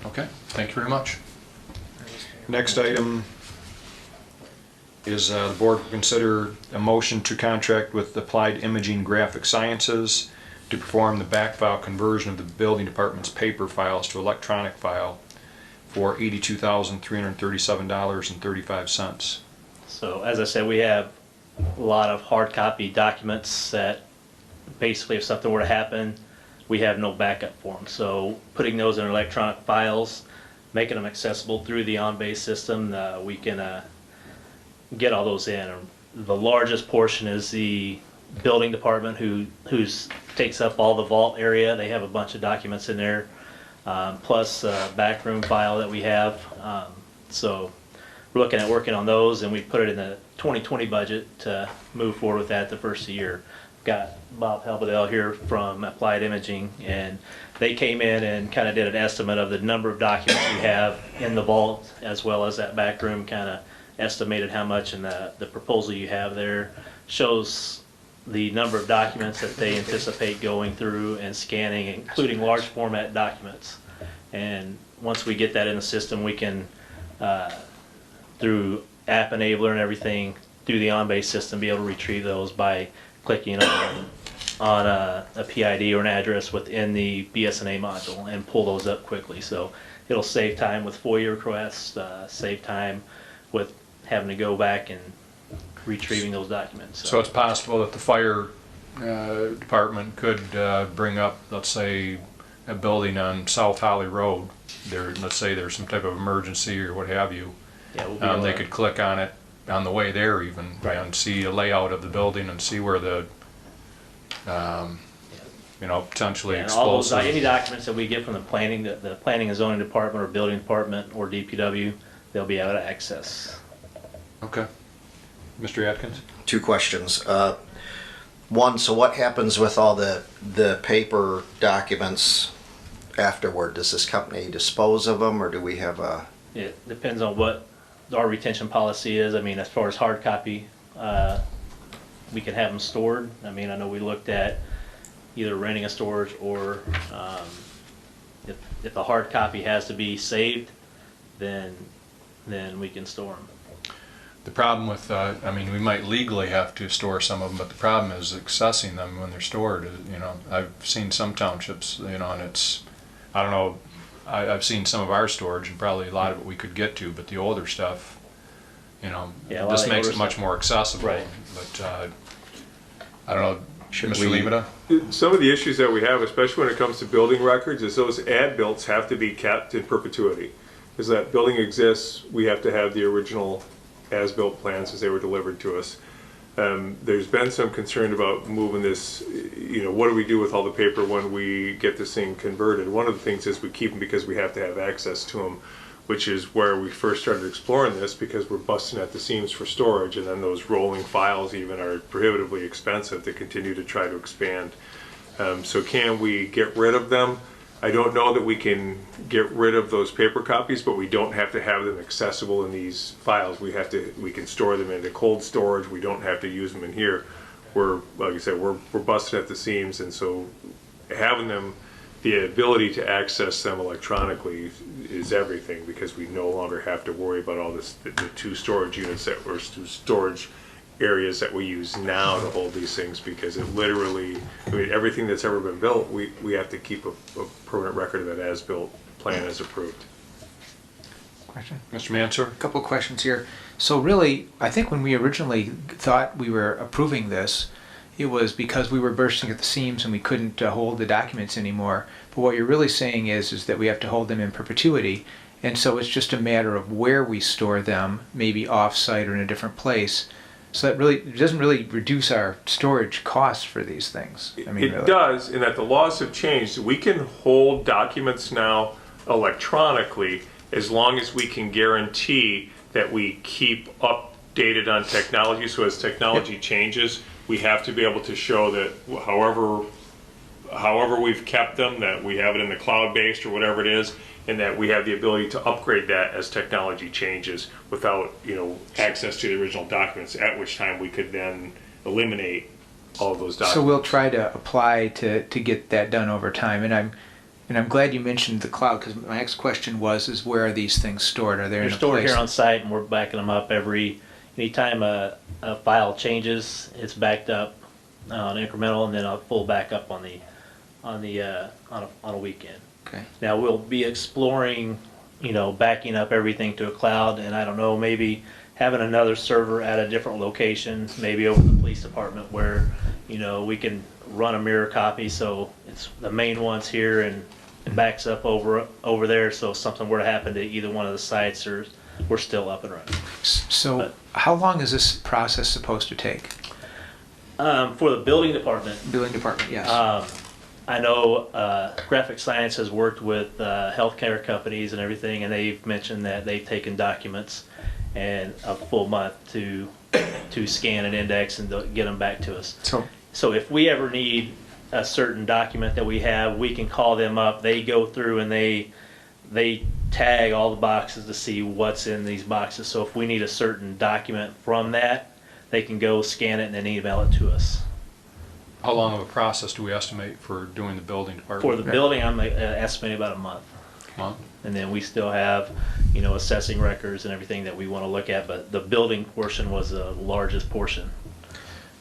Okay, thank you very much. Next item is the board will consider a motion to contract with Applied Imaging Graphic Sciences to perform the backfile conversion of the building department's paper files to electronic file for $82,337.35. So as I said, we have a lot of hard copy documents that basically if something were to happen, we have no backup for them. So putting those in electronic files, making them accessible through the on-base system, we can get all those in. The largest portion is the building department who takes up all the vault area. They have a bunch of documents in there, plus a backroom file that we have. So we're looking at working on those, and we put it in the 2020 budget to move forward with that the first of the year. Got Bob Helbedell here from Applied Imaging, and they came in and kind of did an estimate of the number of documents we have in the vault, as well as that back room, kind of estimated how much, and the proposal you have there shows the number of documents that they anticipate going through and scanning, including large format documents. And once we get that in the system, we can, through app enabler and everything, through the on-base system, be able to retrieve those by clicking on a PID or an address within the BSNA module and pull those up quickly. So it'll save time with FOIA requests, save time with having to go back and retrieving those documents. So it's possible that the fire department could bring up, let's say, a building on South Holly Road. Let's say there's some type of emergency or what have you. Yeah, we'll be able They to- could click on it on the way there even, Right. and see a layout of the building and see where the, potentially Yeah, and all those, explosive. any documents that we get from the planning and zoning department or building department or DPW, they'll be able to access. Okay. Mr. Atkins? 2 questions. One, so what happens with all the paper documents afterward? Does this company dispose of them, or do we have a... It depends on what our retention policy is. As far as hard copy, we can have them stored. I know we looked at either renting a storage or if the hard copy has to be saved, then we can store them. The problem with, I mean, we might legally have to store some of them, but the problem is accessing them when they're stored. You know, I've seen some townships, you know, and it's, I don't know, I've seen some of our storage, and probably a lot of it we could get to, but the older stuff, you know, Yeah, a lot this of the makes older it much stuff. more accessible. Right. But I don't know, Should Mr. we- Lemata? Some of the issues that we have, especially when it comes to building records, is those ad-builts have to be kept in perpetuity. Because that building exists, we have to have the original as-built plans as they were delivered to us. There's been some concern about moving this, you know, what do we do with all the paper when we get this thing converted? One of the things is we keep them because we have to have access to them, which is where we first started exploring this, because we're busting at the seams for storage, and then those rolling files even are prohibitively expensive to continue to try to expand. So can we get rid of them? I don't know that we can get rid of those paper copies, but we don't have to have them accessible in these files. We can store them into cold storage. We don't have to use them in here. Like I said, we're busted at the seams, and so having them, the ability to access them electronically is everything, because we no longer have to worry about all this, the two storage units that were storage areas that we use now to hold these things, because it literally, I mean, everything that's ever been built, we have to keep a permanent record of that as-built plan as approved. Question? Mr. Mansur? A couple of questions here. So really, I think when we originally thought we were approving this, it was because we were bursting at the seams and we couldn't hold the documents anymore. But what you're really saying is that we have to hold them in perpetuity, and so it's just a matter of where we store them, maybe off-site or in a different place. So that really, it doesn't really reduce our storage costs for these things. I mean, It really. does, in that the laws have changed. We can hold documents now electronically as long as we can guarantee that we keep updated on technology. So as technology changes, we have to be able to show that however we've kept them, that we have it in the cloud-based or whatever it is, and that we have the ability to upgrade that as technology changes without, you know, access to the original documents, at which time we could then eliminate all of those documents. So we'll try to apply to get that done over time. And I'm glad you mentioned the cloud, because my next question is where are these things stored? Are they in They're a stored place? here on site, and we're backing them up anytime a file changes, it's backed up on incremental, and then a full backup on a weekend. Okay. Now we'll be exploring, you know, backing up everything to a cloud, and I don't know, maybe having another server at a different location, maybe over the police department, where, you know, we can run a mirror copy, so it's the main one's here and it backs up over there, so if something were to happen to either one of the sites, or we're still up and running. So how long is this process supposed to take? For the building department, Building department, yes. I know Graphic Science has worked with healthcare companies and everything, and they've mentioned that they've taken documents and a full month to scan and index and get them back to us. So if we ever need a certain document that we have, we can call them up. They go through and they tag all the boxes to see what's in these boxes. So if we need a certain document from that, they can go scan it and then email it to us. How long of a process do we estimate for doing the building department? For the building, I'm estimating about a month. And then we still have, you know, assessing records and everything that we want to look at, but the building portion was the largest portion.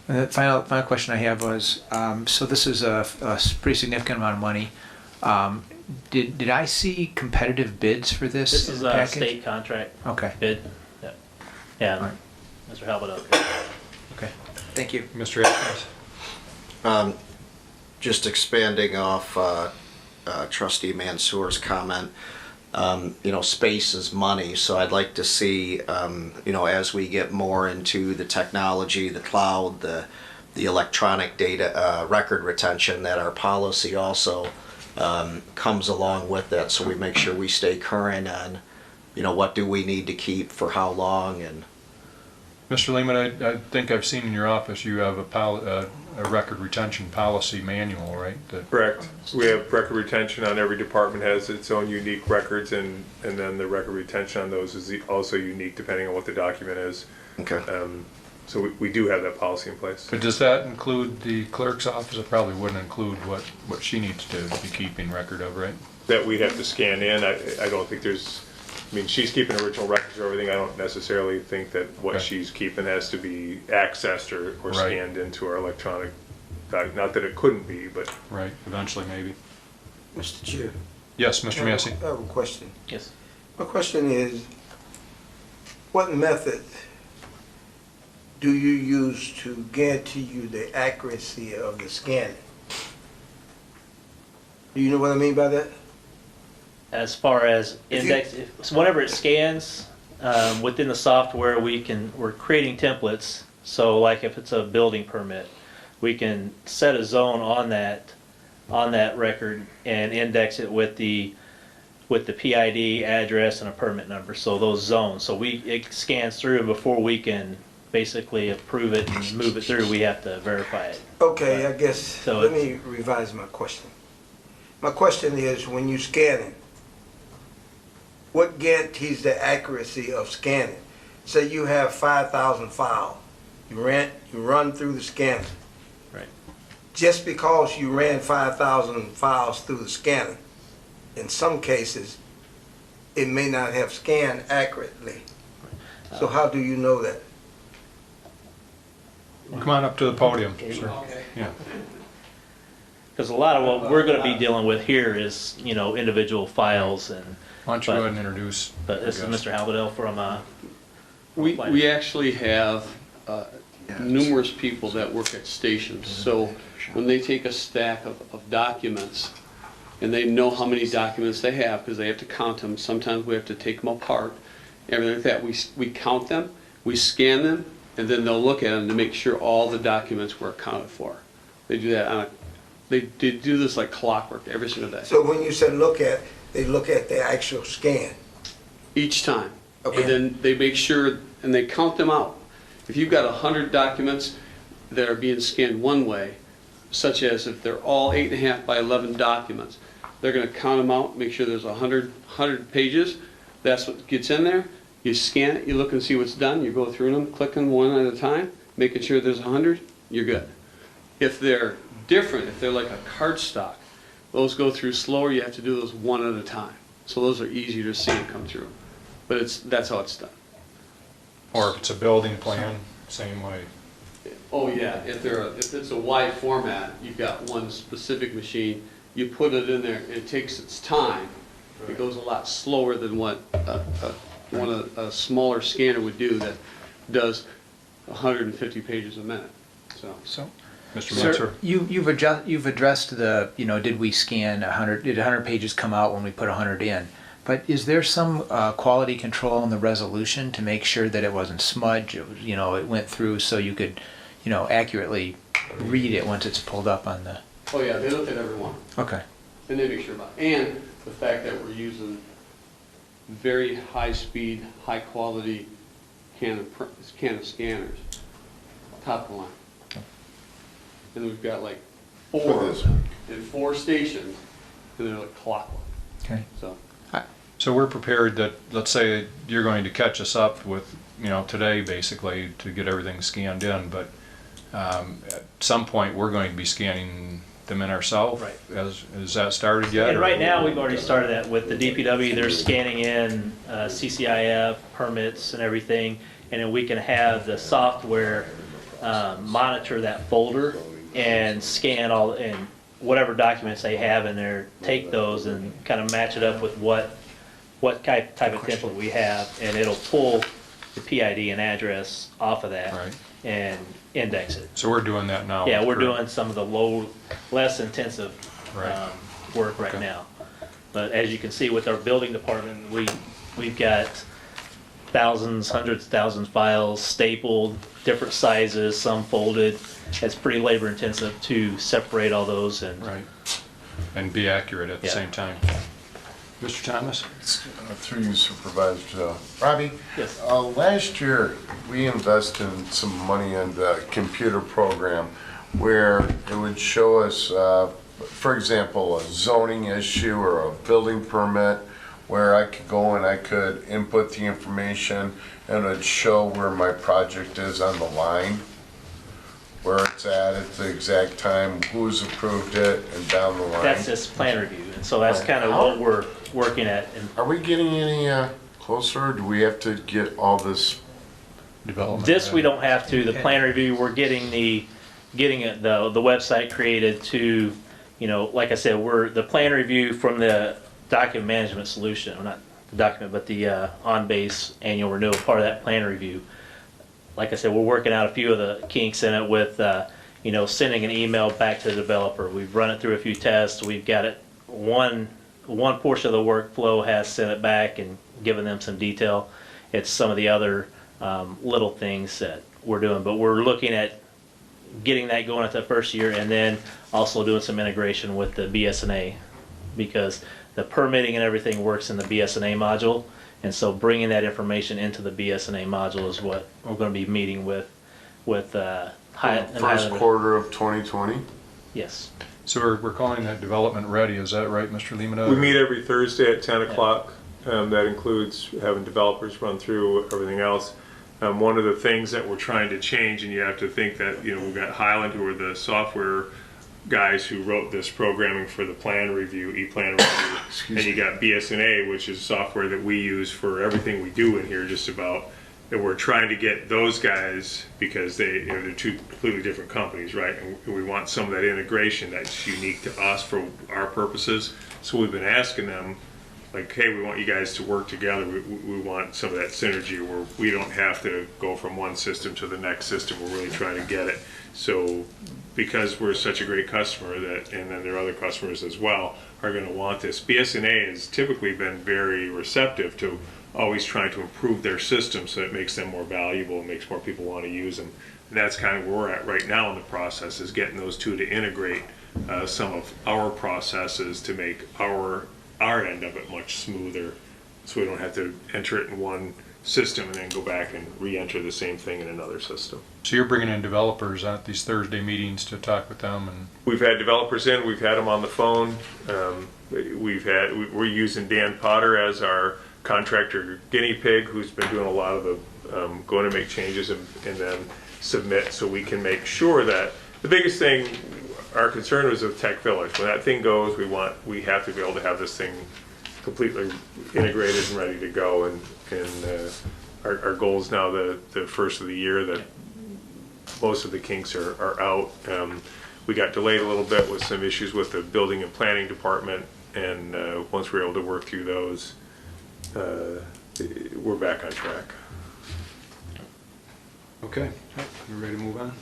And the final question I have was, so this is a pretty significant amount of money. Did I see competitive bids for this? This is a package? state contract Okay. bid. Yeah. Yeah. All right. Mr. Halbert. Okay. Thank you. Mr. Atkins? Just expanding off Trustee Mansour's comment, you know, space is money, so I'd like to see, you know, as we get more into the technology, the cloud, the electronic data record retention, that our policy also comes along with that, so we make sure we stay current on, you know, what do we need to keep for how long. And Mr. Lehman, I think I've seen in your office you have a record retention policy manual, right? Correct. We have record retention on every department, has its own unique records, and then the record retention on those is also unique depending on what the document is. Okay. So we do have that policy in place. But does that include the clerk's office? It probably wouldn't include what she needs to be keeping record of, right? That we'd have to scan in. I don't think there's I mean, she's keeping original records or everything. I don't necessarily think that what Okay. she's keeping has to be accessed or Right. scanned into our electronic not that it couldn't be, but Right, eventually maybe. Mr. Chair. Yes, Mr. Massey? I have a question. Yes. My question is, what method do you use to guarantee you the accuracy of the scanning? Do you know what I mean by that? As far as If you- index, so whenever it scans, within the software, we're creating templates. So like if it's a building permit, we can set a zone on that record and index it with the PID address and a permit number. So those zones. So it scans through, and before we can basically approve it and move it through, we have to verify it. Okay, I guess, So let me revise my question. My question is, when you scanning, what guarantees the accuracy of scanning? Say you have 5,000 files, you run through the scanner. Right. Just because you ran 5,000 files through the scanner, in some cases, it may not have scanned accurately. So how do you know that? Come on up to the podium, sir. Yeah. Because a lot of what we're going to be dealing with here is, individual files and. Why don't you go ahead and introduce? But this is Mr. Halberdell from, We actually have numerous people that work at stations. So when they take a stack of documents, and they know how many documents they have, because they have to count them, sometimes we have to take them apart, everything like that. We count them, we scan them, and then they'll look at them to make sure all the documents were accounted for. They do that they do this like clockwork every single day. So when you said look at, they look at the actual scan. Each time. Okay. And then they make sure, and they count them out. If you've got 100 documents that are being scanned one way, such as if they're all 8.5 by 11 documents, they're going to count them out, make sure there's 100 pages. That's what gets in there. You scan it, you look and see what's done, you go through them, clicking one at a time, making sure there's 100, you're good. If they're different, if they're like a cardstock, those go through slower, you have to do those one at a time. So those are easier to see and come through. But that's how it's done. Or if it's a building plan, same way. Oh yeah, if it's a wide format, you've got one specific machine, you put it in there, it takes its time. It goes a lot slower than what a smaller scanner would do that does 150 pages a minute. So, Mr. sir, Mansour? you've addressed the, did we scan 100, did 100 pages come out when we put 100 in? But is there some quality control in the resolution to make sure that it wasn't smudged, it went through so you could, accurately read it once it's pulled up on the... Oh yeah, they look at every one. Okay. And they make sure about it. And the fact that we're using very high-speed, high-quality can of scanners, top of the line. And we've got like four of them in 4 stations, and they're like clockwork. Okay. So we're prepared that, let's say you're going to catch us up with, today basically to get everything scanned in, but at some point we're going to be scanning them in ourselves. Right. Is that started yet? And or- right now, we've already started that with the DPW. They're scanning in CCIF permits and everything, and then we can have the software monitor that folder and scan all, and whatever documents they have in there, take those and kind of match it up with what type of template we have, and it'll pull the PID and address off of that Right. and index it. So we're doing that now. Yeah, we're Correct. doing some of the less intensive Right. work right Okay. now. But as you can see with our building department, we've got thousands, hundreds of thousands of files stapled, different sizes, some folded. It's pretty labor intensive to separate all those and. Right. And be accurate at the Yeah. same time. Mr. Thomas? Through you, Supervisor Robbie. Yes. Last year, we invested some money in the computer program where it would show us, for example, a zoning issue or a building permit, where I could go and I could input the information and it'd show where my project is on the line, where it's at the exact time, who's approved it, and down the line. That's just plan review, and so that's kind of what we're working at. And Are we getting any closer, or do we have to get all this? Development. This we don't have to. The plan review, we're getting the website created to, you know, like I said, we're the plan review from the document management solution, or not the document, but the on-base annual renewal part of that plan review. Like I said, we're working out a few of the kinks in it with, you know, sending an email back to the developer. We've run it through a few tests. We've got it, one portion of the workflow has sent it back and given them some detail. It's some of the other little things that we're doing, but we're looking at getting that going at the first year, and then also doing some integration with the BSNA, because the permitting and everything works in the BSNA module, and so bringing that information into the BSNA module is what we're going to be meeting with First quarter of 2020? Yes. So we're calling that development ready, is that right, Mr. Limina? We meet every Thursday at 10 o'clock. That includes having developers run through everything else. One of the things that we're trying to change, and you have to think that, you know, we've got Highland, who are the software guys who wrote this programming for the plan review, e-plan review, and you got BSNA, which is software that we use for everything we do in here just about. And we're trying to get those guys, because they're two completely different companies, right? And we want some of that integration that's unique to us for our purposes. So we've been asking them, like, hey, we want you guys to work together. We want some of that synergy where we don't have to go from one system to the next system. We're really trying to get it. So because we're such a great customer, that, and then there are other customers as well, are going to want this. BSNA has typically been very receptive to always trying to improve their system so it makes them more valuable and makes more people want to use them. And that's kind of where we're at right now in the process, is getting those two to integrate some of our processes to make our end of it much smoother, so we don't have to enter it in one system and then go back and re-enter the same thing in another system. So you're bringing in developers at these Thursday meetings to talk with them, and We've had developers in, we've had them on the phone. We're using Dan Potter as our contractor guinea pig, who's been doing a lot of the going to make changes and then submit, so we can make sure that the biggest thing, our concern was with Tech Village. When that thing goes, we have to be able to have this thing completely integrated and ready to go. And our goal is now the first of the year that most of the kinks are out. We got delayed a little bit with some issues with the building and planning department, and once we're able to work through those, we're back on track. okay, you ready to move on?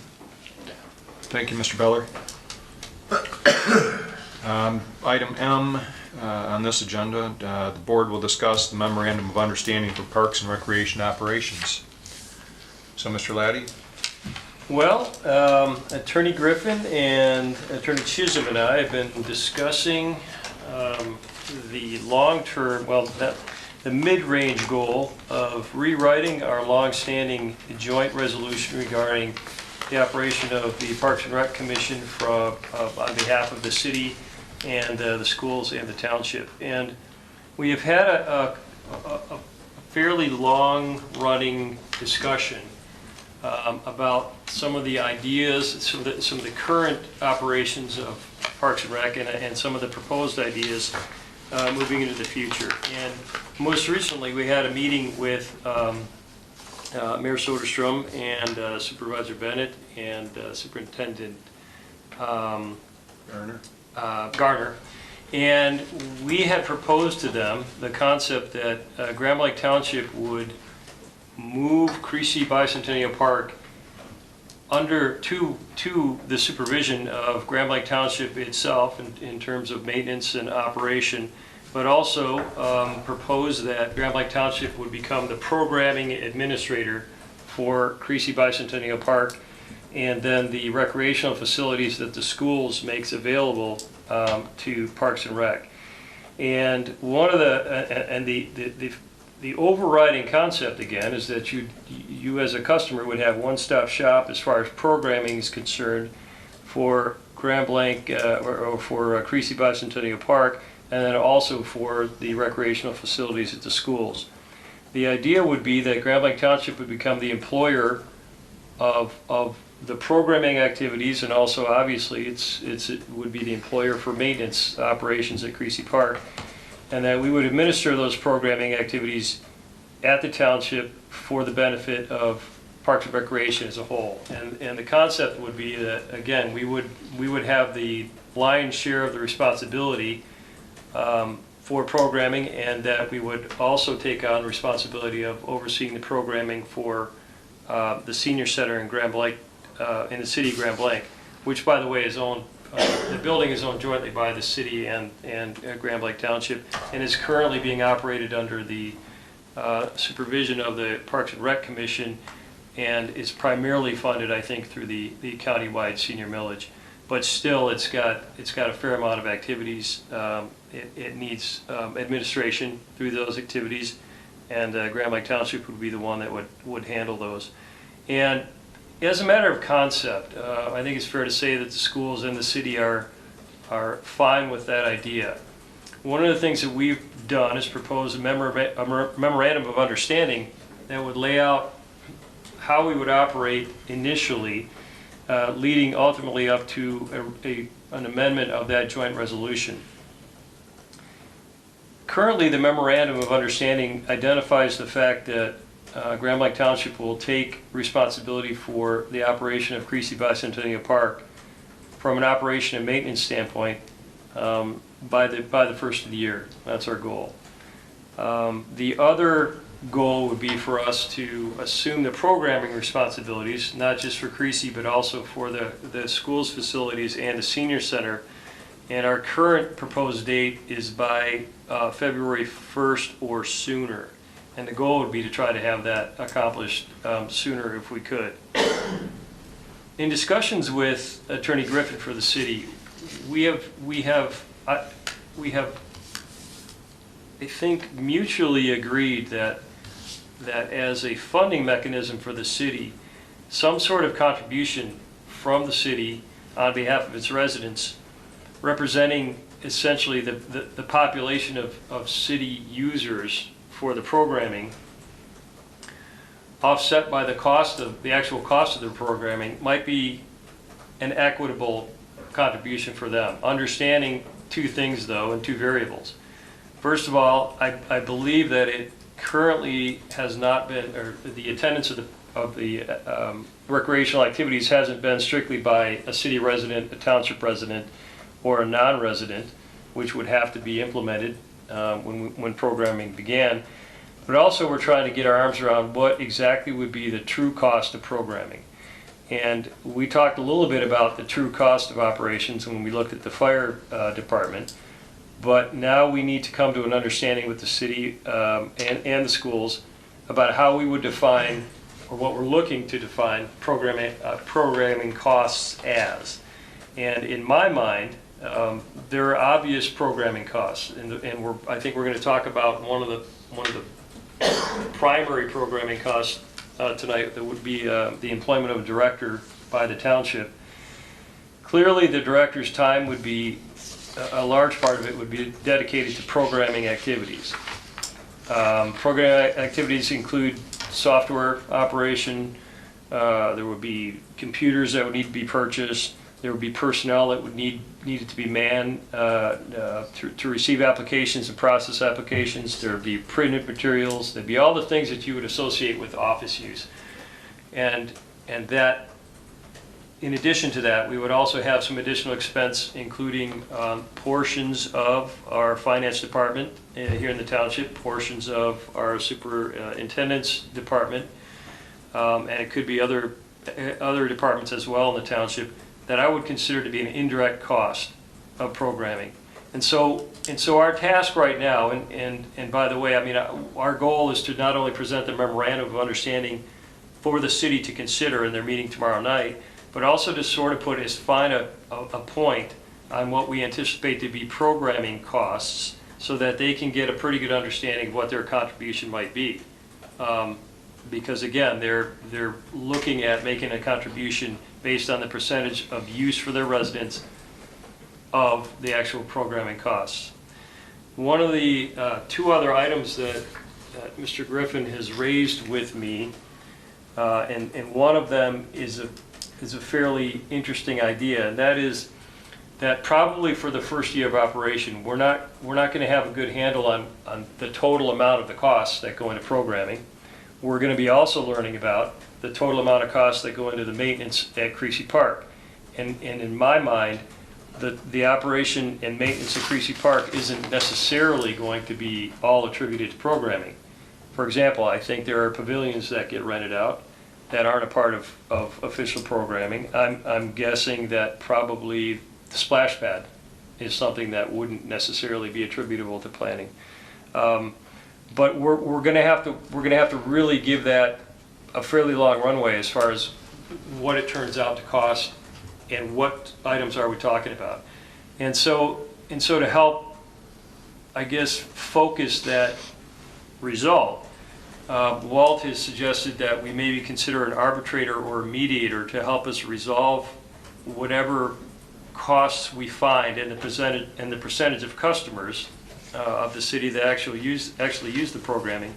Thank you, Mr. Beller. Item M on this agenda, the board will discuss the memorandum of understanding for parks and recreation operations. So, Mr. Laddie? Well, Attorney Griffin and Attorney Chisholm and I have been discussing the long-term, the mid-range goal of rewriting our long-standing joint resolution regarding the operation of the Parks and Rec Commission from on behalf of the city and the schools and the township. And we have had a fairly long-running discussion about some of the ideas, some of the current operations of Parks and Rec, and some of the proposed ideas moving into the future. And most recently, we had a meeting with Mayor Soderstrom and Supervisor Bennett and Superintendent Garner. And we had proposed to them the concept that Grand Blanc Township would move Creasy Bicentennial Park to the supervision of Grand Blanc Township itself in terms of maintenance and operation, but also propose that Grand Blanc Township would become the programming administrator for Creasy Bicentennial Park, and then the recreational facilities that the schools makes available to Parks and Rec. And one of the overriding concept again is that you as a customer would have one-stop shop as far as programming is concerned for Grand Blanc or for Creasy Bicentennial Park, and then also for the recreational facilities at the schools. The idea would be that Grand Blanc Township would become the employer of the programming activities, and also obviously it would be the employer for maintenance operations at Creasy Park, and that we would administer those programming activities at the township for the benefit of Parks and Recreation as a whole. And the concept would be that, again, we would have the lion's share of the responsibility for programming, and that we would also take on responsibility of overseeing the programming for the senior center in Grand Blanc, in the city of Grand Blanc, which, by the way, is owned, the building is owned jointly by the city and Grand Blanc Township, and is currently being operated under the supervision of the Parks and Rec Commission, and is primarily funded, I think, through the countywide senior millage. But still, it's got a fair amount of activities. It needs administration through those activities, and Grand Blanc Township would be the one that would handle those. And as a matter of concept, I think it's fair to say that the schools and the city are fine with that idea. One of the things that we've done is propose a memorandum of understanding that would lay out how we would operate initially, leading ultimately up to an amendment of that joint resolution. Currently, the memorandum of understanding identifies the fact that Grand Blanc Township will take responsibility for the operation of Creasy Bicentennial Park from an operation and maintenance standpoint by the first of the year. That's our goal. The other goal would be for us to assume the programming responsibilities, not just for Creasy, but also for the school's facilities and the senior center. And our current proposed date is by February 1st or sooner. And the goal would be to try to have that accomplished sooner if we could. In discussions with Attorney Griffin for the city, we have I think, mutually agreed that as a funding mechanism for the city, some sort of contribution from the city on behalf of its residents, representing essentially the population of city users for the programming, offset by the actual cost of the programming, might be an equitable contribution for them. Understanding two things, though, and two variables. First of all, I believe that it currently has not been, or the attendance of the recreational activities hasn't been strictly by a city resident, a township resident, or a non-resident, which would have to be implemented when programming began. But also, we're trying to get our arms around what exactly would be the true cost of programming. And we talked a little bit about the true cost of operations when we looked at the fire department. But now we need to come to an understanding with the city and the schools about how we would define, or what we're looking to define, programming costs as. And in my mind, there are obvious programming costs, and I think we're going to talk about one of the primary programming costs tonight. That would be the employment of a director by the township. Clearly, the director's time would be, a large part of it would be dedicated to programming activities. Programming activities include software operation, there would be computers that would need to be purchased, there would be personnel that would needed to be manned to receive applications and process applications, there would be printed materials, there'd be all the things that you would associate with office use. And that, in addition to that, we would also have some additional expense, including portions of our finance department here in the township, portions of our superintendent's department, and it could be other departments as well in the township, that I would consider to be an indirect cost of programming. And so our task right now, and by the way, I mean, our goal is to not only present the memorandum of understanding for the city to consider in their meeting tomorrow night, but also to sort of put as fine a point on what we anticipate to be programming costs, so that they can get a pretty good understanding of what their contribution might be. Because again, they're looking at making a contribution based on the percentage of use for their residents of the actual programming costs. One of the two other items that Mr. Griffin has raised with me, and one of them is a fairly interesting idea, and that is that probably for the first year of operation, we're not going to have a good handle on the total amount of the costs that go into programming. We're going to be also learning about the total amount of costs that go into the maintenance at Creasy Park. And in my mind, the operation and maintenance at Creasy Park isn't necessarily going to be all attributed to programming. For example, I think there are pavilions that get rented out that aren't a part of official programming. I'm guessing that probably the splash pad is something that wouldn't necessarily be attributable to planning. But we're going to have to really give that a fairly long runway as far as what it turns out to cost and what items are we talking about. And so to help, I guess, focus that result, Walt has suggested that we maybe consider an arbitrator or a mediator to help us resolve whatever costs we find and the percentage of customers of the city that actually use the programming,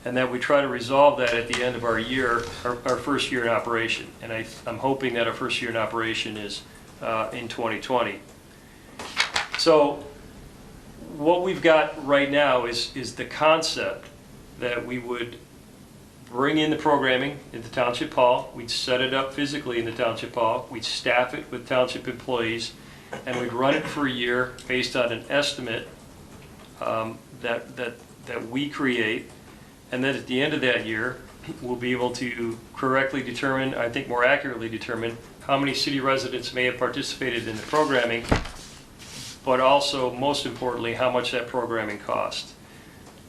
and that we try to resolve that at the end of our year, our first year in operation. And I'm hoping that our first year in operation is in 2020. So what we've got right now is the concept that we would bring in the programming in the Township Hall, we'd set it up physically in the Township Hall, we'd staff it with Township employees, and we'd run it for a year based on an estimate that we create, and then at the end of that year, we'll be able to correctly determine, I think more accurately determine, how many city residents may have participated in the programming, but also, most importantly, how much that programming cost.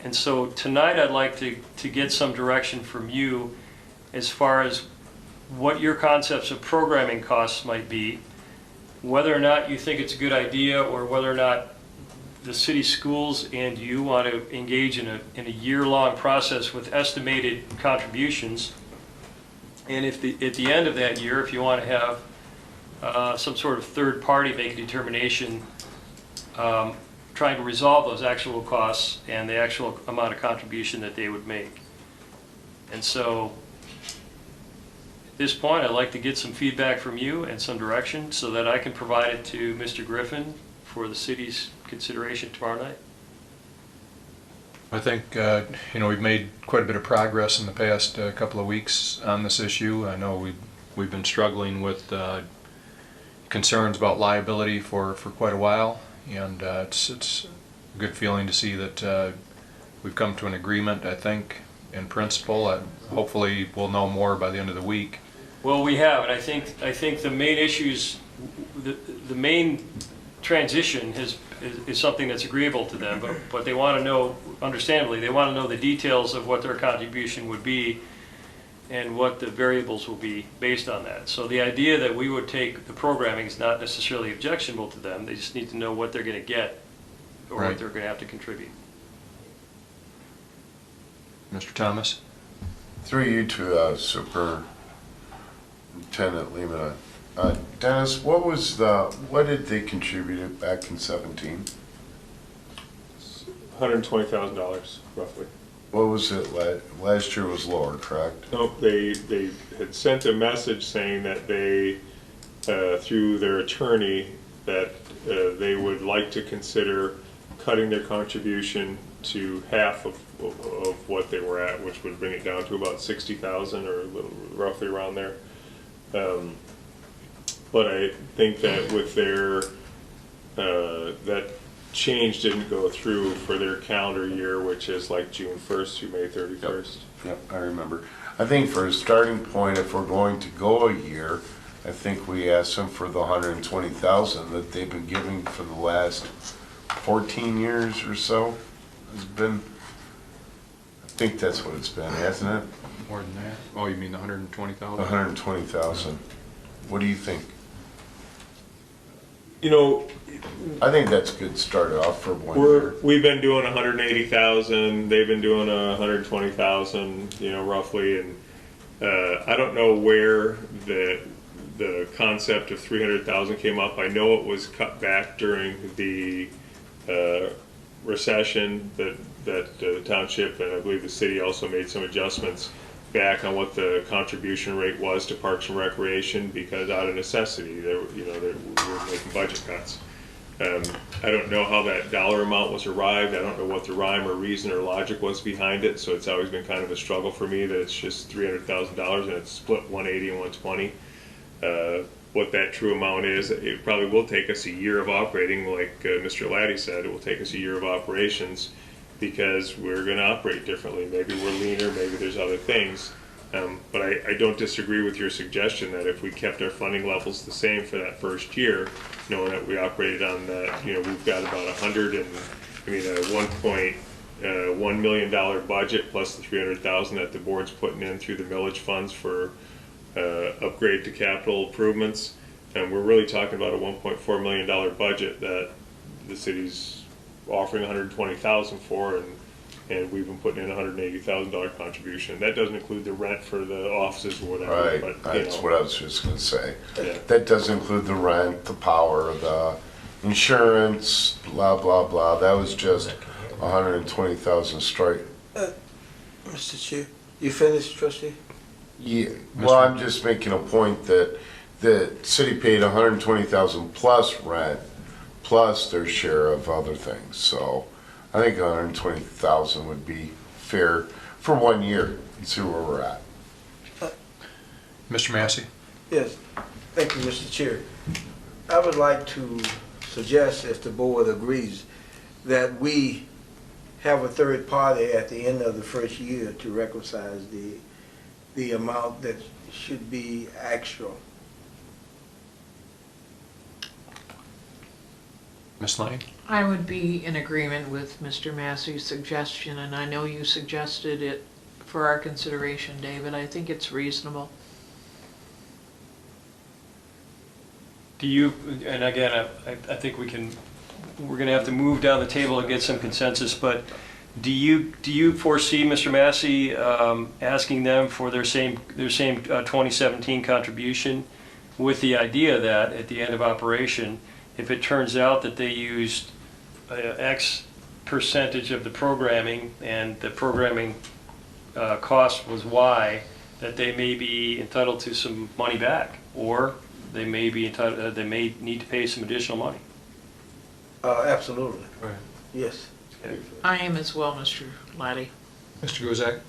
And so tonight I'd like to get some direction from you as far as what your concepts of programming costs might be, whether or not you think it's a good idea, or whether or not the city schools and you want to engage in a year-long process with estimated contributions. And if at the end of that year, if you want to have some sort of third party make a determination trying to resolve those actual costs and the actual amount of contribution that they would make. And so at this point, I'd like to get some feedback from you and some direction so that I can provide it to Mr. Griffin for the city's consideration tomorrow night. I think, we've made quite a bit of progress in the past couple of weeks on this issue. I know we've been struggling with concerns about liability for quite a while, and it's a good feeling to see that we've come to an agreement, I think, in principle. Hopefully we'll know more by the end of the week. Well, we have, and I think the main issues, the main transition is something that's agreeable to them, but they want to know, understandably, they want to know the details of what their contribution would be and what the variables will be based on that. So the idea that we would take the programming is not necessarily objectionable to them. They just need to know what they're going to get or Right. what they're going to have to contribute. Mr. Thomas? Through you to Superintendent Lehman. Dennis, what did they contribute back in 17? $120,000 roughly. What was it last year was lower, correct? Nope, they had sent a message saying that they, through their attorney, that they would like to consider cutting their contribution to half of what they were at, which would bring it down to about 60,000 or a little, roughly around there. But I think that with their, that change didn't go through for their calendar year, which is like June 1st through May 31st. Yep, I remember. I think for a starting point, if we're going to go a year, I think we asked them for the 120,000 that they've been giving for the last 14 years or so. It's been, I think that's what it's been, hasn't it? More than that? Oh, you mean the 120,000? 120,000. What do you think? You know, I think that's a good start off for 1 year. we've been doing 180,000. They've been doing 120,000. Roughly, and I don't know where the concept of 300,000 came up. I know it was cut back during the recession that the township and I believe the city also made some adjustments back on what the contribution rate was to Parks and Recreation because out of necessity, we were making budget cuts. I don't know how that dollar amount was arrived. I don't know what the rhyme or reason or logic was behind it. So it's always been kind of a struggle for me that it's just $300,000 and it's split 180 and 120. What that true amount is, it probably will take us a year of operating, like Mr. Laddie said. It will take us a year of operations because we're going to operate differently. Maybe we're leaner. Maybe there's other things. But I don't disagree with your suggestion that if we kept our funding levels the same for that first year, knowing that we operated on that, we've got about a $1.1 million budget plus the $300,000 that the board's putting in through the millage funds for upgrade to capital improvements. And we're really talking about a $1.4 million budget that the city's offering $120,000 for, and we've been putting in a $180,000 contribution. That doesn't include the rent for the offices or whatever. Right, but, that's what I was just gonna say. Yeah. That does include the rent, the power, the insurance, blah, blah, blah. That was just 120,000 straight. Mr. Chair, you finished, trustee? Yeah, well, I'm just making a point that the city paid 120,000 plus rent, plus their share of other things. So I think 120,000 would be fair for 1 year and see where we're at. Mr. Massey? Yes, thank you, Mr. Chair. I would like to suggest, if the board agrees, that we have a third party at the end of the first year to reconcile the amount that should be actual. Ms. Lane? I would be in agreement with Mr. Massey's suggestion, and I know you suggested it for our consideration, David. I think it's reasonable. Do you, and again, I think we're gonna have to move down the table and get some consensus, but do you foresee, Mr. Massey, asking them for their same 2017 contribution with the idea that at the end of operation, if it turns out that they used X percentage of the programming and the programming cost was Y, that they may be entitled to some money back, or they may be entitled, they may need to pay some additional money? Absolutely. Right. Yes. I am as well, Mr. Laddie. Mr. Guzak?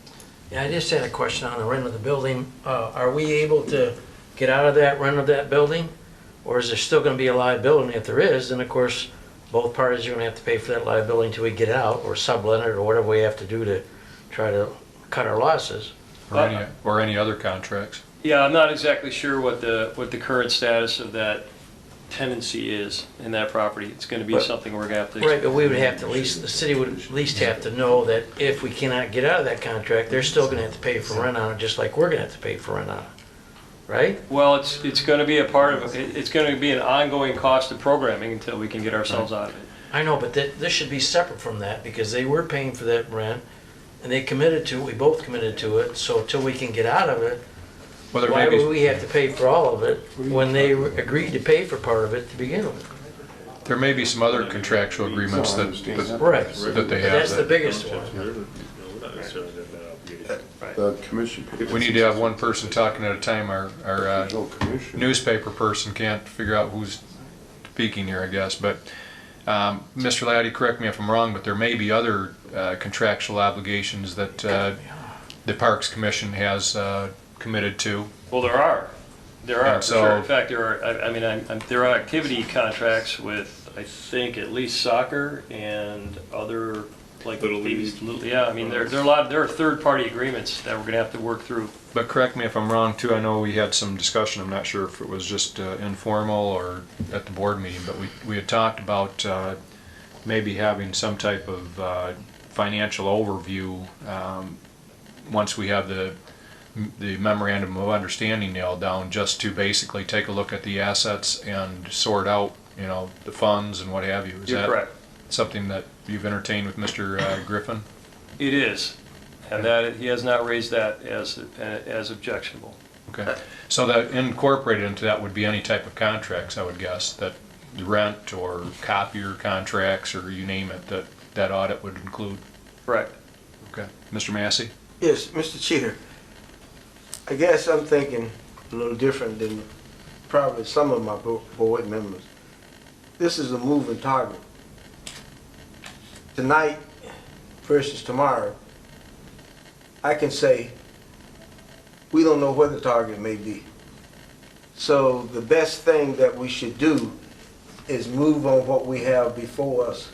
Yeah, I just had a question on the rent of the building. Are we able to get out of that rent of that building? Or is there still going to be a liability? If there is, then of course, both parties are going to have to pay for that liability until we get out, or sublet it, or whatever we have to do to try to cut our losses. Or any other contracts? Yeah, I'm not exactly sure what the current status of that tenancy is in that property. It's going to be something we're going to have to... Right, but we would have to, at least, the city would at least have to know that if we cannot get out of that contract, they're still going to have to pay for rent on it, just like we're going to have to pay for rent on it. Right? Well, it's going to be a part of it. It's going to be an ongoing cost of programming until we can get ourselves out of it. I know, but this should be separate from that, because they were paying for that rent, and they committed to it, we both committed to it, so until we can get out of it, why would we have to pay for all of it when they agreed to pay for part of it to begin with? There may be some other contractual agreements that Right. that they have. That's the biggest one. The commission. We need to have one person talking at a time. Our newspaper person can't figure out who's speaking here, I guess. But Mr. Laddie, correct me if I'm wrong, but there may be other contractual obligations that the Parks Commission has committed to. Well, there are. There are, And for sure. In fact, there are, there are activity contracts with, I think, at least soccer and other, like, Little League. yeah, I mean, there are third-party agreements that we're gonna have to work through. But correct me if I'm wrong too, I know we had some discussion, I'm not sure if it was just informal or at the board meeting, but we had talked about maybe having some type of financial overview once we have the memorandum of understanding nailed down, just to basically take a look at the assets and sort out, the funds and what have you. Is You're that correct. something that you've entertained with Mr. Griffin? It is, and that, he has not raised that as objectionable. Okay, so that incorporated into that would be any type of contracts, I would guess, that the rent or copier contracts or you name it, that audit would include. Right. Okay, Mr. Massey? Yes, Mr. Chair. I guess I'm thinking a little different than probably some of my board members. This is a moving target. Tonight versus tomorrow, I can say we don't know what the target may be. So the best thing that we should do is move on what we have before us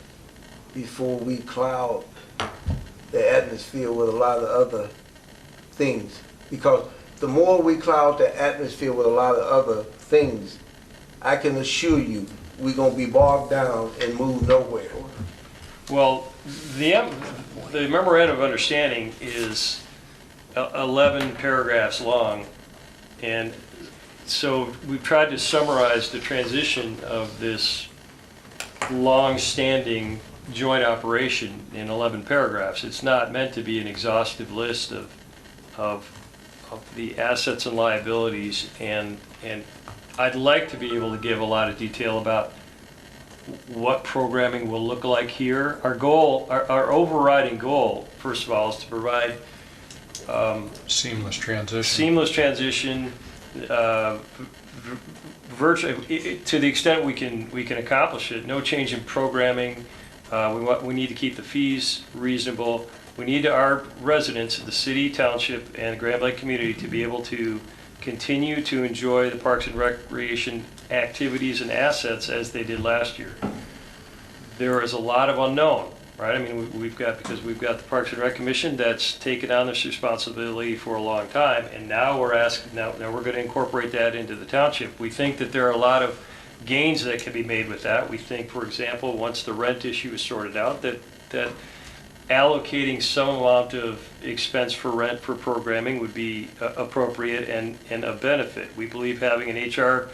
before we cloud the atmosphere with a lot of other things. Because the more we cloud the atmosphere with a lot of other things, I can assure you we're going to be bogged down and move nowhere. Well, the memorandum of understanding is 11 paragraphs long, and so we've tried to summarize the transition of this long-standing joint operation in 11 paragraphs. It's not meant to be an exhaustive list of the assets and liabilities, and I'd like to be able to give a lot of detail about what programming will look like here. Our goal, our overriding goal, first of all, is to provide Seamless transition. seamless transition, virtually to the extent we can accomplish it. No change in programming. We need to keep the fees reasonable. We need our residents of the city, township, and the Grand Lake community to be able to continue to enjoy the parks and recreation activities and assets as they did last year. There is a lot of unknown, right? I mean, because we've got the Parks and Rec Commission that's taken on this responsibility for a long time, and now we're going to incorporate that into the township. We think that there are a lot of gains that can be made with that. We think, for example, once the rent issue is sorted out, that allocating some amount of expense for rent for programming would be appropriate and a benefit. We believe having an HR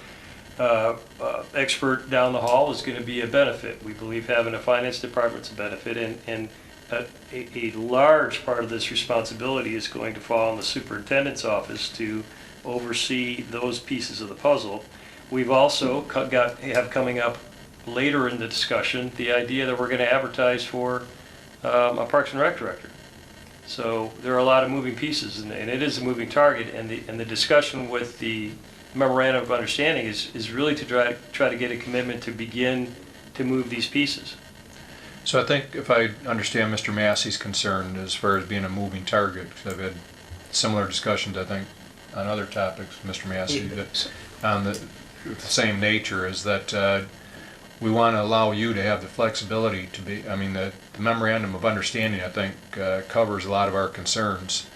expert down the hall is going to be a benefit. We believe having a finance department's a benefit, and a large part of this responsibility is going to fall on the superintendent's office to oversee those pieces of the puzzle. We've also have coming up later in the discussion the idea that we're going to advertise for a Parks and Rec director. So there are a lot of moving pieces, and it is a moving target. And the discussion with the memorandum of understanding is really to try to get a commitment to begin to move these pieces. So I think if I understand Mr. Massey's concern as far as being a moving target, because I've had similar discussions, I think, on other topics, Mr. Massey, that on the same nature, is that we want to allow you to have the flexibility to be, I mean, the memorandum of understanding, I think, covers a lot of our concerns.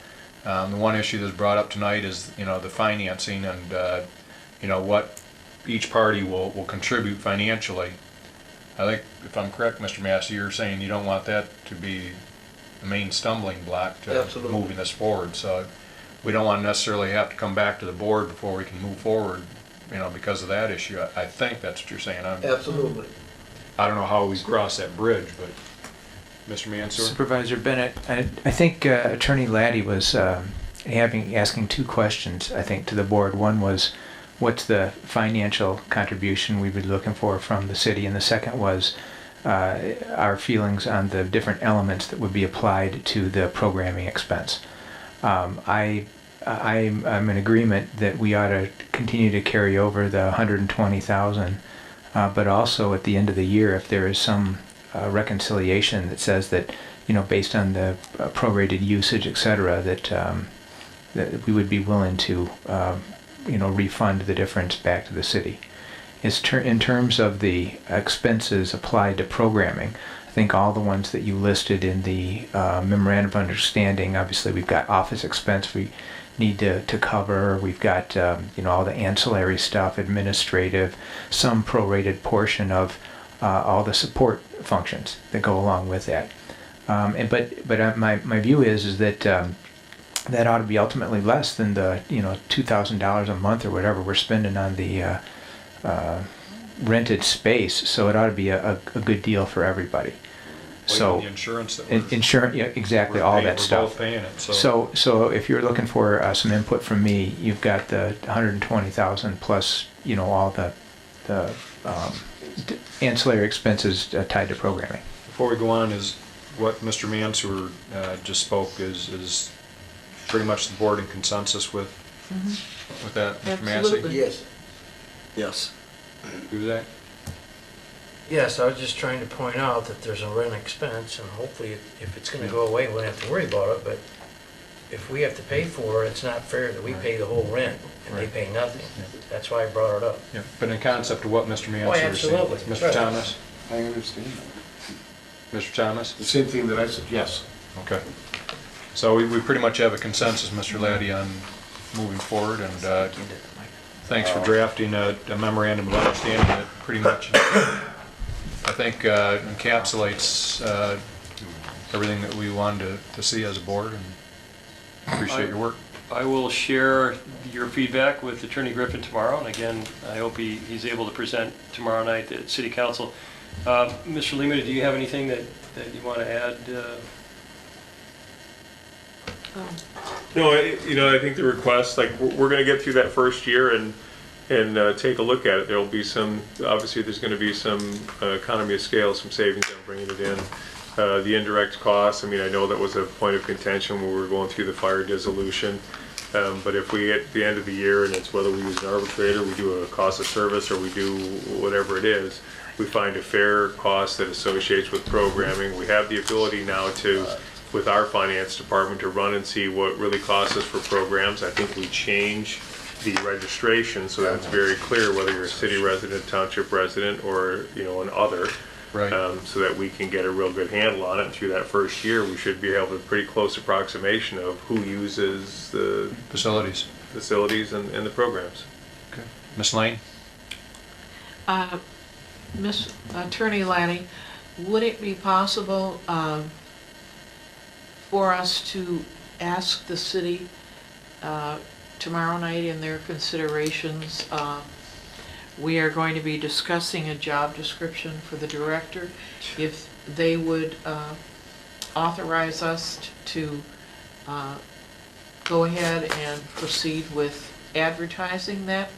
The one issue that's brought up tonight is, the financing and, what each party will contribute financially. I think, if I'm correct, Mr. Massey, you're saying you don't want that to be the main stumbling block to Absolutely. moving this forward. So we don't want to necessarily have to come back to the board before we can move forward, because of that issue. I think that's what you're saying. Absolutely. I don't know how we cross that bridge, but Mr. Mansour? Supervisor Bennett, I think Attorney Laddie was asking two questions, I think, to the board. One was, what's the financial contribution we would be looking for from the city? And the second was our feelings on the different elements that would be applied to the programming expense. I'm in agreement that we ought to continue to carry over the $120,000, but also at the end of the year, if there is some reconciliation that says that, based on the prorated usage, et cetera, that we would be willing to, refund the difference back to the city. In terms of the expenses applied to programming, I think all the ones that you listed in the memorandum of understanding, obviously we've got office expense we need to cover, we've got all the ancillary stuff, administrative, some prorated portion of all the support functions that go along with that. But my view is that that ought to be ultimately less than the $2,000 a month or whatever we're spending on the rented space. So it ought to be a good deal for everybody. So the insurance that insurance, yeah, exactly, all that stuff. We're both paying it. So if you're looking for some input from me, you've got the $120,000 plus all the ancillary expenses tied to programming. Before we go on, is what Mr. Mansour just spoke is pretty much the board in consensus with with that, Mr. Massey? Absolutely. Yes. Yes. Do that? Yes, I was just trying to point out that there's a rent expense, and hopefully, if it's gonna go away, we won't have to worry about it, but if we have to pay for it, it's not fair that we pay the whole rent and they Right. pay nothing. That's why I brought it up. Yeah, but in concept of what Mr. Mansur is saying. absolutely. Mr. Right. Thomas? I understand. Mr. Thomas? The same thing that I said, yes. Okay. So we pretty much have a consensus, Mr. Laddie, on moving forward, and thanks for drafting a memorandum of understanding that pretty much, I think, encapsulates everything that we wanted to see as a board, and appreciate your work. I will share your feedback with Attorney Griffin tomorrow, and again, I hope he's able to present tomorrow night at City Council. Mr. Lima, do you have anything that you want to add? No, I think the request, like, we're gonna get through that first year and take a look at it. There'll be some, obviously, there's gonna be some economy of scale, some savings on bringing it in. The indirect costs, I mean, I know that was a point of contention when we were going through the fire dissolution. But if we, at the end of the year, and it's whether we use an arbitrator, we do a cost of service, or we do whatever it is, we find a fair cost that associates with programming. We have the ability now to, with our finance department, to run and see what really costs us for programs. I think we change the registration so that it's very clear whether you're a city resident, township resident, or, an other. Right. So that we can get a real good handle on it. And through that first year, we should be able to pretty close approximation of who uses the Facilities. and the programs. Okay. Ms. Lane? Miss Attorney Laddie, would it be possible for us to ask the city tomorrow night in their considerations? We are going to be discussing a job description for the director. If they would authorize us to go ahead and proceed with advertising that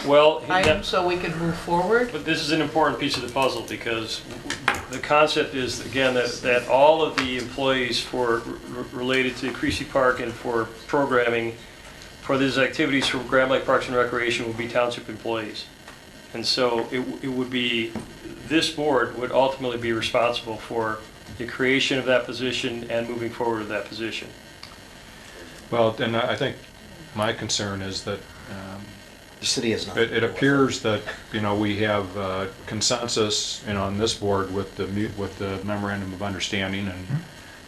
Well, item so we can move forward? but this is an important piece of the puzzle, because the concept is, again, that all of the employees related to Creasy Park and for programming for these activities for Grand Lake Parks and Recreation will be township employees. And so it would be, this board would ultimately be responsible for the creation of that position and moving forward with that position. Well, and I think my concern is that The city is not. it appears that, we have consensus, on this board with the memorandum of understanding, and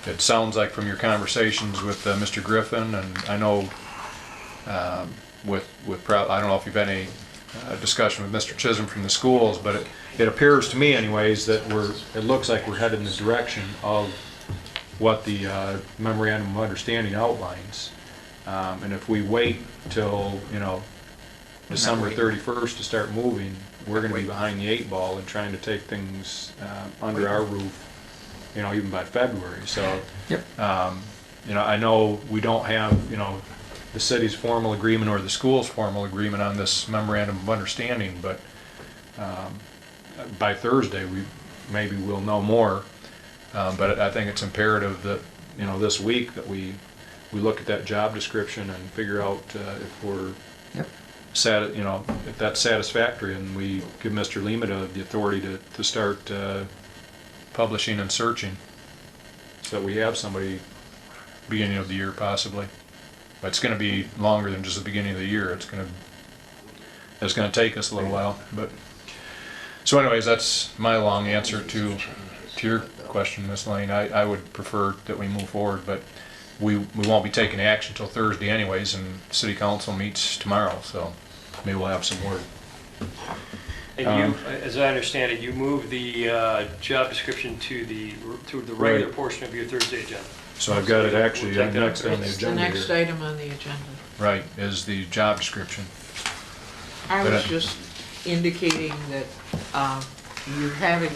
it sounds like from your conversations with Mr. Griffin, and I know I don't know if you've had any discussion with Mr. Chisholm from the schools, but it appears to me anyways that it looks like we're headed in the direction of what the memorandum of understanding outlines. And if we wait till, December 31st to start moving, we're gonna be behind the 8 ball and trying to take things under our roof, even by February. So, Yep. I know we don't have, the city's formal agreement or the school's formal agreement on this memorandum of understanding, but by Thursday, maybe we'll know more. But I think it's imperative that, this week that we look at that job description and figure out if we're Yep. if that's satisfactory, and we give Mr. Lima the authority to start publishing and searching, so that we have somebody beginning of the year possibly. But it's going to be longer than just the beginning of the year. It's going to take us a little while. But so, anyways, that's my long answer to your question, Ms. Lane. I would prefer that we move forward, but we won't be taking action until Thursday, anyways, and City Council meets tomorrow. So maybe we'll have some word. And as I understand it, you moved the job description to the regular Right. portion of your Thursday agenda. So I've got it actually We'll take that next up. on the It's the agenda next here. item on the agenda. Right, is the job description. I But was I- just indicating that you're having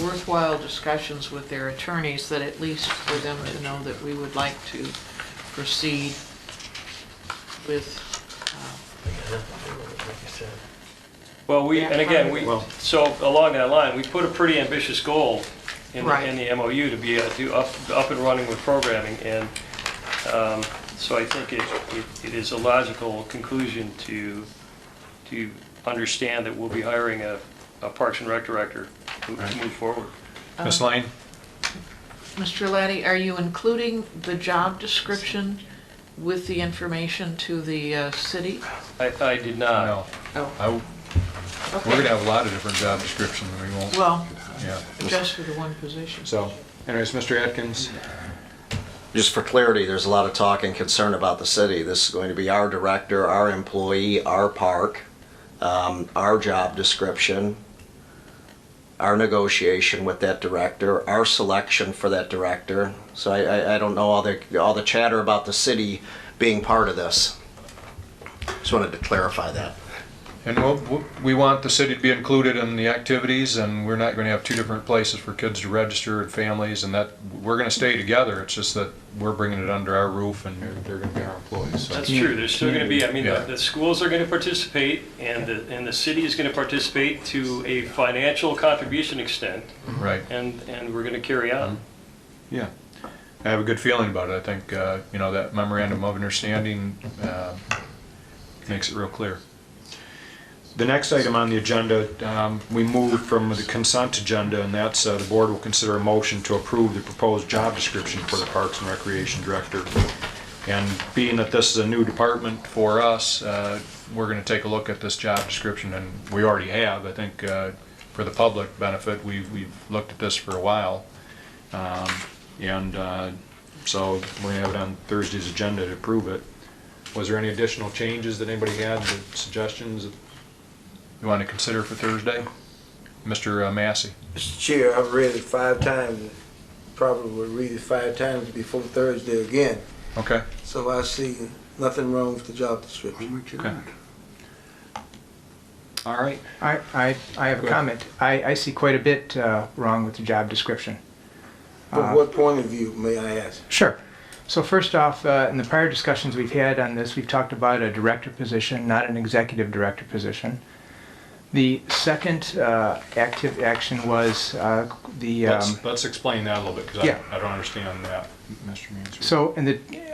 worthwhile discussions with their attorneys, that at least for them to know that we would like to proceed with, Well, Well- so along that line, we put a pretty ambitious goal in Right. the MOU to be up and running with programming. And So I think it is a logical conclusion to understand that we'll be hiring a Parks and Rec director to move forward. Ms. Lane? Mr. Laddie, are you including the job description with the information to the city? I did not. No. Oh. We're gonna have a lot of different job descriptions, and we won't, Well, yeah. just for the one position. So, anyways, Mr. Atkins? Just for clarity, there's a lot of talk and concern about the city. This is going to be our director, our employee, our park, our job description, our negotiation with that director, our selection for that director. So I don't know all the chatter about the city being part of this. Just wanted to clarify that. And we want the city to be included in the activities, and we're not going to have two different places for kids to register and families, and that, we're going to stay together. It's just that we're bringing it under our roof, and they're going to be our employees. So. That's true. There's still going to be, I mean, Yeah. the schools are going to participate, and the city is going to participate to a financial contribution extent. Right. And we're going to carry on. Yeah. I have a good feeling about it. I think, that memorandum of understanding makes it real clear. The next item on the agenda, we moved from the consent agenda, and that's the board will consider a motion to approve the proposed job description for the Parks and Recreation Director. And being that this is a new department for us, we're going to take a look at this job description, and we already have. I think for the public benefit, we've looked at this for a while. So we're going to have it on Thursday's agenda to approve it. Was there any additional changes that anybody had, suggestions that you want to consider for Thursday? Mr. Massey? Mr. Chair, I've read it 5 times. Probably will read it 5 times before Thursday again. Okay. So I see nothing wrong with the job description. Okay. All right. I have a comment. I see quite a bit wrong with the job description. From what point of view, may I ask? Sure. So first off, in the prior discussions we've had on this, we've talked about a director position, not an executive director position. The second active action was the... Let's explain that a little bit, because Yeah. I don't understand that, Mr. Mansfield. So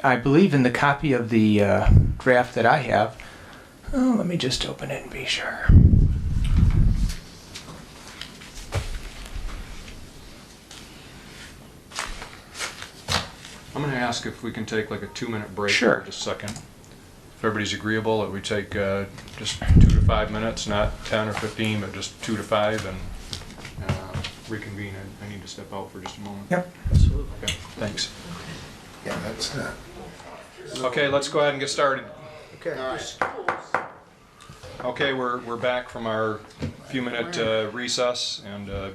I believe in the copy of the draft that I have, let me just open it and be sure. I'm going to ask if we can take like a 2-minute break Sure. for just a second. If everybody's agreeable, that we take just 2 to 5 minutes, not 10 or 15, but just 2 to 5, and reconvene. I need to step out for just a moment. Yep. Absolutely. Okay, thanks. Yeah, that's it. Okay, let's go ahead and get started. Okay. Okay, we're back from our few-minute recess, and we're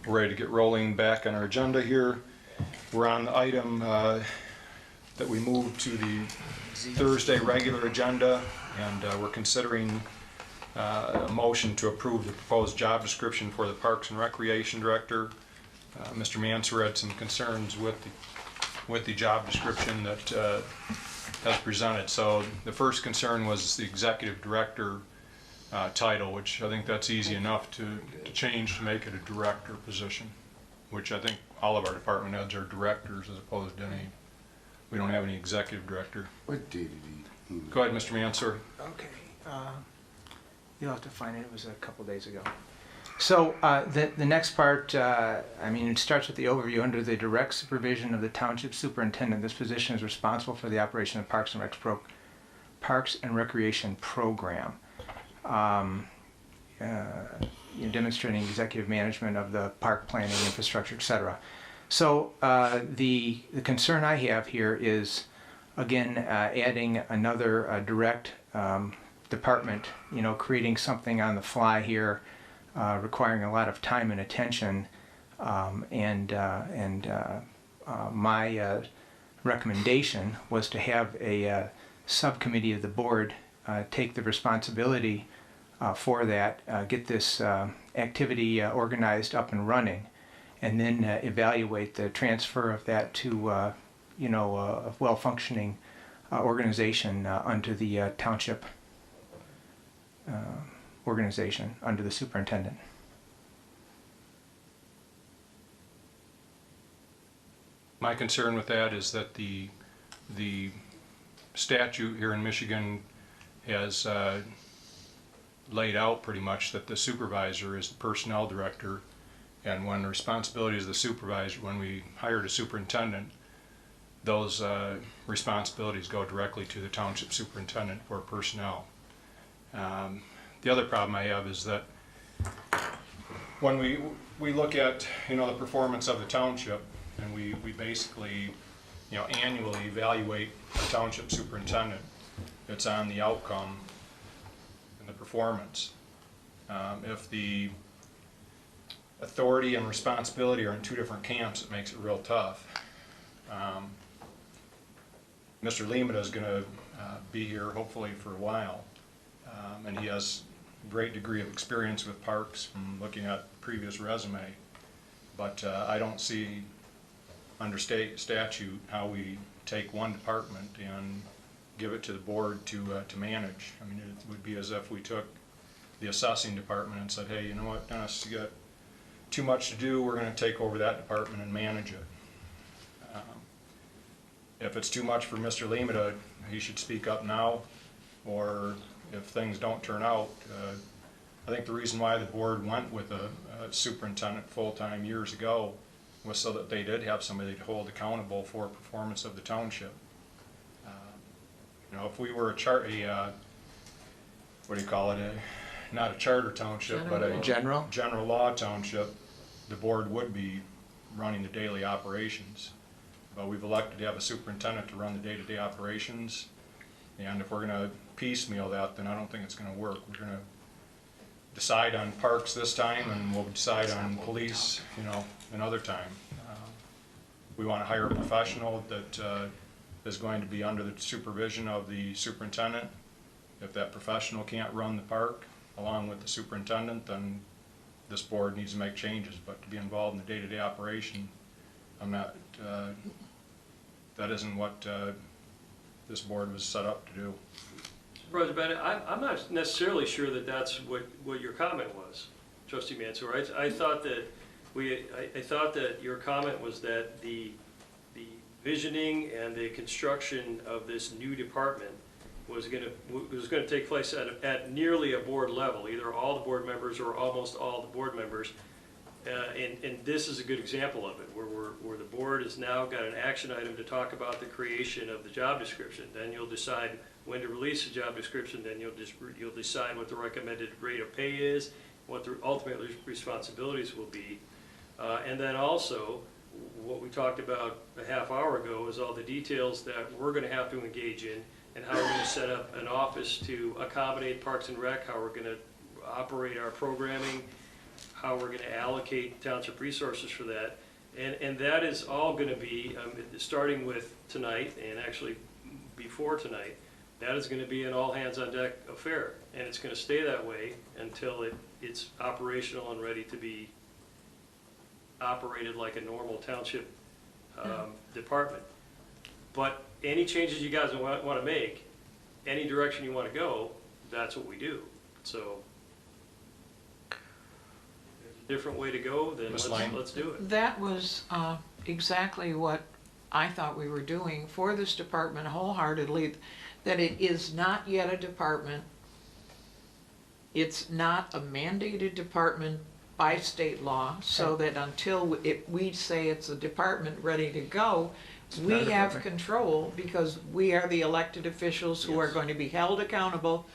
ready to get rolling back on our agenda here. We're on the item that we moved to the Thursday regular agenda, and we're considering a motion to approve the proposed job description for the Parks and Recreation Director. Mr. Mansur had some concerns with the job description that has presented. So the first concern was the Executive Director title, which I think that's easy enough to change to make it a director position, which I think all of our department heads are directors as opposed to any, we don't have any executive director. What date did he? Go ahead, Mr. Mansur. Okay. You'll have to find it. It was a couple days ago. So the next part, it starts with the overview. Under the direct supervision of the Township Superintendent, this position is responsible for the operation of Parks and Recreation Program, demonstrating executive management of the park planning, infrastructure, etc. So the concern I have here is, again, adding another direct department, creating something on the fly here, requiring a lot of time and attention, my recommendation was to have a subcommittee of the board take the responsibility for that, get this activity organized up and running, and then evaluate the transfer of that to a well-functioning organization under the township organization under the superintendent. My concern with that is that the statute here in Michigan has laid out pretty much that the supervisor is the personnel director, and when the responsibility is the supervisor, when we hired a superintendent, those responsibilities go directly to the township superintendent for personnel. The other problem I have is that when we look at, you know, the performance of the township, and we basically, you know, annually evaluate the township superintendent, it's on the outcome and the performance. If the authority and responsibility are in two different camps, it makes it real tough. Mr. Lemata is going to be here hopefully for a while, and he has a great degree of experience with parks from looking at previous resume, but I don't see under state statute how we take one department and give it to the board to manage. I mean, it would be as if we took the assessing department and said, hey, you know what, Dennis, you got too much to do, we're going to take over that department and manage it. If it's too much for Mr. Lemata, he should speak up now, or if things don't turn out, I think the reason why the board went with a superintendent full-time years ago was so that they did have somebody to hold accountable for performance of the township. You know, if we were what do you call it, not a charter township, but a general law township, the board would be running the daily operations. But we've elected to have a superintendent to run the day-to-day operations, and if we're going to piecemeal that, then I don't think it's going to work. We're going to decide on parks this time, and we'll decide on police, you know, another time. We want to hire a professional that is going to be under the supervision of the superintendent. If that professional can't run the park along with the superintendent, then this board needs to make changes. But to be involved in the day-to-day operation, I'm not, that isn't what this board was set up to do. Supervisor Bennett, I'm not necessarily sure that that's what your comment was, Trustee Mansour. I thought that your comment was that the visioning and the construction of this new department was going to take place at nearly a board level, either all the board members or almost all the board members. And this is a good example of it, where the board has now got an action item to talk about the creation of the job description. Then you'll decide when to release the job description. Then you'll decide what the recommended rate of pay is, what the ultimate responsibilities will be, and then also what we talked about a half hour ago is all the details that we're going to have to engage in, and how we're going to set up an office to accommodate Parks and Rec, how we're going to operate our programming, how we're going to allocate township resources for that. And that is all going to be, starting with tonight, and actually before tonight, that is going to be an all-hands-on-deck affair. And it's going to stay that way until it's operational and ready to be operated like a normal township department. But any changes you guys want to make, any direction you want to go, that's what we do. So different way to go, then let's do it. That was exactly what I thought we were doing for this department wholeheartedly, that it is not yet a department. It's not a mandated department by state law, so that until we say it's a department ready to go, we have control, because we are the elected officials who are going to be held accountable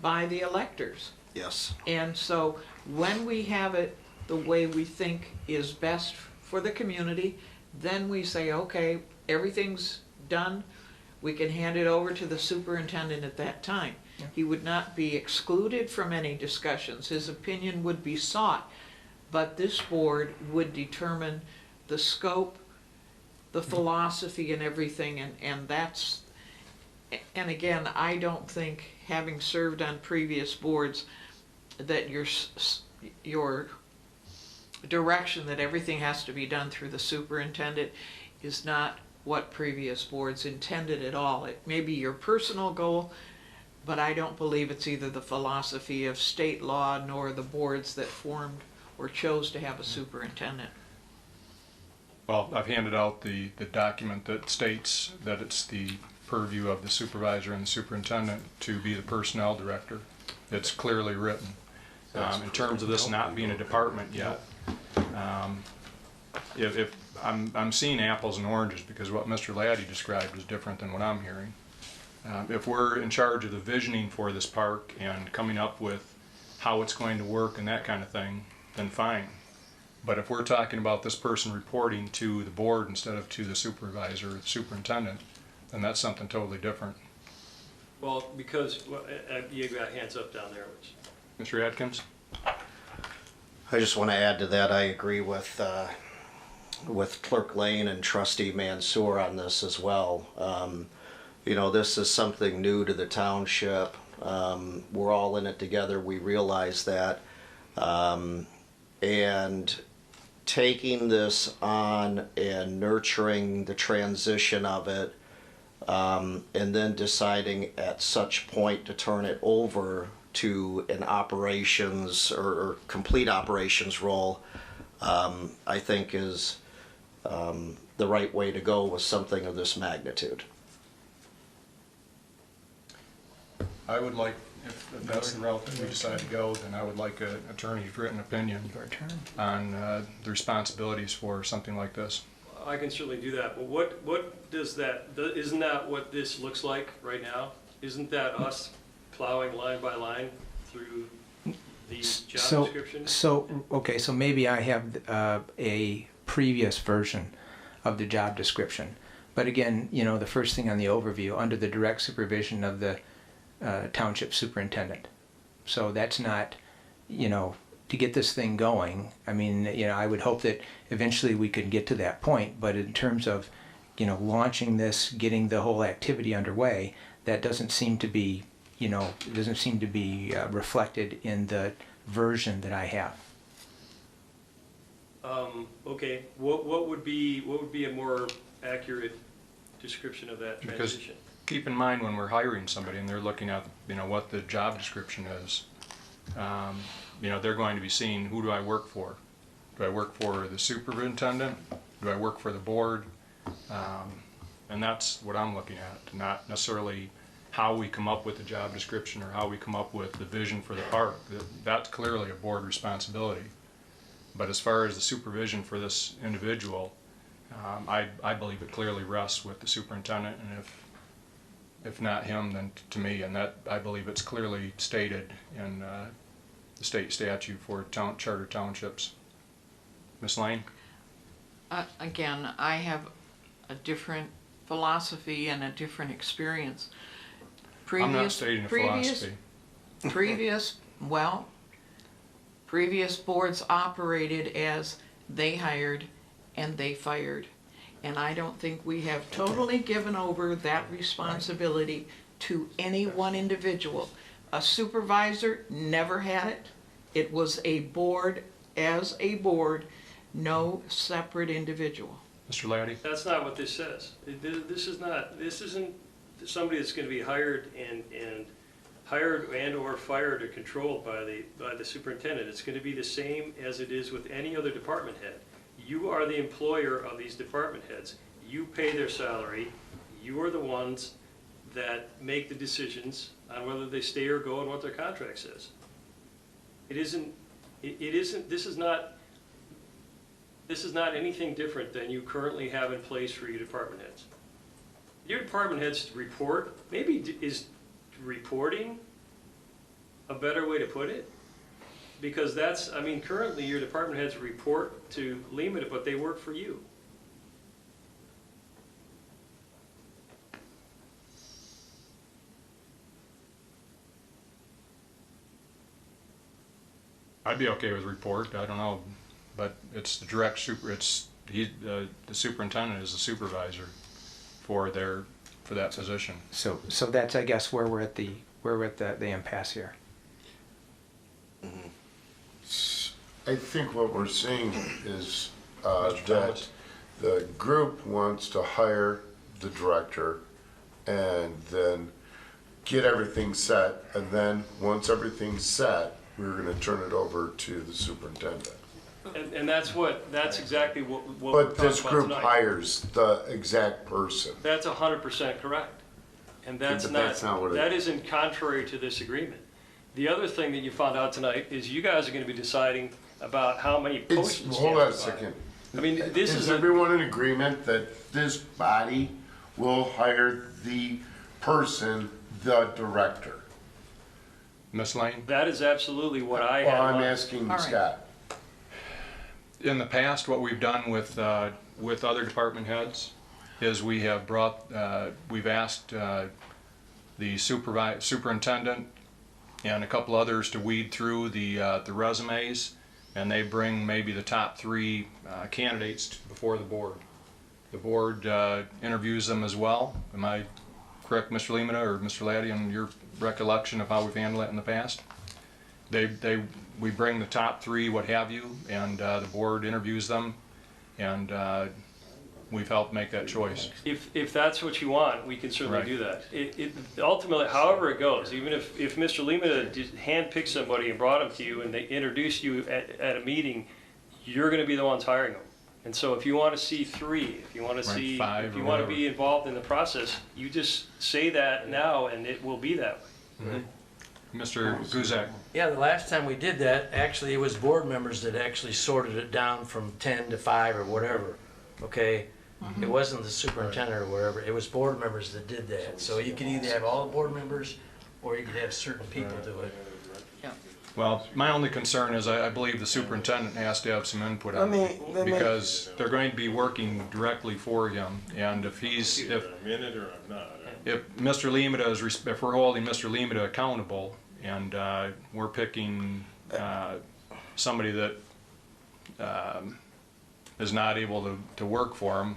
by the electors. Yes. And so when we have it the way we think is best for the community, then we say, okay, everything's done. We can hand it over to the superintendent at that time. Yeah. He would not be excluded from any discussions. His opinion would be sought, but this board would determine the scope, the philosophy and everything, and that's, and again, I don't think, having served on previous boards, that your direction that everything has to be done through the superintendent is not what previous boards intended at all. It may be your personal goal, but I don't believe it's either the philosophy of state law nor the boards that formed or chose to have a superintendent. Well, I've handed out the document that states that it's the purview of the supervisor and the superintendent to be the personnel director. It's clearly written. In terms of this not being a department yet, if I'm seeing apples and oranges, because what Mr. Laddie described is different than what I'm hearing. If we're in charge of the visioning for this park and coming up with how it's going to work and that kind of thing, then fine. But if we're talking about this person reporting to the board instead of to the supervisor or the superintendent, then that's something totally different. Well, because you got hands up down there, which. Mr. Atkins? I just want to add to that, I agree with Clerk Lane and Trustee Mansour on this as well. You know, this is something new to the township. We're all in it together, we realize that. And taking this on and nurturing the transition of it, and then deciding at such point to turn it over to an operations or complete operations role, I think is the right way to go with something of this magnitude. I would like, if that's the route that we decide to go, then I would like an attorney's written opinion on the responsibilities for something like this. I can certainly do that, but what does that, isn't that what this looks like right now? Isn't that us plowing line by line through the job description? Okay, so maybe I have a previous version of the job description. But again, you know, the first thing on the overview, under the direct supervision of the township superintendent. So that's not, you know, to get this thing going. I mean, you know, I would hope that eventually we could get to that point, but in terms of, you know, launching this, getting the whole activity underway, that doesn't seem to be, you know, it doesn't seem to be reflected in the version that I have. Okay, what would be a more accurate description of that transition? Because keep in mind when we're hiring somebody and they're looking at, you know, what the job description is, you know, they're going to be seeing, who do I work for? Do I work for the superintendent? Do I work for the board? And that's what I'm looking at, not necessarily how we come up with the job description or how we come up with the vision for the park. That's clearly a board responsibility. But as far as the supervision for this individual, I believe it clearly rests with the superintendent, and if not him, then to me, and that I believe it's clearly stated in the state statute for charter townships. Ms. Lane? Again, I have a different philosophy and a different experience. I'm not stating a philosophy. Previous boards operated as they hired and they fired. And I don't think we have totally given over that responsibility to any one individual. A supervisor never had it. It was a board as a board, no separate individual. Mr. Laddie? That's not what this says. This isn't somebody that's going to be hired and or fired or controlled by the superintendent. It's going to be the same as it is with any other department head. You are the employer of these department heads. You pay their salary. You are the ones that make the decisions on whether they stay or go and what their contract says. This is not anything different than you currently have in place for your department heads. Your department heads report, maybe is reporting a better way to put it? Because that's, I mean, currently your department heads report to Lehman, but they work for you. I'd be okay with report, I don't know, but it's the direct the superintendent is the supervisor for that position. So that's, I guess, where we're at the impasse here. Mm-hmm. I think what we're seeing is Mr. that Thomas? the group wants to hire the director and then get everything set, and then once everything's set, we're going to turn it over to the superintendent. And that's exactly what we're But talking this about group tonight. hires the exact person. That's 100% correct. And that's But not, that's not what it- that isn't contrary to this agreement. The other thing that you found out tonight is you guys are gonna be deciding about how many postage stamps. Hold on a to buy. second. I mean, this is Is a, everyone in agreement that this body will hire the person, the director? Ms. Lane? that is absolutely what I had. Well, I'm in mind. asking All right. Scott. In the past, what we've done with other department heads is we have we've asked the superintendent and a couple others to weed through the resumes, and they bring maybe the top 3 candidates before the board. The board interviews them as well. Am I correct, Mr. Lemata or Mr. Laddie, on your recollection of how we've handled it in the past? We bring the top 3, what have you, and the board interviews them, and we've helped make that choice. If that's what you want, we can certainly Right. do that. Ultimately, however it goes, even if Mr. Lima handpicked somebody and brought them to you and they introduced you at a meeting, you're gonna be the ones hiring them. And so if you wanna see 3, if you wanna Right, see, 5 if you or wanna whatever. be involved in the process, you just say that now and it will be that way. Mr. Guzak? Yeah, the last time we did that, actually, it was board members that actually sorted it down from 10 to 5 or whatever, okay? It wasn't the superintendent or whatever, it was board members that did that. So you could either have all the board members, or you could have certain people do it. Well, my only concern is I believe the superintendent has to have some input on it, because they're going to be working directly for him, and if Either I'm in it or I'm not. if Mr. Lemata if we're holding Mr. Lemata accountable, and we're picking somebody that is not able to work for him,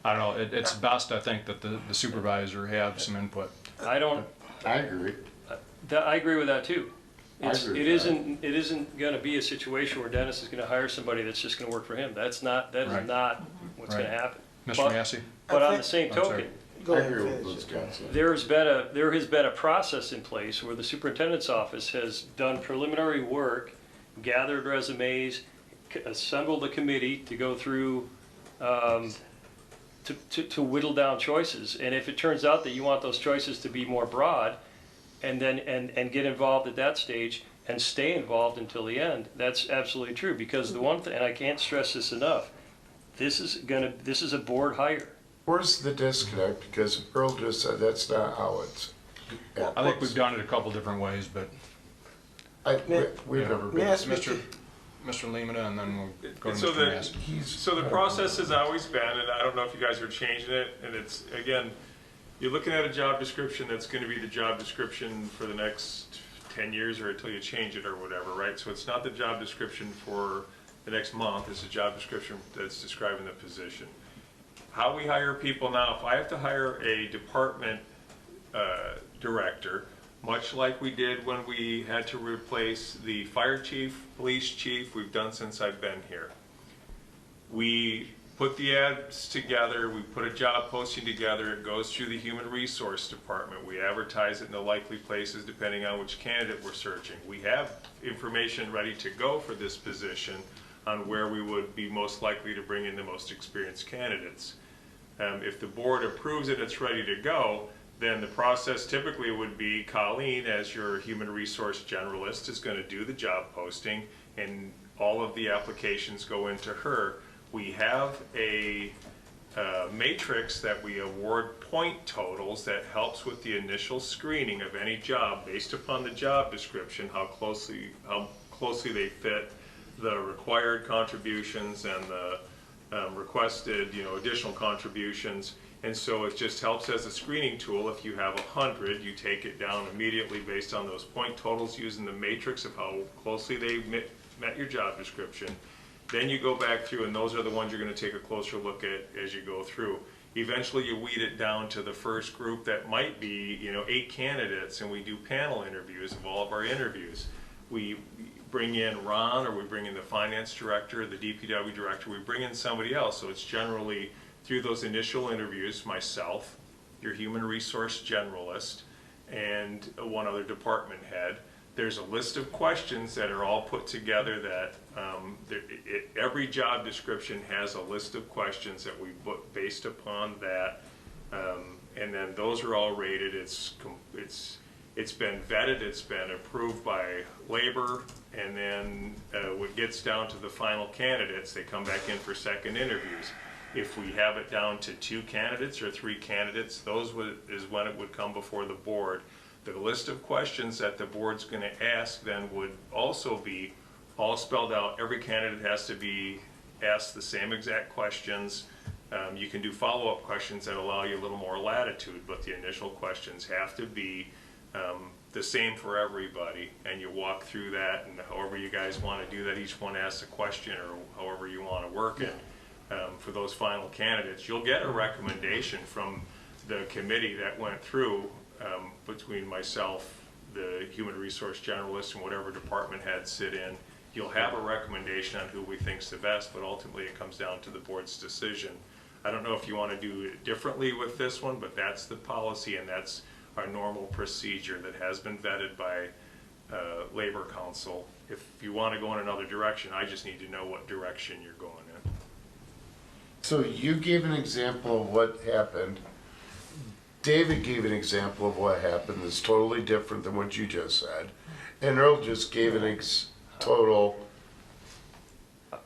I don't know, it's best, I think, that the supervisor have some input. I don't, I agree. I agree with that too. I agree It with it isn't gonna be a situation where Dennis is gonna hire somebody that's just gonna work for him. That is Right. not what's gonna Right. happen. Mr. But- Massey? But on I the same I'm sorry. token, Go I ahead, agree with finish what it. Scott said. there has been a process in place where the superintendent's office has done preliminary work, gathered resumes, assembled a committee to go through, to whittle down choices. And if it turns out that you want those choices to be more broad, and then, and get involved at that stage, and stay involved until the end, that's absolutely true. Because the one thing, and I can't stress this enough, this is a board hire. Where's the disconnect? Because Earl just said that's not how it's. I think we've done it a couple different ways, but We've never May I been. ask Mr. Lemata, and then we'll go to So Mr. the, Massey. so the process has always been, and I don't know if you guys are changing it, and it's, again, you're looking at a job description that's gonna be the job description for the next 10 years or until you change it or whatever, right? So it's not the job description for the next month, it's a job description that's describing the position. How we hire people now, if I have to hire a department director, much like we did when we had to replace the fire chief, police chief, we've done since I've been here. We put the ads together, we put a job posting together, it goes through the human resource department. We advertise it in the likely places depending on which candidate we're searching. We have information ready to go for this position on where we would be most likely to bring in the most experienced candidates. If the board approves it, it's ready to go, then the process typically would be Colleen, as your human resource generalist, is going to do the job posting, and all of the applications go into her. We have a matrix that we award point totals that helps with the initial screening of any job based upon the job description, how closely they fit the required contributions and the requested, additional contributions. And so it just helps as a screening tool. If you have 100, you take it down immediately based on those point totals using the matrix of how closely they met your job description. Then you go back through, and those are the ones you're going to take a closer look at as you go through. Eventually you weed it down to the first group that might be 8 candidates, and we do panel interviews of all of our interviews. We bring in Ron, or we bring in the finance director, the DPW director, we bring in somebody else. So it's generally through those initial interviews, myself, your human resource generalist, and one other department head. There's a list of questions that are all put together that every job description has a list of questions that we put based upon that and then those are all rated. It's been vetted, it's been approved by labor, and then when it gets down to the final candidates, they come back in for second interviews. If we have it down to 2 candidates or 3 candidates, is when it would come before the board. The list of questions that the board's going to ask then would also be all spelled out. Every candidate has to be asked the same exact questions. You can do follow-up questions that allow you a little more latitude, but the initial questions have to be the same for everybody, and you walk through that, and however you guys want to do that, each one asks a question or however you want to work it. For those final candidates, you'll get a recommendation from the committee that went through between myself, the human resource generalist, and whatever department heads sit in. You'll have a recommendation on who we think's the best, but ultimately it comes down to the board's decision. I don't know if you want to do it differently with this one, but that's the policy, and that's our normal procedure that has been vetted by Labor Council. If you want to go in another direction, I just need to know what direction you're going in. So you gave an example of what happened. David gave an example of what happened that's totally different than what you just said. And Earl just gave an total.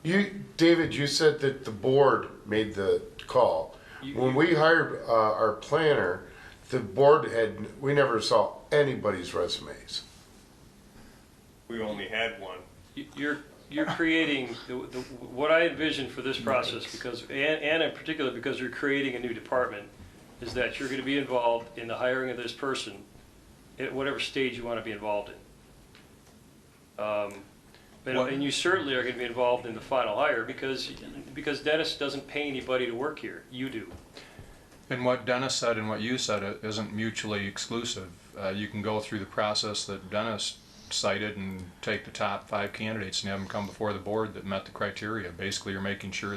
David, you said that the board made the call. When we hired our planner, the board we never saw anybody's resumes. We only had one. You're creating what I envision for this process, because and in particular because you're creating a new department, is that you're going to be involved in the hiring of this person at whatever stage you want to be involved in. And you certainly are going to be involved in the final hire because Dennis doesn't pay anybody to work here. You do. And what Dennis said and what you said isn't mutually exclusive. You can go through the process that Dennis cited and take the top 5 candidates and have them come before the board that met the criteria. Basically, you're making sure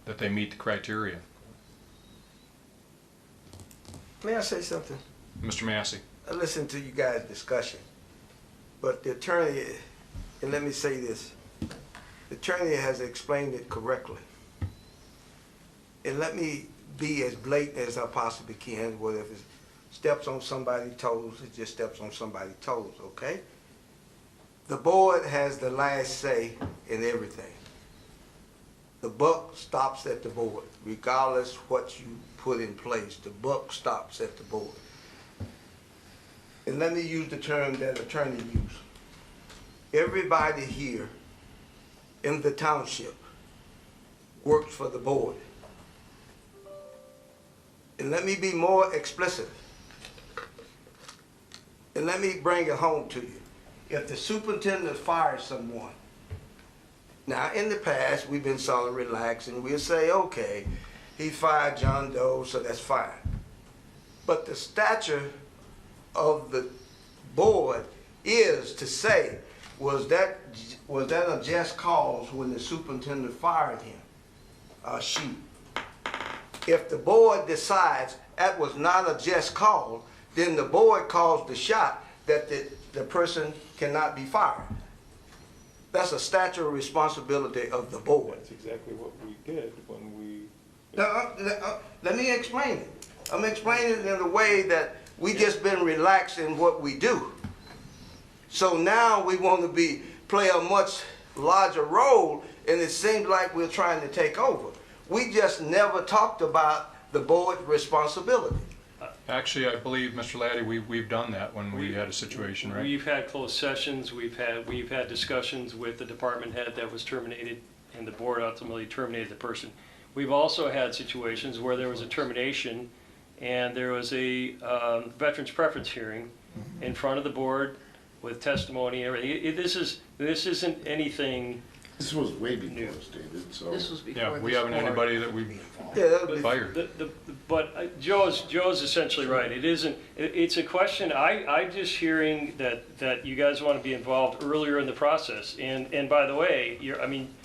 that they meet the criteria. May I say something? Mr. Massey. I listened to you guys' discussion, but the attorney, and let me say this, the attorney has explained it correctly. And let me be as blatant as I possibly can, whether if it steps on somebody's toes, it just steps on somebody's toes, okay? The board has the last say in everything. The buck stops at the board, regardless what you put in place. The buck stops at the board. And let me use the term that attorney used. Everybody here in the township works for the board. And let me be more explicit. And let me bring it home to you. If the superintendent fires someone, now in the past we've been sort of relaxed and we'll say, okay, he fired John Doe, so that's fine. But the stature of the board is to say, was that a just cause when the superintendent fired him? She. If the board decides that was not a just cause, then the board calls the shot that the person cannot be fired. That's a statutory responsibility of the board. That's exactly what we did when we... Let me explain it. I'm explaining it in a way that we just been relaxed in what we do. So now we want to play a much larger role, and it seems like we're trying to take over. We just never talked about the board's responsibility. Actually, I believe, Mr. Laddie, we've done that when we had a situation, right? We've had closed sessions, we've had discussions with the department head that was terminated, and the board ultimately terminated the person. We've also had situations where there was a termination and there was a veterans preference hearing in front of the board with testimony and everything. This isn't anything. This was way before us, David. So This was before. Yeah, we haven't anybody that we fired. But Joe's essentially right. It isn't. It's a question. I'm just hearing that you guys want to be involved earlier in the process. And by the way,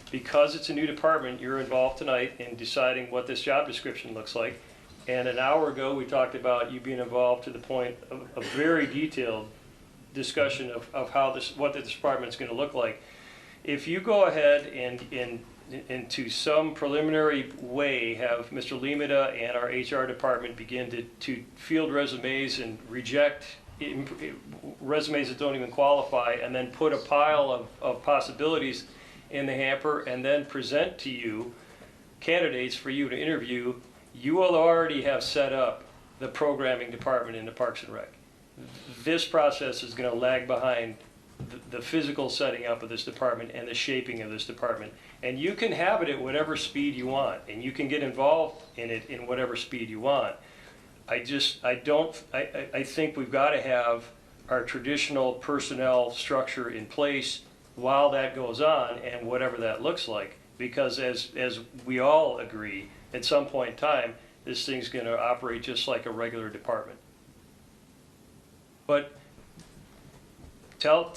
because it's a new department, you're involved tonight in deciding what this job description looks like. And an hour ago, we talked about you being involved to the point of a very detailed discussion of what this department's going to look like. If you go ahead and into some preliminary way, have Mr. Limita and our HR department begin to field resumes and reject resumes that don't even qualify, and then put a pile of possibilities in the hamper, and then present to you candidates for you to interview. You will already have set up the programming department in the Parks and Rec. This process is going to lag behind the physical setting up of this department and the shaping of this department. And you can have it at whatever speed you want, and you can get involved in it in whatever speed you want. I think we've got to have our traditional personnel structure in place while that goes on, and whatever that looks like. Because as we all agree, at some point in time, this thing's going to operate just like a regular department. But tell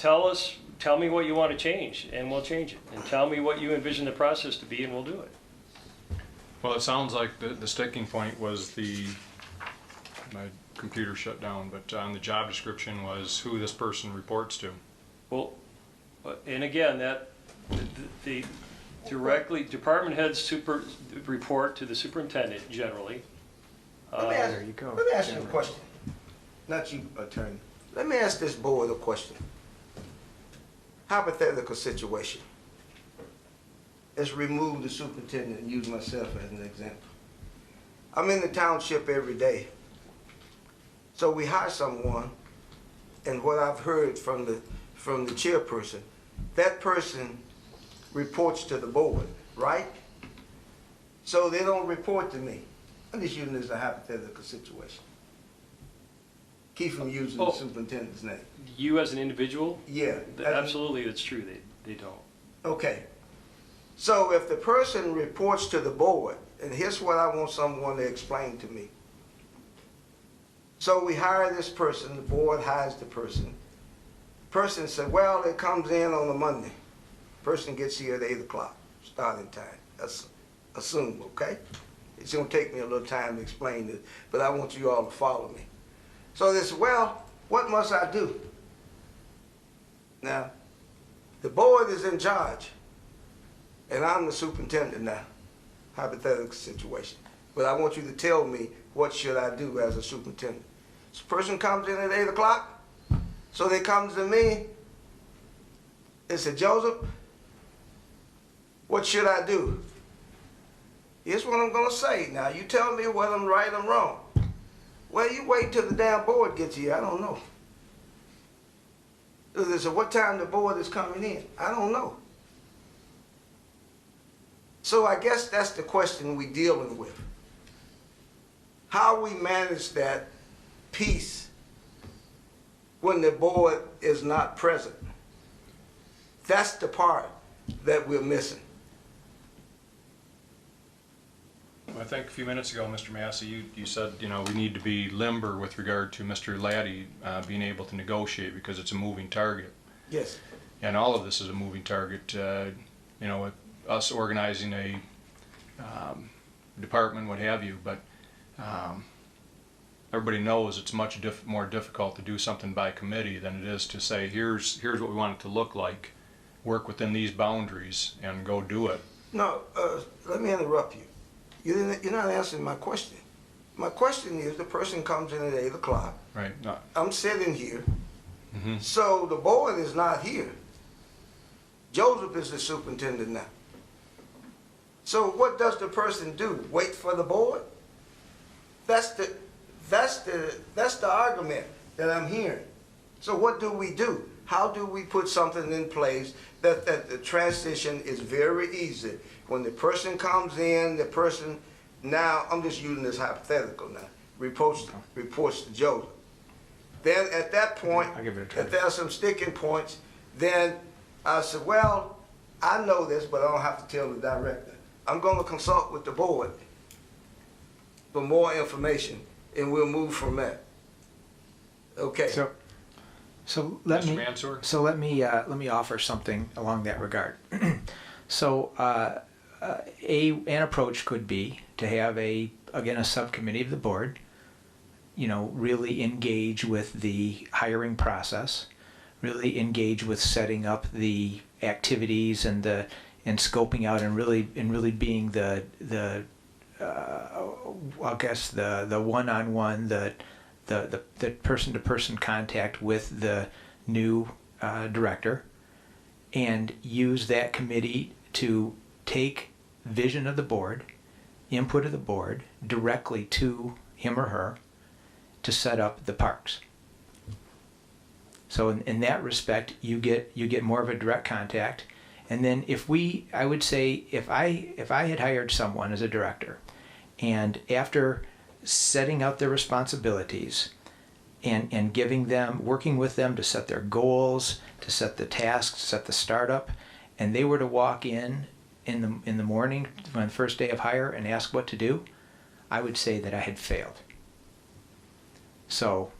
me what you want to change, and we'll change it. And tell me what you envision the process to be, and we'll do it. Well, it sounds like the sticking point was my computer shut down, but on the job description was who this person reports to. Well, and again, that the department heads report to the superintendent generally. There you go. Let me ask you a question. Not you, attorney. Let me ask this board a question. Hypothetical situation. Let's remove the superintendent and use myself as an example. I'm in the township every day. So we hire someone, and what I've heard from the chairperson, that person reports to the board, right? So they don't report to me. I'm just using this as a hypothetical situation. Keep from using the superintendent's name. You as an individual? Yeah. Absolutely, that's true. They don't. Okay. So if the person reports to the board, and here's what I want someone to explain to me. So we hire this person, the board hires the person. Person said, well, it comes in on a Monday. Person gets here at 8 o'clock, starting time. That's assume, okay? It's gonna take me a little time to explain this, but I want you all to follow me. So they said, well, what must I do? Now, the board is in charge, and I'm the superintendent now. Hypothetical situation. But I want you to tell me, what should I do as a superintendent? This person comes in at 8 o'clock, so they come to me and say, Joseph, what should I do? Here's what I'm gonna say. Now, you tell me whether I'm right or wrong. Well, you wait till the damn board gets here. I don't know. They said, what time the board is coming in? I don't know. So I guess that's the question we're dealing with. How we manage that piece when the board is not present. That's the part that we're missing. I think a few minutes ago, Mr. Massey, you said, we need to be limber with regard to Mr. Laddie being able to negotiate because it's a moving target. Yes. And all of this is a moving target. With us organizing a department, what have you, but everybody knows it's much more difficult to do something by committee than it is to say, here's what we want it to look like, work within these boundaries, and go do it. No, let me interrupt you. You're not answering my question. My question is, the person comes in at 8 o'clock. Right. No. I'm sitting here. Mm-hmm. So the board is not here. Joseph is the superintendent now. So what does the person do? Wait for the board? That's the argument that I'm hearing. So what do we do? How do we put something in place that the transition is very easy? When the person comes in, the person, now, I'm just using this hypothetical now, reports to Joseph. Then at that point, if there are some sticking points, then I said, well, I know this, but I don't have to tell the director. I'm going to consult with the board for more information, and we'll move from there. Okay. So let Mr. me Mansour? let me offer something along that regard. So an approach could be to have a subcommittee of the board, really engage with the hiring process, really engage with setting up the activities and the and scoping out and really being the I guess the one-on-one, the person-to-person contact with the new director, and use that committee to take vision of the board, input of the board directly to him or her to set up the parks. So in that respect, you get more of a direct contact. And then I would say if I had hired someone as a director, and after setting out their responsibilities and working with them to set their goals, to set the tasks, set the startup, and they were to walk in the morning on the first day of hire and ask what to do, I would say that I had failed. So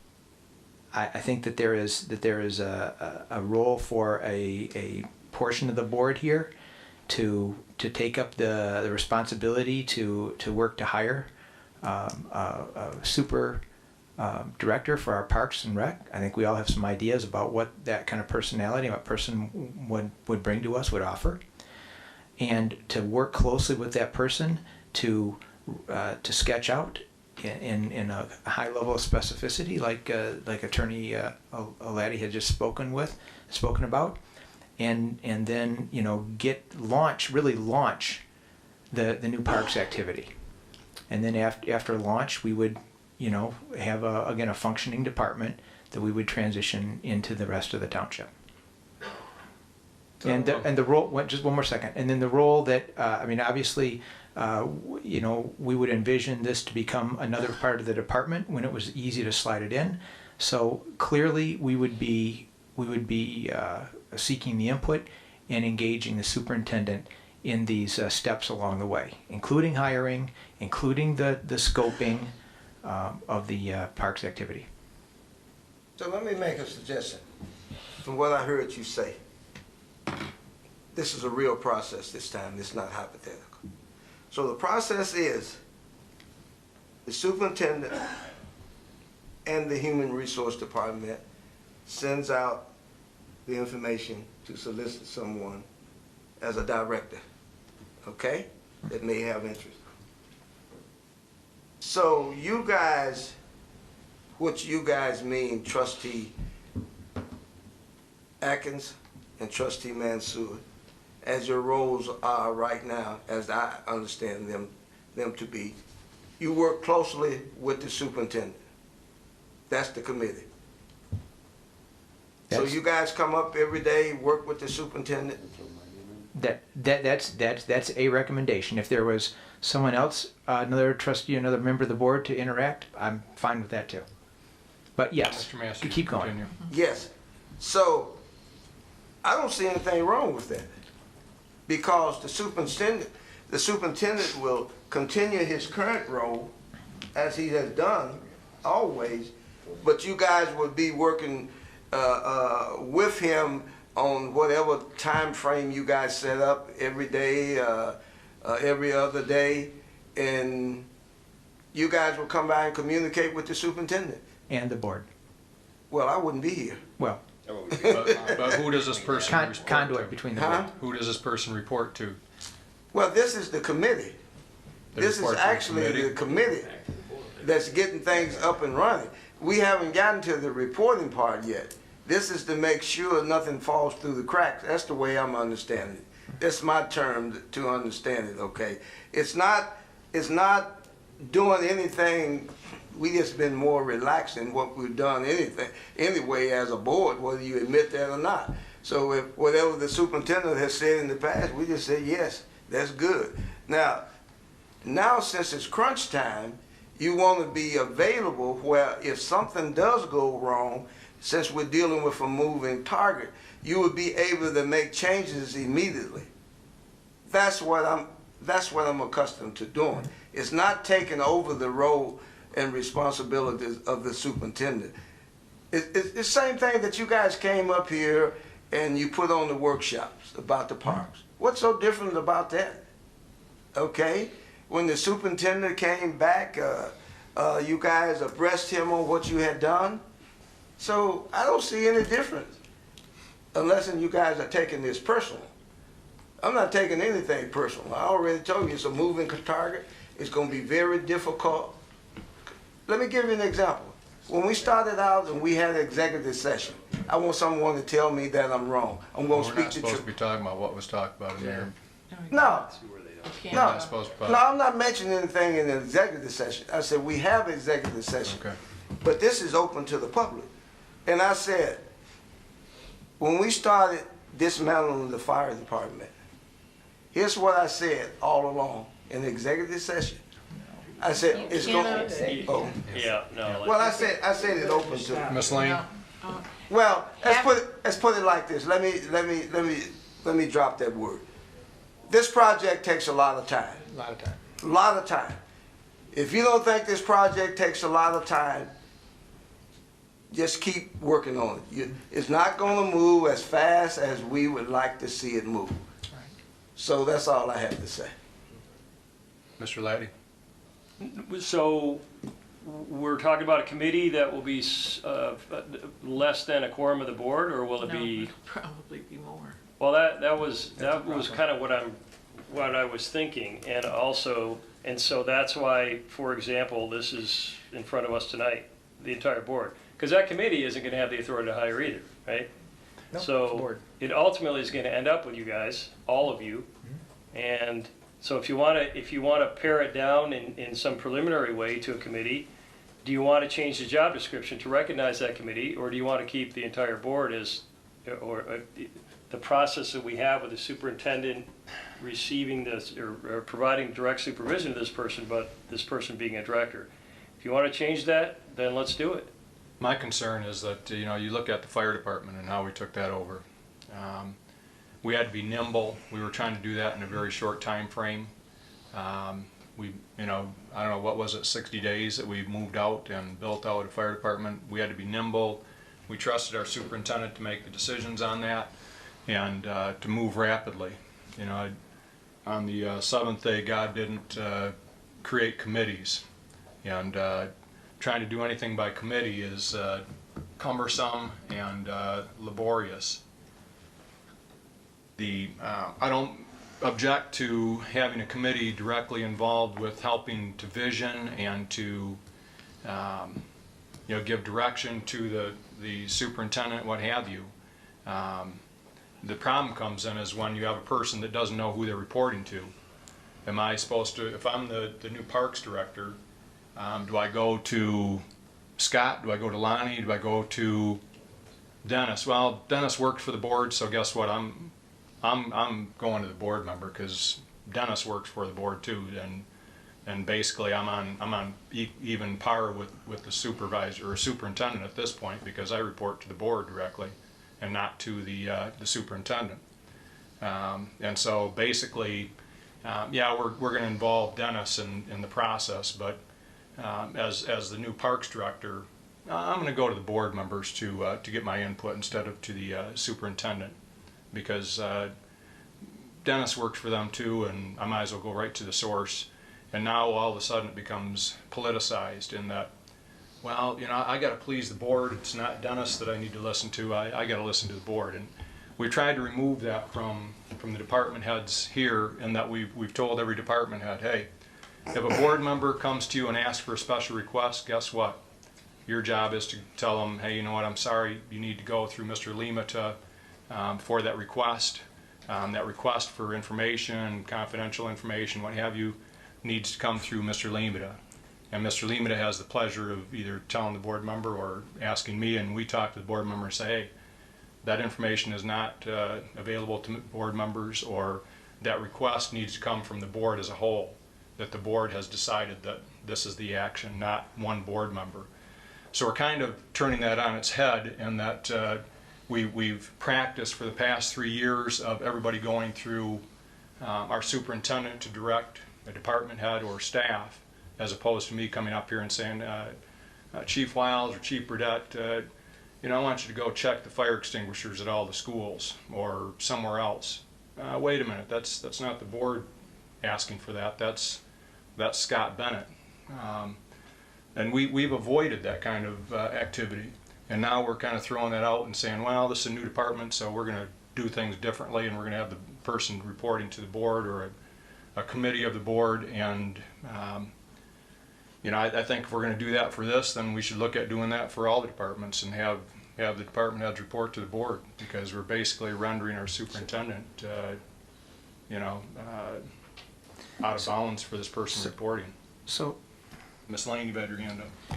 I think that there is a role for a portion of the board here to take up the responsibility to work to hire a super director for our Parks and Rec. I think we all have some ideas about what that kind of personality, what person would bring to us, would offer, and to work closely with that person to sketch out in a high level of specificity, like Attorney Laddie had just spoken about, and then really launch the new parks activity, and then after launch we would have a functioning department that we would transition into the rest of the township. And the role, just one more second, and then the role that obviously we would envision this to become another part of the department when it was easy to slide it in. So clearly we would be seeking the input and engaging the superintendent in these steps along the way, including hiring, including the scoping of the parks activity. So let me make a suggestion from what I heard you say. This is a real process this time. It's not hypothetical. So the process is the superintendent and the human resource department sends out the information to solicit someone as a director, okay, that may have interest. So you guys, what you guys mean, Trustee Atkins and Trustee Mansour, as your roles are right now, as I understand them to be, you work closely with the superintendent. That's the committee. So you guys come up every day, work with the superintendent? That's a recommendation. If there was someone else, another trustee, another member of the board to interact, I'm fine with that too. But yes, Mr. Massey, keep going. continue. Yes. So I don't see anything wrong with that, because the superintendent will continue his current role as he has done always, but you guys would be working with him on whatever time frame you guys set up, every day, every other day, and you guys will come by and communicate with the superintendent. And the board. Well, I wouldn't be here. Well, But who does this person report conduit to? between the Huh? board. Who does this person report to? Well, this is the committee. They This is report to the actually committee? the committee that's getting things up and running. We haven't gotten to the reporting part yet. This is to make sure nothing falls through the cracks. That's the way I'm understanding it. That's my term to understand it, okay? It's not doing anything. We just been more relaxed in what we've done anyway as a board, whether you admit that or not. So if whatever the superintendent has said in the past, we just say, yes, that's good. Now since it's crunch time, you want to be available where if something does go wrong, since we're dealing with a moving target, you would be able to make changes immediately. That's what I'm accustomed to doing. It's not taking over the role and responsibilities of the superintendent. It's the same thing that you guys came up here and you put on the workshops about the parks. What's so different about that? Okay? When the superintendent came back, you guys abreast him on what you had done. So I don't see any difference, unless you guys are taking this personal. I'm not taking anything personal. I already told you it's a moving target. It's gonna be very difficult. Let me give you an example. When we started out and we had an executive session, I want someone to tell me that I'm wrong. I'm gonna We're speak not the supposed to truth. be talking about what was talked about in there. No, Can't, no, Not supposed to. no, I'm not mentioning anything in the executive session. I said, we have executive session. Okay. But this is open to the public. And I said, when we started dismantling the fire department, here's what I said all along in the executive session. I said, it's going to, oh. Yeah, no. Well, I said it open to, Ms. Lane? well, let's put it like this. Let me drop that word. This project takes a lot of time. A lot of time. A lot of time. If you don't think this project takes a lot of time, just keep working on it. It's not going to move as fast as we would like to see it move. So that's all I have to say. Mr. Laddie? So we're talking about a committee that will be less than a quorum of the board, or will it no, be? it'll probably be more. Well, that was kind of what I was thinking, and so that's why, for example, this is in front of us tonight, the entire board, because that committee isn't going to have the authority to hire either, right? No, it's So board. it ultimately is going to end up with you guys, all of you, and so if you want to pare it down in some preliminary way to a committee, do you want to change the job description to recognize that committee, or do you want to keep the entire board as, or the process that we have with the superintendent receiving this or providing direct supervision to this person, but this person being a director? If you want to change that, then let's do it. My concern is that, you look at the fire department and how we took that over. We had to be nimble. We were trying to do that in a very short time frame. I don't know, what was it, 60 days that we moved out and built out a fire department. We had to be nimble. We trusted our superintendent to make the decisions on that and to move rapidly. On the seventh day, God didn't create committees. And trying to do anything by committee is cumbersome and laborious. I don't object to having a committee directly involved with helping to vision and to give direction to the superintendent, what have you. The problem comes in is when you have a person that doesn't know who they're reporting to. Am I supposed to, if I'm the new parks director, do I go to Scott? Do I go to Lonnie? Do I go to Dennis? Well, Dennis worked for the board, so guess what? I'm going to the board member because Dennis works for the board too, and basically I'm on even par with the supervisor or superintendent at this point because I report to the board directly and not to the superintendent. And so basically, we're going to involve Dennis in the process, but as the new parks director, I'm going to go to the board members to get my input instead of to the superintendent, because Dennis worked for them too, and I might as well go right to the source. And now all of a sudden it becomes politicized in that, well, I got to please the board. It's not Dennis that I need to listen to. I got to listen to the board. And we tried to remove that from the department heads here, in that we've told every department head, hey, if a board member comes to you and asks for a special request, guess what? Your job is to tell them, hey, you know what, I'm sorry, you need to go through Mr. Lima for that request. That request for information, confidential information, what have you, needs to come through Mr. Lima. And Mr. Lima has the pleasure of either telling the board member or asking me, and we talk to the board member and say, hey, that information is not available to board members, or that request needs to come from the board as a whole, that the board has decided that this is the action, not one board member. So we're kind of turning that on its head, in that we've practiced for the past 3 years of everybody going through our superintendent to direct a department head or staff, as opposed to me coming up here and saying, Chief Wiles or Chief Burdette, I want you to go check the fire extinguishers at all the schools or somewhere else. Wait a minute, that's not the board asking for that. That's Scott Bennett. And we've avoided that kind of activity. And now we're kind of throwing that out and saying, well, this is a new department, so we're going to do things differently, and we're going to have the person reporting to the board or a committee of the board. And you know, I think if we're going to do that for this, then we should look at doing that for all the departments and have the department heads report to the board, because we're basically rendering our superintendent, you know, out of bounds for this person reporting. So, Ms. Lane, you've had your hand up.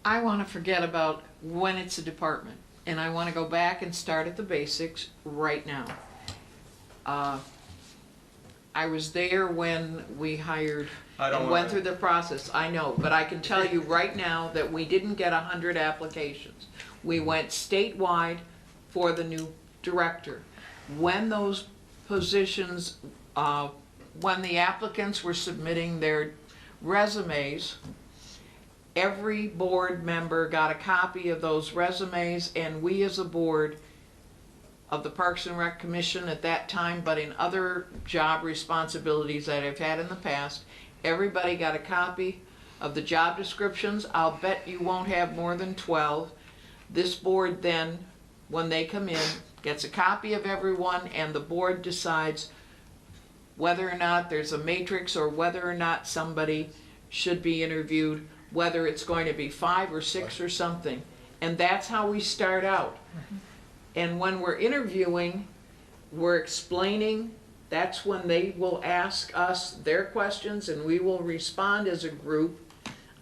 I want to forget about when it's a department, and I want to go back and start at the basics right now. I was there when we hired and went through the process, I know, but I can tell you right now that we didn't get 100 applications. We went statewide for the new director. When those positions, when the applicants were submitting their resumes, every board member got a copy of those resumes, and we as a board of the Parks and Rec Commission at that time, but in other job responsibilities that I've had in the past, everybody got a copy of the job descriptions. I'll bet you won't have more than 12. This board then, when they come in, gets a copy of everyone, and the board decides whether or not there's a matrix or whether or not somebody should be interviewed, whether it's going to be 5 or 6 or something. And that's how we start out. And when we're interviewing, we're explaining, that's when they will ask us their questions, and we will respond as a group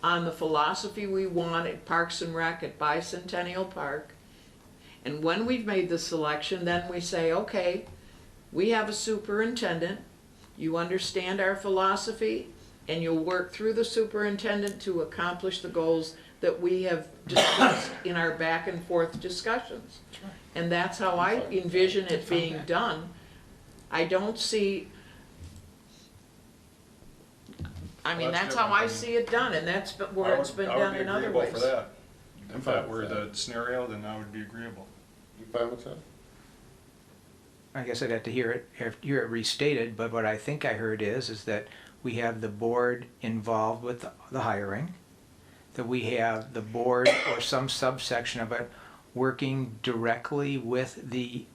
on the philosophy we want at Parks and Rec at Bicentennial Park. And when we've made the selection, then we say, okay, we have a superintendent, you understand our philosophy, and you'll work through the superintendent to accomplish the goals that we have discussed in our back and forth discussions. And that's how I envision it being done. I don't see, I mean, that's how I see it done, and that's where it's been done in other ways. I would be agreeable for that. If that were the scenario, then I would be agreeable. You fine with that? I guess I'd have to hear it restated, but what I think I heard is that we have the board involved with the hiring, that we have the board or some subsection of it working directly with the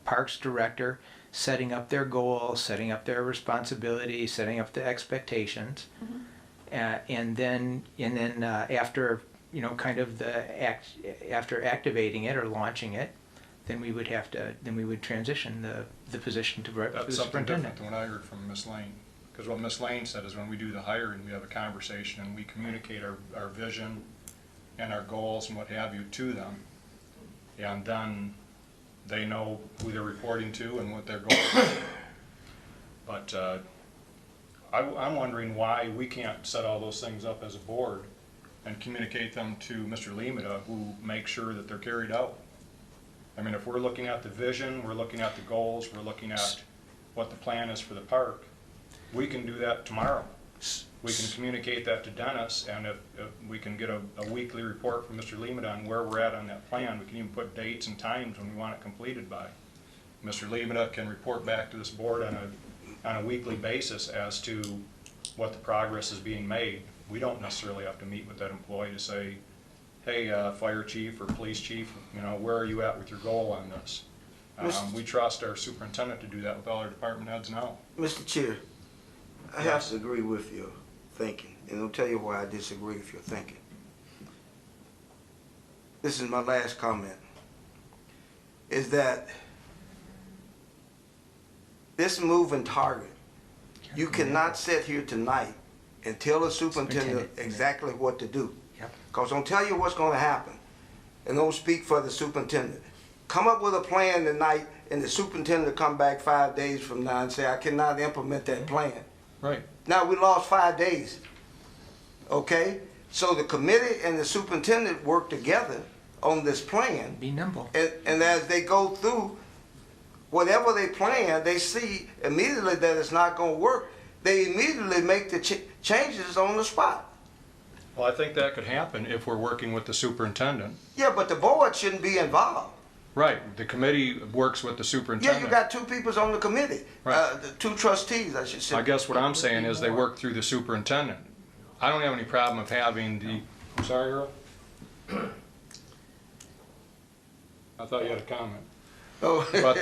parks director, setting up their goals, setting up their responsibilities, setting up the expectations, and then after, you know, kind of after activating it or launching it, then we would transition the position to the That's something different superintendent. than what I heard from Ms. Lane. Because what Ms. Lane said is when we do the hiring, we have a conversation and we communicate our vision and our goals and what have you to them. And then they know who they're reporting to and what their goals are. But I'm wondering why we can't set all those things up as a board and communicate them to Mr. Limita, who makes sure that they're carried out. I mean, if we're looking at the vision, we're looking at the goals, we're looking at what the plan is for the park, we can do that tomorrow. We can communicate that to Dennis, and if we can get a weekly report from Mr. Limita on where we're at on that plan, we can even put dates and times when we want it completed by. Mr. Limita can report back to this board on a weekly basis as to what the progress is being made. We don't necessarily have to meet with that employee to say, hey, fire chief or police chief, you know, where are you at with your goal on this? We trust our superintendent to do that with all our department heads now. Mr. Chair, I have to agree with your thinking, and I'll tell you why I disagree with your thinking. This is my last comment, is that this moving target, you cannot sit here tonight and tell the superintendent exactly what to do. Because I'll tell you what's going to happen, and don't speak for the superintendent. Come up with a plan tonight, and the superintendent will come back 5 days from now and say, I cannot implement that plan. Right. Now we lost 5 days. Okay? So the committee and the superintendent work together on this plan. Be nimble. And as they go through whatever they plan, they see immediately that it's not going to work. They immediately make the changes on the spot. Well, I think that could happen if we're working with the superintendent. Yeah, but the board shouldn't be involved. Right. The committee works with the superintendent. Yeah, you got 2 people on the committee. Right. The 2 trustees, I should say. I guess what I'm saying is they work through the superintendent. I don't have any problem of having the... I'm sorry, Earl? I thought you had a comment. Oh. But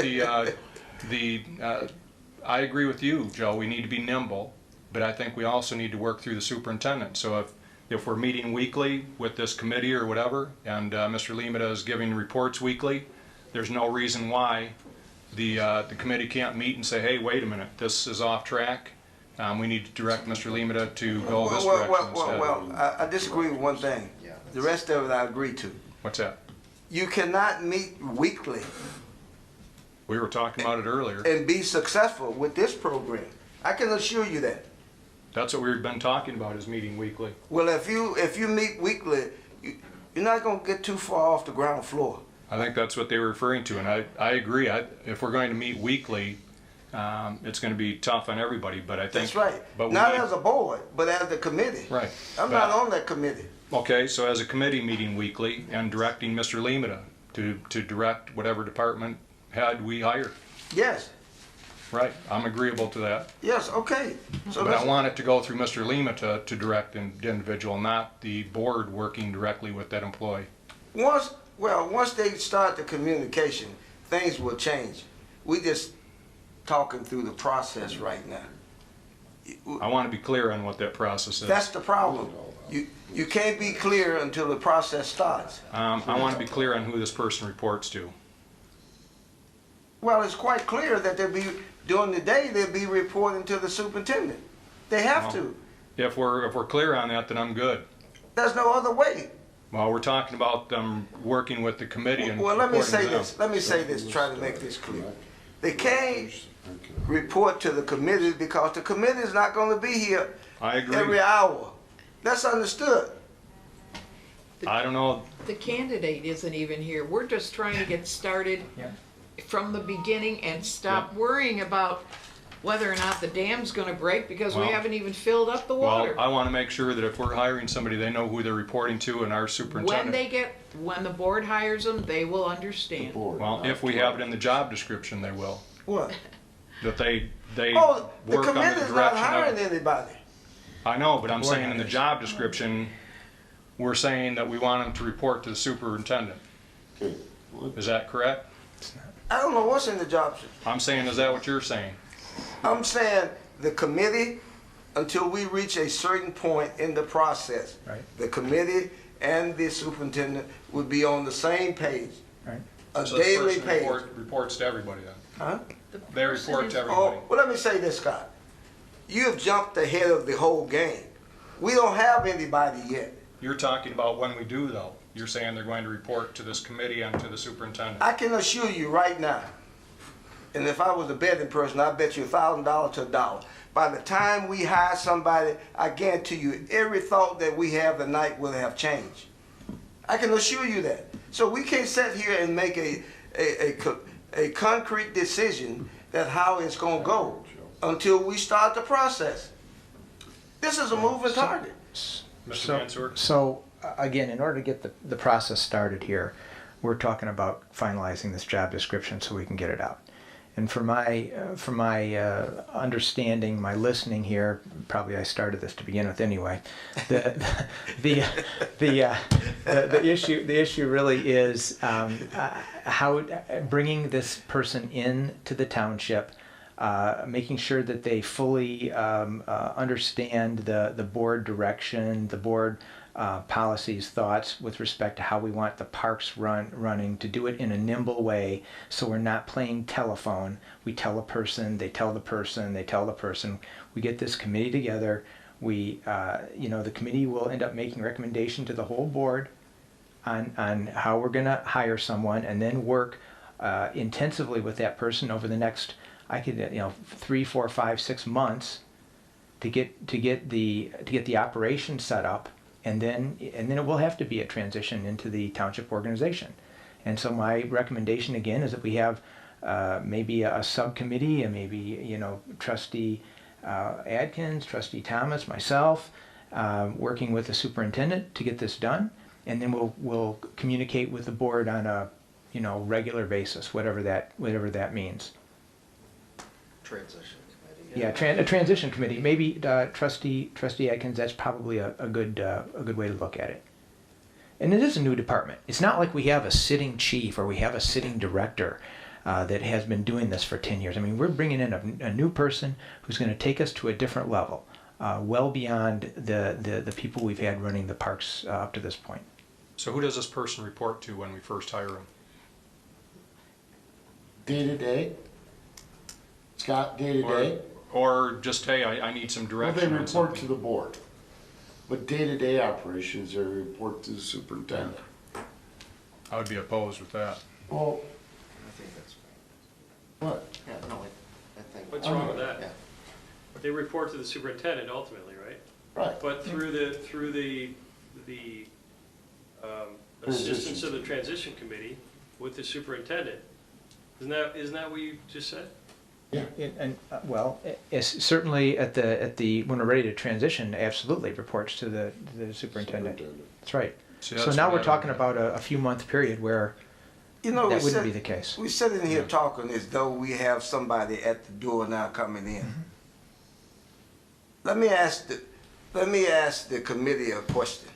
I agree with you, Joe, we need to be nimble, but I think we also need to work through the superintendent. So if we're meeting weekly with this committee or whatever, and Mr. Limita is giving reports weekly, there's no reason why the committee can't meet and say, hey, wait a minute, this is off track. We need to direct Mr. Limita to go this direction instead. Well, I disagree with one thing. The rest of it I agree to. What's that? You cannot meet weekly We were talking about it earlier. and be successful with this program. I can assure you that. That's what we've been talking about, is meeting weekly. Well, if you meet weekly, you're not going to get too far off the ground floor. I think that's what they were referring to, and I agree. If we're going to meet weekly, it's going to be tough on everybody, but I think... That's right. But Not as a board, but as the committee. Right. I'm not on that committee. Okay, so as a committee meeting weekly and directing Mr. Limita to direct whatever department head we hire. Yes. Right, I'm agreeable to that. Yes, okay. So But I want it to go through Mr. Limita to direct the individual, not the board working directly with that employee. once they start the communication, things will change. We just talking through the process right now. I want to be clear on what that process is. That's the problem. You can't be clear until the process starts. I want to be clear on who this person reports to. Well, it's quite clear that during the day they'll be reporting to the superintendent. They have to. If we're clear on that, then I'm good. There's no other way. Well, we're talking about them working with the committee and Well, let me reporting say to them. this. Let me say this. Try to make this clear. They can't report to the committee because the committee is not going to be here I agree. every hour. That's understood. I don't know. The candidate isn't even here. We're just trying to get started from the beginning and stop worrying about whether or not the dam's gonna break because we Well- haven't even filled up the water. Well, I want to make sure that if we're hiring somebody, they know who they're reporting to, and our superintendent. When the board hires them, they will understand. Well, if we have it in the job description, they will. What? That they Oh, the work on the committee is not direction hiring of. anybody. I know, but I'm saying in the job description, we're saying that we want them to report to the superintendent. Is that correct? I don't know what's in the job description. I'm saying, is that what you're saying? I'm saying the committee, until we reach a certain point in the process, the committee and the superintendent would be on the same page. Right. A So this daily person page. reports to everybody then? Huh? They report to everybody. Oh, well, let me say this, Scott. You have jumped ahead of the whole game. We don't have anybody yet. You're talking about when we do, though. You're saying they're going to report to this committee and to the superintendent. I can assure you right now, and if I was a betting person, I'd bet you $1,000 to $1. By the time we hire somebody, I guarantee you every thought that we have tonight will have changed. I can assure you that. So we can't sit here and make a concrete decision that how it's going to go until we start the process. This is a moving target. Mr. Mansour? So, again, in order to get the process started here, we're talking about finalizing this job description so we can get it out. And for my understanding, my listening here, probably I started this to begin with anyway. The issue really is how bringing this person in to the township, making sure that they fully understand the board direction, the board policies, thoughts with respect to how we want the parks running, to do it in a nimble way so we're not playing telephone. We tell a person, they tell the person, they tell the person. We get this committee together. The committee will end up making recommendation to the whole board on how we're going to hire someone, and then work intensively with that person over the next 3, 4, 5, 6 months to get the operation set up, and then it will have to be a transition into the township organization. And so my recommendation again is that we have maybe a subcommittee, and maybe Trustee Adkins, Trustee Thomas, myself, working with the superintendent to get this done, and then we'll communicate with the board on a regular basis, whatever that means. Transition committee. Yeah, a transition committee. Maybe Trustee Atkins. That's probably a good way to look at it. And it is a new department. It's not like we have a sitting chief or we have a sitting director. that has been doing this for 10 years. I mean, we're bringing in a new person who's going to take us to a different level, well beyond the people we've had running the parks up to this point. So who does this person report to when we first hire him? Day to day? Scott, day to day? Or just, hey, I need some Well, direction they on report to something. the board. But day-to-day operations, they report to the superintendent. I would be opposed with that. Well, I think that's what? yeah, no, I think. What's wrong with Yeah. that? They report to the superintendent ultimately, right? Right. But through the assistance of the transition committee with the superintendent. Isn't that what you just said? Well, certainly at the when we're ready to transition, absolutely reports to the superintendent. That's right. See, So that's now what we're I talking don't- about a few month period where You know, that wouldn't be the case. We sitting here talking as though we have somebody at the door now coming in. Let me ask the committee a question,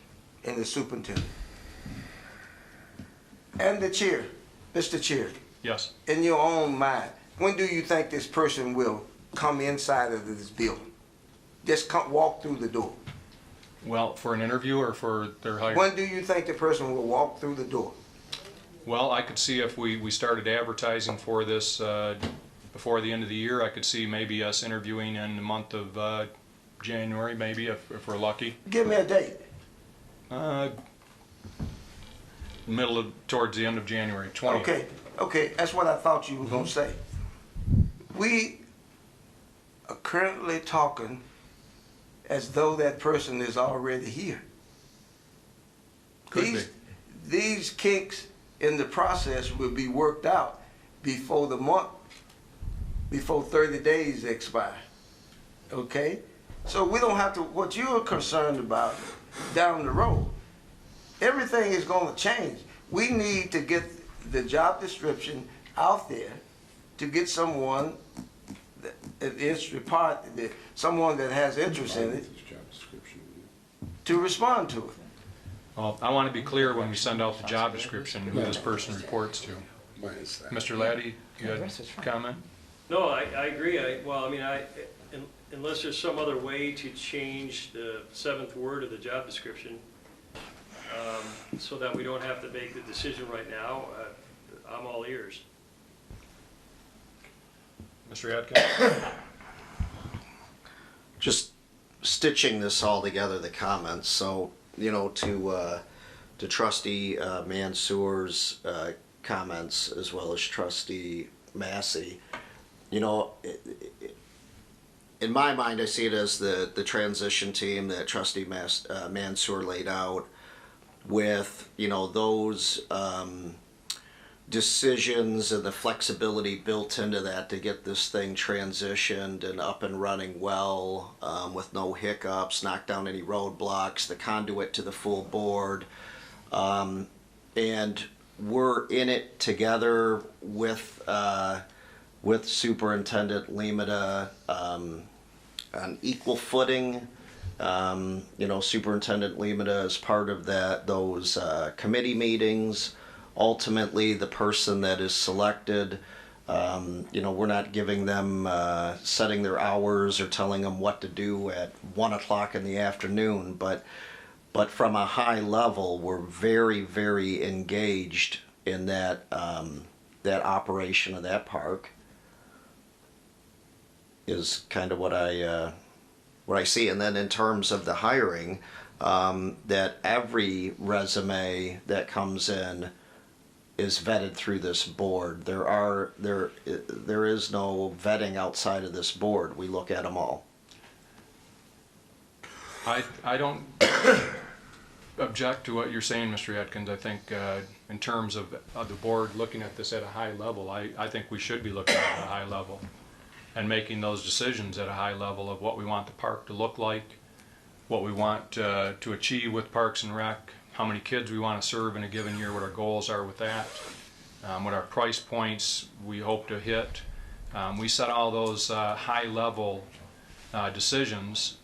and the superintendent. And the chair, Mr. Chair, Yes. in your own mind, when do you think this person will come inside of this building? Just walk through the door. Well, for an interview or for their hire? When do you think the person will walk through the door? Well, I could see if we started advertising for this before the end of the year, I could see maybe us interviewing in the month of January, maybe, if we're lucky. Give me a date. Towards the end of January, 20th. Okay, that's what I thought you were gonna say. We are currently talking as though that person is already here. Could be. These kinks in the process will be worked out before 30 days expire. Okay? So we don't have to, what you're concerned about down the road, everything is gonna change. We need to get the job description out there to get someone that someone that has interest in it to respond to it. Well, I want to be clear when we send out the job description who this person reports to. Mr. Laddie, you had a comment? No, I agree. Unless there's some other way to change the 7th word of the job description, so that we don't have to make the decision right now, I'm all ears. Mr. Atkins? Just stitching this all together, the comments. So, to Trustee Mansour's comments as well as Trustee Massey, in my mind, I see it as the transition team that Trustee Mansour laid out with, those decisions and the flexibility built into that to get this thing transitioned and up and running well, with no hiccups, knock down any roadblocks, the conduit to the full board. And we're in it together with Superintendent Limita on equal footing. Superintendent Limita is part of those committee meetings. Ultimately, the person that is selected, we're not giving them, setting their hours or telling them what to do at 1 o'clock in the afternoon, but from a high level, we're very, very engaged in that operation of that park. Is kind of what I see. And then in terms of the hiring, that every resume that comes in is vetted through this board. There is no vetting outside of this board. We look at them all. I don't object to what you're saying, Mr. Atkins. I think in terms of the board looking at this at a high level, I think we should be looking at a high level and making those decisions at a high level of what we want the park to look like, what we want to achieve with Parks and Rec, how many kids we want to serve in a given year, what our goals are with that, what our price points we hope to hit. We set all those high-level decisions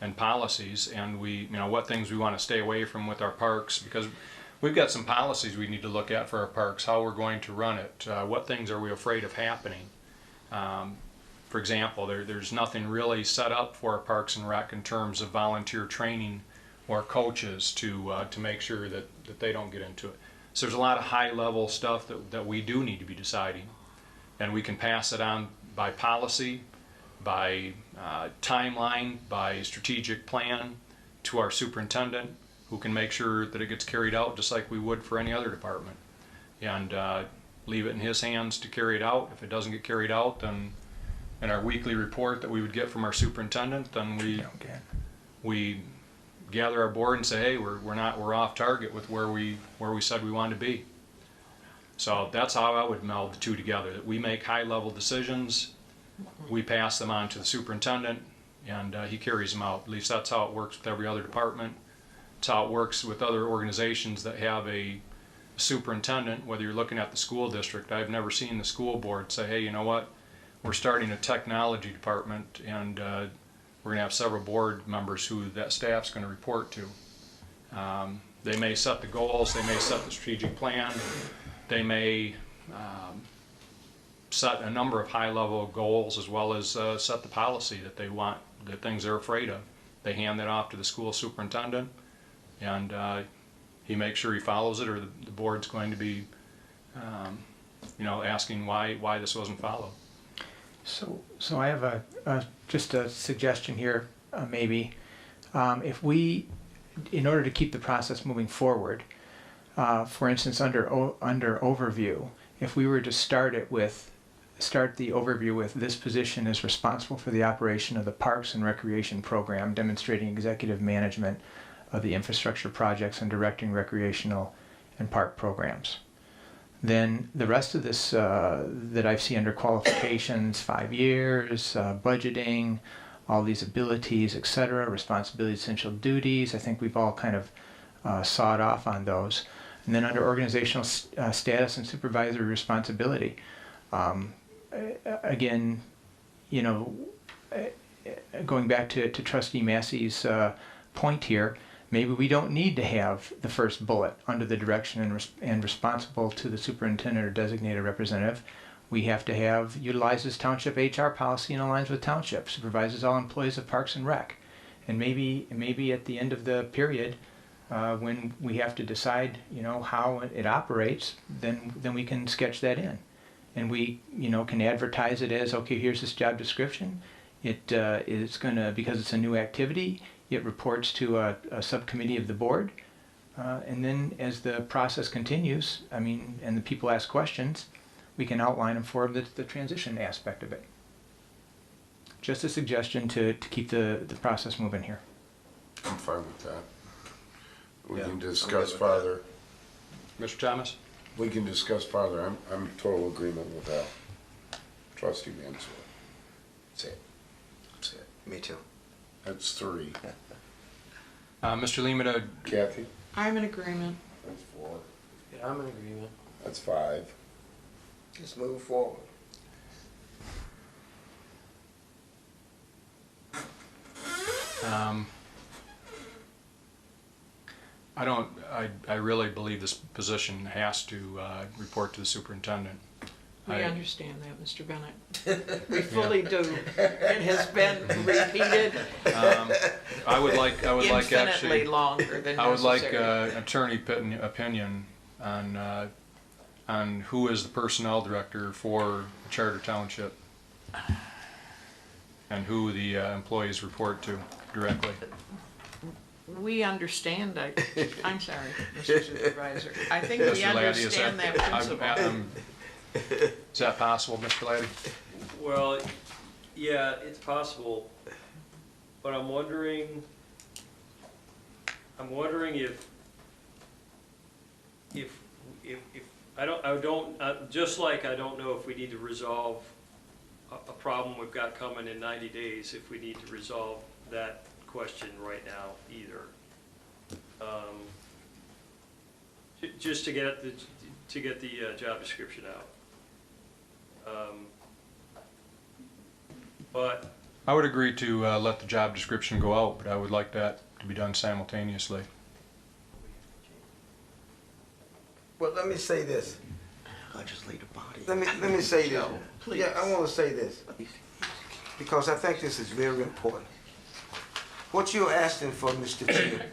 and policies, and what things we want to stay away from with our parks, because we've got some policies we need to look at for our parks, how we're going to run it, what things are we afraid of happening. For example, there's nothing really set up for our Parks and Rec in terms of volunteer training or coaches to make sure that they don't get into it. So there's a lot of high-level stuff that we do need to be deciding, and we can pass it on by policy, by timeline, by strategic plan to our superintendent, who can make sure that it gets carried out just like we would for any other department, and leave it in his hands to carry it out. If it doesn't get carried out, then in our weekly report that we would get from our superintendent, then we gather our board and say, hey, we're off target with where we said we wanted to be. So that's how I would meld the two together. That we make high-level decisions, we pass them on to the superintendent, and he carries them out. At least that's how it works with every other department. It's how it works with other organizations that have a superintendent. Whether you're looking at the school district, I've never seen the school board say, hey, you know what, we're starting a technology department, and we're going to have several board members who that staff's going to report to. They may set the goals, they may set the strategic plan, they may set a number of high-level goals, as well as set the policy that they want, the things they're afraid of. They hand that off to the school superintendent, and he makes sure he follows it, or the board's going to be asking why this wasn't followed. So I have just a suggestion here, maybe. If we, in order to keep the process moving forward, for instance, under overview, if we were to start the overview with this position is responsible for the operation of the Parks and Recreation Program, demonstrating executive management of the infrastructure projects and directing recreational and park programs. Then the rest of this that I see under qualifications, 5 years, budgeting, all these abilities, etc., responsibilities, essential duties, I think we've all kind of sawed off on those. And then under organizational status and supervisory responsibility, again, going back to Trustee Massey's point here, maybe we don't need to have the first bullet under the direction and responsible to the superintendent or designated representative. We have to have utilizes township HR policy and aligns with township, supervises all employees of Parks and Rec. And maybe at the end of the period, when we have to decide, how it operates, then we can sketch that in, and we, can advertise it as, okay, here's this job description. It is going to, because it's a new activity, it reports to a subcommittee of the board, and then as the process continues, and the people ask questions, we can outline them for the transition aspect of it. Just a suggestion to keep the process moving here. I'm fine with that. We Yeah, can I'm discuss good with farther. Mr. Thomas? We can discuss farther. I'm in total agreement with that. Trustee Mansour. That's it. That's it. Me too. That's 3. Mr. Limita? Kathy? I'm in agreement. That's 4. Yeah, I'm in agreement. That's 5. Let's move forward. I really believe this position has to report to the superintendent. We understand that, Mr. Bennett. We fully do. It has been repeated I would like infinitely actually, longer than necessary. I would like attorney opinion on who is the personnel director for Charter Township, and who the employees report to directly. We understand that. I'm sorry, Mr. Supervisor. I think we Mr. Laddie, understand that principle. Is that possible, Mr. Laddie? Well, yeah, it's possible, but I'm wondering if I don't, just like I don't know if we need to resolve a problem we've got coming in 90 days, if we need to resolve that question right now either. Just to get the job description out. But I would agree to let the job description go out, but I would like that to be done simultaneously. Well, let me say this. Legislative body. Let me say this. please. Yeah, I want to say this because I think this is very important. What you're asking for, Mr. Chair,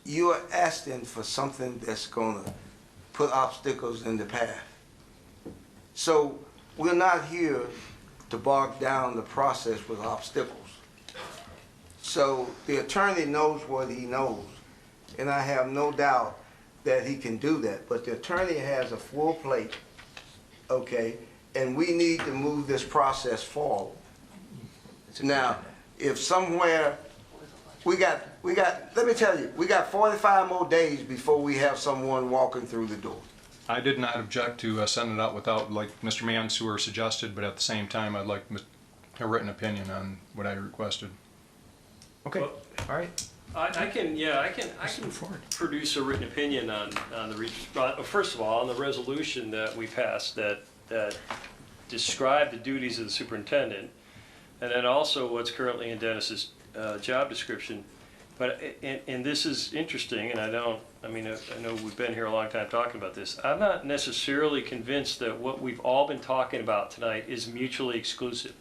you are asking for something that's going to put obstacles in the path. So we're not here to bog down the process with obstacles. So the attorney knows what he knows, and I have no doubt that he can do that. But the attorney has a full plate, okay, and we need to move this process forward. Now, if somewhere we got, let me tell you, we got 45 more days before we have someone walking through the door. I did not object to sending it out without, like Mr. Mansour suggested, but at the same time, I'd like a written opinion on what I requested. Okay, Well, all right. I can produce a written opinion on first of all, on the resolution that we passed that described the duties of the superintendent, and then also what's currently in Dennis's job description. But, and this is interesting, and I know we've been here a long time talking about this. I'm not necessarily convinced that what we've all been talking about tonight is mutually exclusive.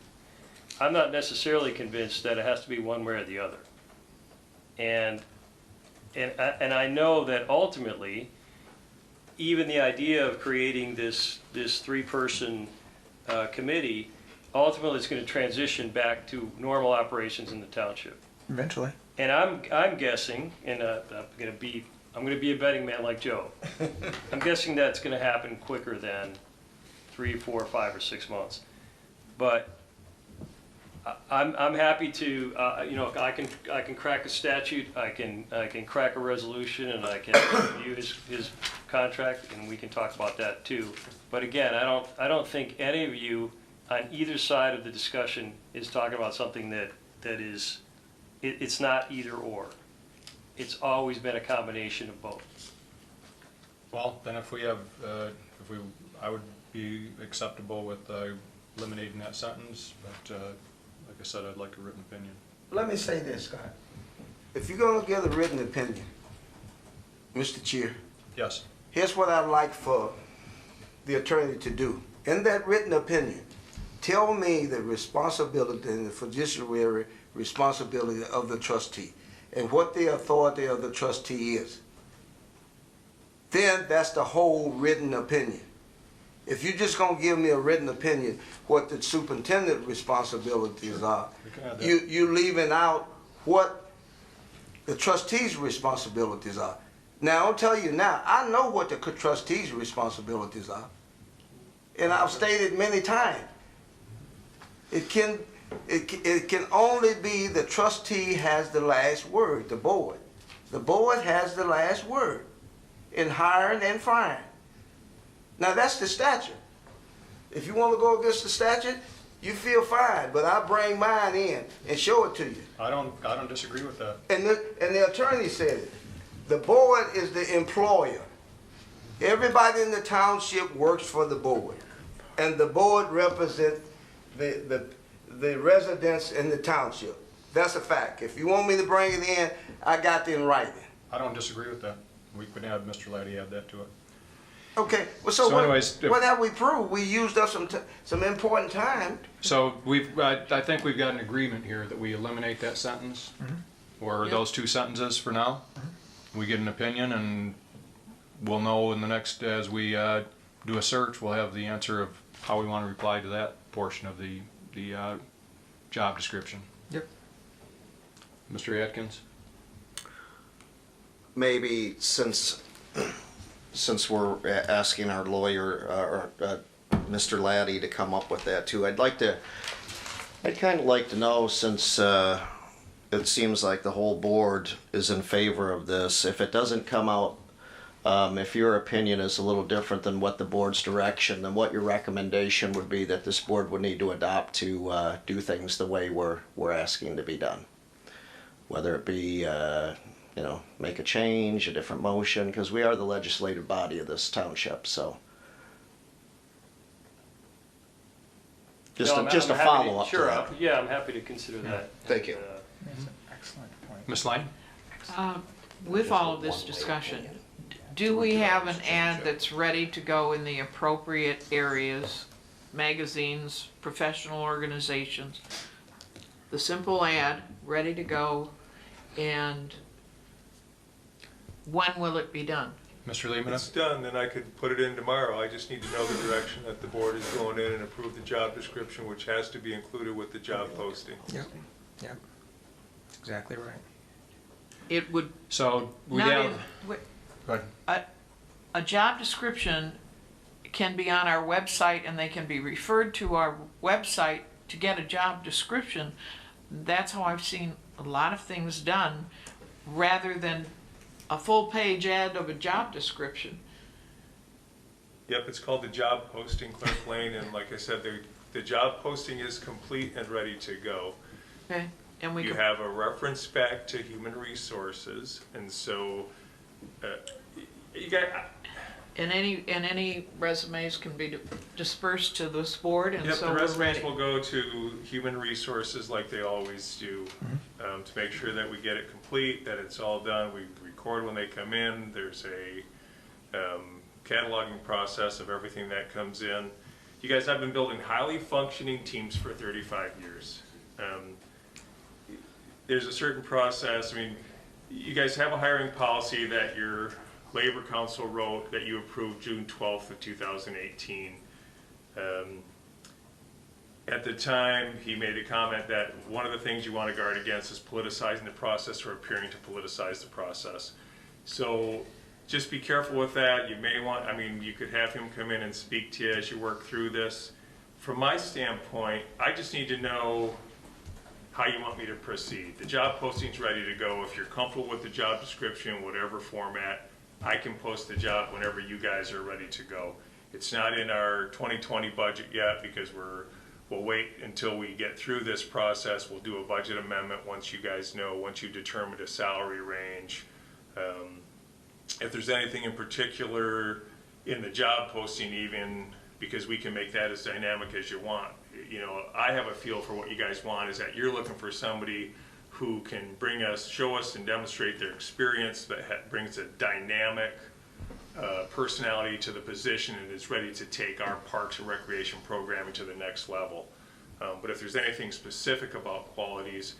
I'm not necessarily convinced that it has to be one way or the other. And I know that ultimately, even the idea of creating this three-person committee, ultimately it's going to transition back to normal operations in the township. Eventually. And I'm guessing, and I'm going to be a betting man like Joe. I'm guessing that's going to happen quicker than 3, 4, 5, or 6 months. But I'm happy to, I can crack a statute, I can crack a resolution, and I can review his contract, and we can talk about that too. But again, I don't think any of you on either side of the discussion is talking about something that is, it's not either or. It's always been a combination of both. Well, then if we have, I would be acceptable with eliminating that sentence, but like I said, I'd like a written opinion. Let me say this, Scott. If you're going to get a written opinion, Mr. Chair, Yes. here's what I'd like for the attorney to do. In that written opinion, tell me the responsibility and the fiduciary responsibility of the trustee and what the authority of the trustee is. Then that's the whole written opinion. If you're just going to give me a written opinion, what the superintendent responsibilities are, you're leaving out what the trustees' responsibilities are. Now, I'll tell you now, I know what the trustees' responsibilities are. And I've stated many times, it can only be the trustee has the last word, the board. The board has the last word in hiring and firing. Now that's the statute. If you want to go against the statute, you feel fine, but I'll bring mine in and show it to you. I don't disagree with that. And the attorney said it. The board is the employer. Everybody in the township works for the board, and the board represents the residents in the township. That's a fact. If you want me to bring it in, I got it in writing. I don't disagree with that. We could have Mr. Laddie add that to it. Okay, well, so anyways, what have we proved? We used up some important time. So I think we've got an agreement here that we eliminate that sentence, or those two sentences for now. We get an opinion, and we'll know in the next, as we do a search, we'll have the answer of how we want to reply to that portion of the job description. Yep. Mr. Atkins? Maybe since we're asking our lawyer, Mr. Laddie, to come up with that too, I'd kind of like to know, since it seems like the whole board is in favor of this, if it doesn't come out, if your opinion is a little different than what the board's direction, then what your recommendation would be that this board would need to adopt to do things the way we're asking to be done. Whether it be make a change, a different motion, because we are the legislative body of this township, so. Just a follow-up to that. Yeah, I'm happy to consider that. Thank you. That's an excellent point. Ms. Lang? with all of this discussion, do we have an ad that's ready to go in the appropriate areas, magazines, professional organizations? The simple ad, ready to go, and when will it be done? Mr. Lehman? It's done, then I could put it in tomorrow. I just need to know the direction that the board is going in and approve the job description, which has to be included with the job posting. Yep, yep. That's exactly right. It would So we not have, in- wait, go ahead. a job description can be on our website and they can be referred to our website to get a job description. That's how I've seen a lot of things done, rather than a full-page ad of a job description. Yep, it's called the job posting, Clerk Lane, and like I said, the job posting is complete and ready to go. Okay, and we You can, have a reference back to human resources, and so you got. and any resumes can be dispersed to this board, and Yep, so the we're resumes ready. will go to human resources like they always do, to make sure that we get it complete, that it's all done. We record when they come in. There's a cataloging process of everything that comes in. You guys, I've been building highly functioning teams for 35 years. There's a certain process. I mean, you guys have a hiring policy that your Labor Council wrote that you approved June 12th of 2018. At the time, he made a comment that one of the things you want to guard against is politicizing the process or appearing to politicize the process. So just be careful with that. You may want, I mean, you could have him come in and speak to you as you work through this. From my standpoint, I just need to know how you want me to proceed. The job posting's ready to go. If you're comfortable with the job description, whatever format, I can post the job whenever you guys are ready to go. It's not in our 2020 budget yet because we'll wait until we get through this process. We'll do a budget amendment once you guys know, once you determine a salary range. If there's anything in particular in the job posting even, because we can make that as dynamic as you want. You know, I have a feel for what you guys want is that you're looking for somebody who can show us and demonstrate their experience that brings a dynamic personality to the position and is ready to take our parks and recreation programming to the next level. But if there's anything specific about qualities,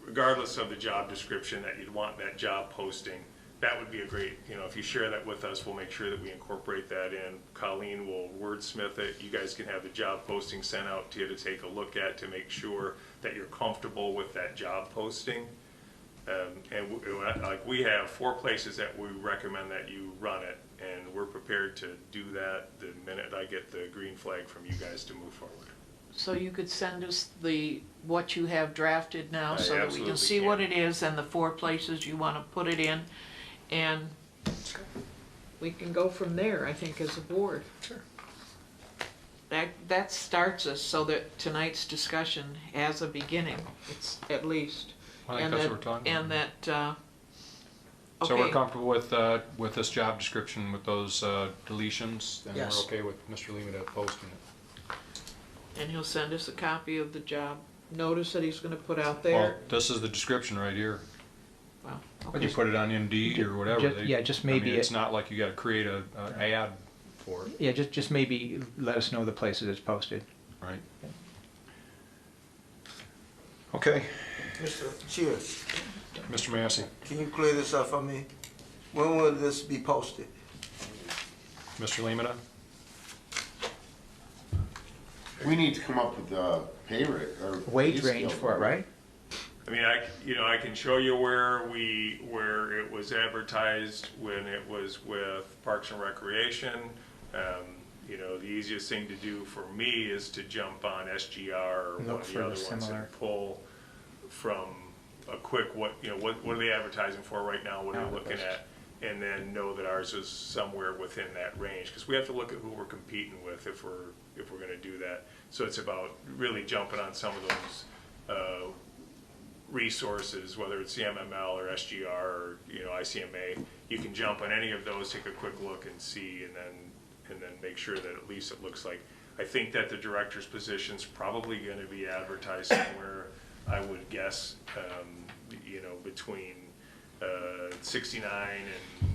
regardless of the job description that you'd want that job posting, that would be a great, if you share that with us, we'll make sure that we incorporate that in. Colleen will wordsmith it. You guys can have the job posting sent out to you to take a look at to make sure that you're comfortable with that job posting. And we have 4 places that we recommend that you run it, and we're prepared to do that the minute I get the green flag from you guys to move forward. So you could send us what you have drafted now, I so that we absolutely can see can. what it is and the 4 places you want to put it in, and we can go from there, I think, as a board. Sure. That starts us so that tonight's discussion has a beginning, it's at least. I think that's what we're talking about. And that, So we're okay, comfortable with this job description, with those deletions, and Yes. we're okay with Mr. Lehman posting it. and he'll send us a copy of the job notice that he's gonna put out Well, there. this is the description right here. Well, But you put it on Indeed or whatever. Just I mean, maybe it's not like you gotta create a ad for it, Yeah, just maybe let us know the places it's posted. right? Okay, Mr. Chair, Mr. Massey, can you clear this up for me? When will this be posted? Mr. Lehman, We need to come up with a pay rate or. Wage pay range scale. for it, right? I mean, I can show you where it was advertised when it was with Parks and Recreation. The easiest thing to do for me is to jump on SGR or one Look of for the the other ones similar. and pull from a quick, what are they advertising for right now? What are they looking at? And then know that ours is somewhere within that range, because we have to look at who we're competing with if we're going to do that. So it's about really jumping on some of those resources, whether it's the MML or SGR or ICMA. You can jump on any of those, take a quick look and see, and then make sure that at least it looks like. I think that the director's position's probably going to be advertised somewhere, I would guess, between 69 and,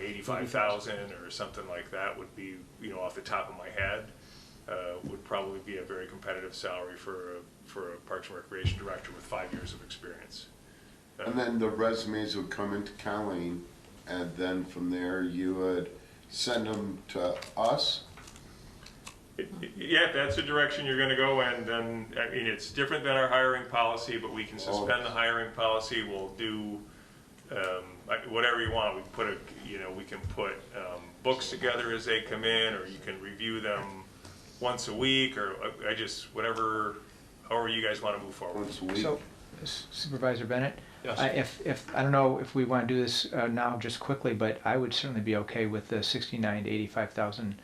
85,000 or something like that would be, off the top of my head, would probably be a very competitive salary for a Parks and Recreation director with 5 years of experience. And then the resumes would come into Colleen, and then from there you would send them to us? Yeah, if that's the direction you're gonna go in, then, it's different than our hiring policy, but we can suspend the hiring policy, we'll do, whatever you want, we can put books together as they come in, or you can review them once a week, or however you guys wanna move forward. Once a week? So, Supervisor Bennett? Yes. If, I don't know if we want to do this now just quickly, but I would certainly be okay with the 69 to 85,000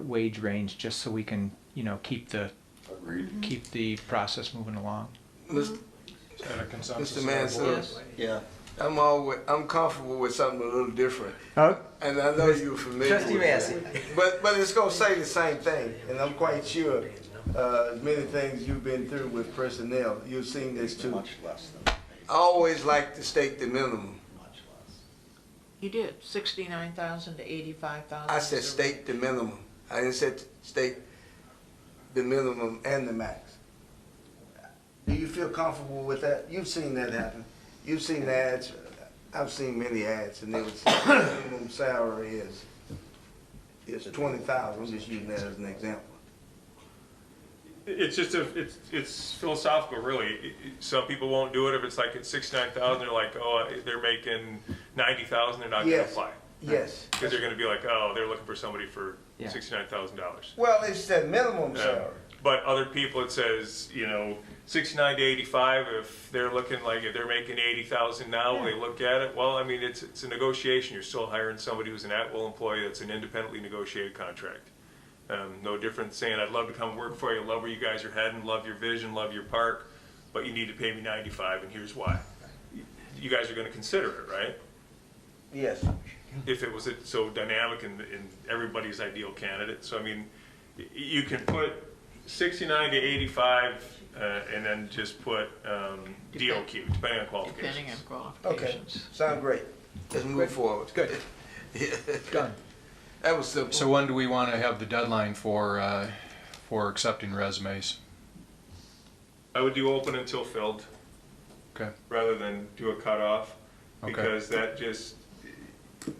wage range, just so we can, keep the process moving along. Is that a consensus? Mr. Mansell, Yeah. I'm comfortable with something a little different. Oh, And I know you're familiar Trustee with Massey. that. But it's gonna say the same thing, and I'm quite sure, many things you've been through with personnel, you've seen this too. Much less than. I always like to state the minimum. Much less. You did, 69,000 to 85,000. I said state the minimum. I didn't say state the minimum and the max. Do you feel comfortable with that? You've seen that happen. You've seen the ads. I've seen many ads, and it was minimum salary is 20,000. I'm just using that as an example. It's just it's philosophical, really. Some people won't do it if it's like at 69,000. They're like, they're making 90,000. They're not going to Yes. apply Yes. because they're going to be like, they're looking for somebody for $69,000. Well, it said minimum salary. But other people, it says 69 to 85. If they're looking like if they're making 80,000 now, when they look at it. Well, I mean, it's a negotiation. You're still hiring somebody who's an at-will employee. That's an independently negotiated contract. No different saying, I'd love to come work for you, love where you guys are heading, love your vision, love your park, but you need to pay me 95, and here's why. You guys are going to consider it, right? Yes. If it was so dynamic and everybody's ideal candidate. So, I mean, you can put 69 to 85 and then just put DOQ, depending on qualifications. Depending on Okay. qualifications. Sound great. Let's move forward. Good. Done. That was simple. So when do we want to have the deadline for accepting resumes? I would do open until filled. Okay. Rather than do a cutoff, Okay. because that just,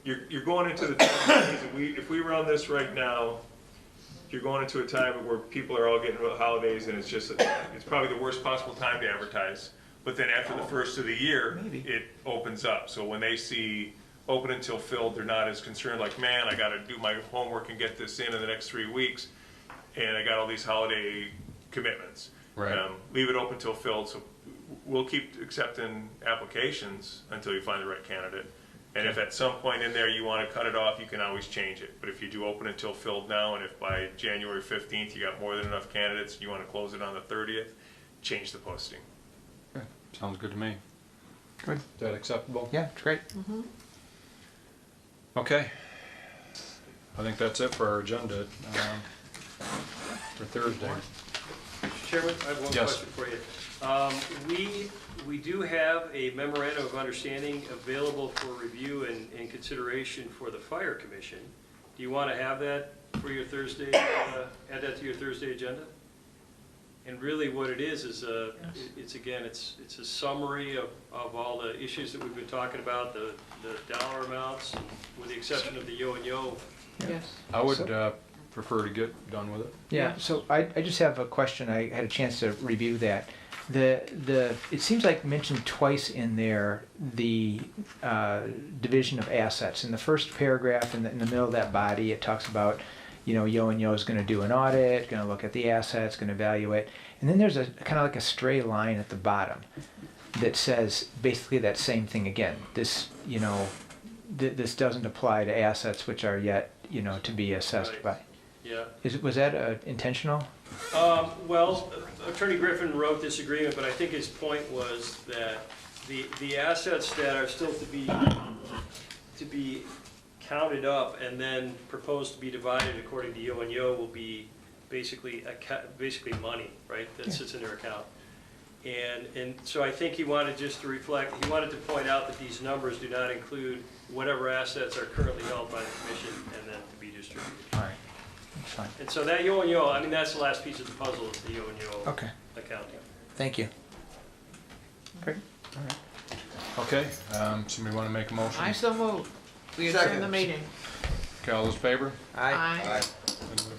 you're going into the time, if we run this right now, you're going into a time where people are all getting holidays, and it's probably the worst possible time to advertise. But then after the first of the year, it opens up. So when they see open until filled, they're not as concerned like, man, I got to do my homework and get this in the next 3 weeks, and I got all these holiday commitments. Right. Leave it open till filled, so we'll keep accepting applications until you find the right candidate. And if at some point in there you want to cut it off, you can always change it. But if you do open until filled now, and if by January 15th you got more than enough candidates and you want to close it on the 30th, change the posting. Okay. Sounds good to me. Good. Is that acceptable? Yeah, it's great. Okay. I think that's it for our agenda for Thursday. Mr. Chairman, I have one Yes. question for you. We do have a memorandum of understanding available for review and consideration for the Fire Commission. Do you want to have that for your Thursday, add that to your Thursday agenda? And really what it is it's a summary of all the issues that we've been talking about, the dollar amounts, with the exception of the yo-and-yo. Yes. I would prefer to get done with it. Yeah, so I just have a question. I had a chance to review that. It seems like mentioned twice in there the division of assets. In the first paragraph, in the middle of that body, it talks about, Yo and Yo is going to do an audit, going to look at the assets, going to evaluate. And then there's a kind of like a stray line at the bottom that says basically that same thing again. This, this doesn't apply to assets which are yet, to be assessed Right. by. Yeah. Was that intentional? Well, Attorney Griffin wrote this agreement, but I think his point was that the assets that are still to be counted up and then proposed to be divided according to Yo and Yo will be basically money, right, that sits in their account. And so I think he wanted just to reflect, he wanted to point out that these numbers do not include whatever assets are currently held by the commission and then to be distributed. All right, that's fine. And so that yo-and-yo, I mean, that's the last piece of the puzzle, is the yo-and-yo Okay, accounting. thank you. Great. Okay, somebody want to make a motion? I so move. We adjourn the meeting. Okay, all those in favor? Aye. Anybody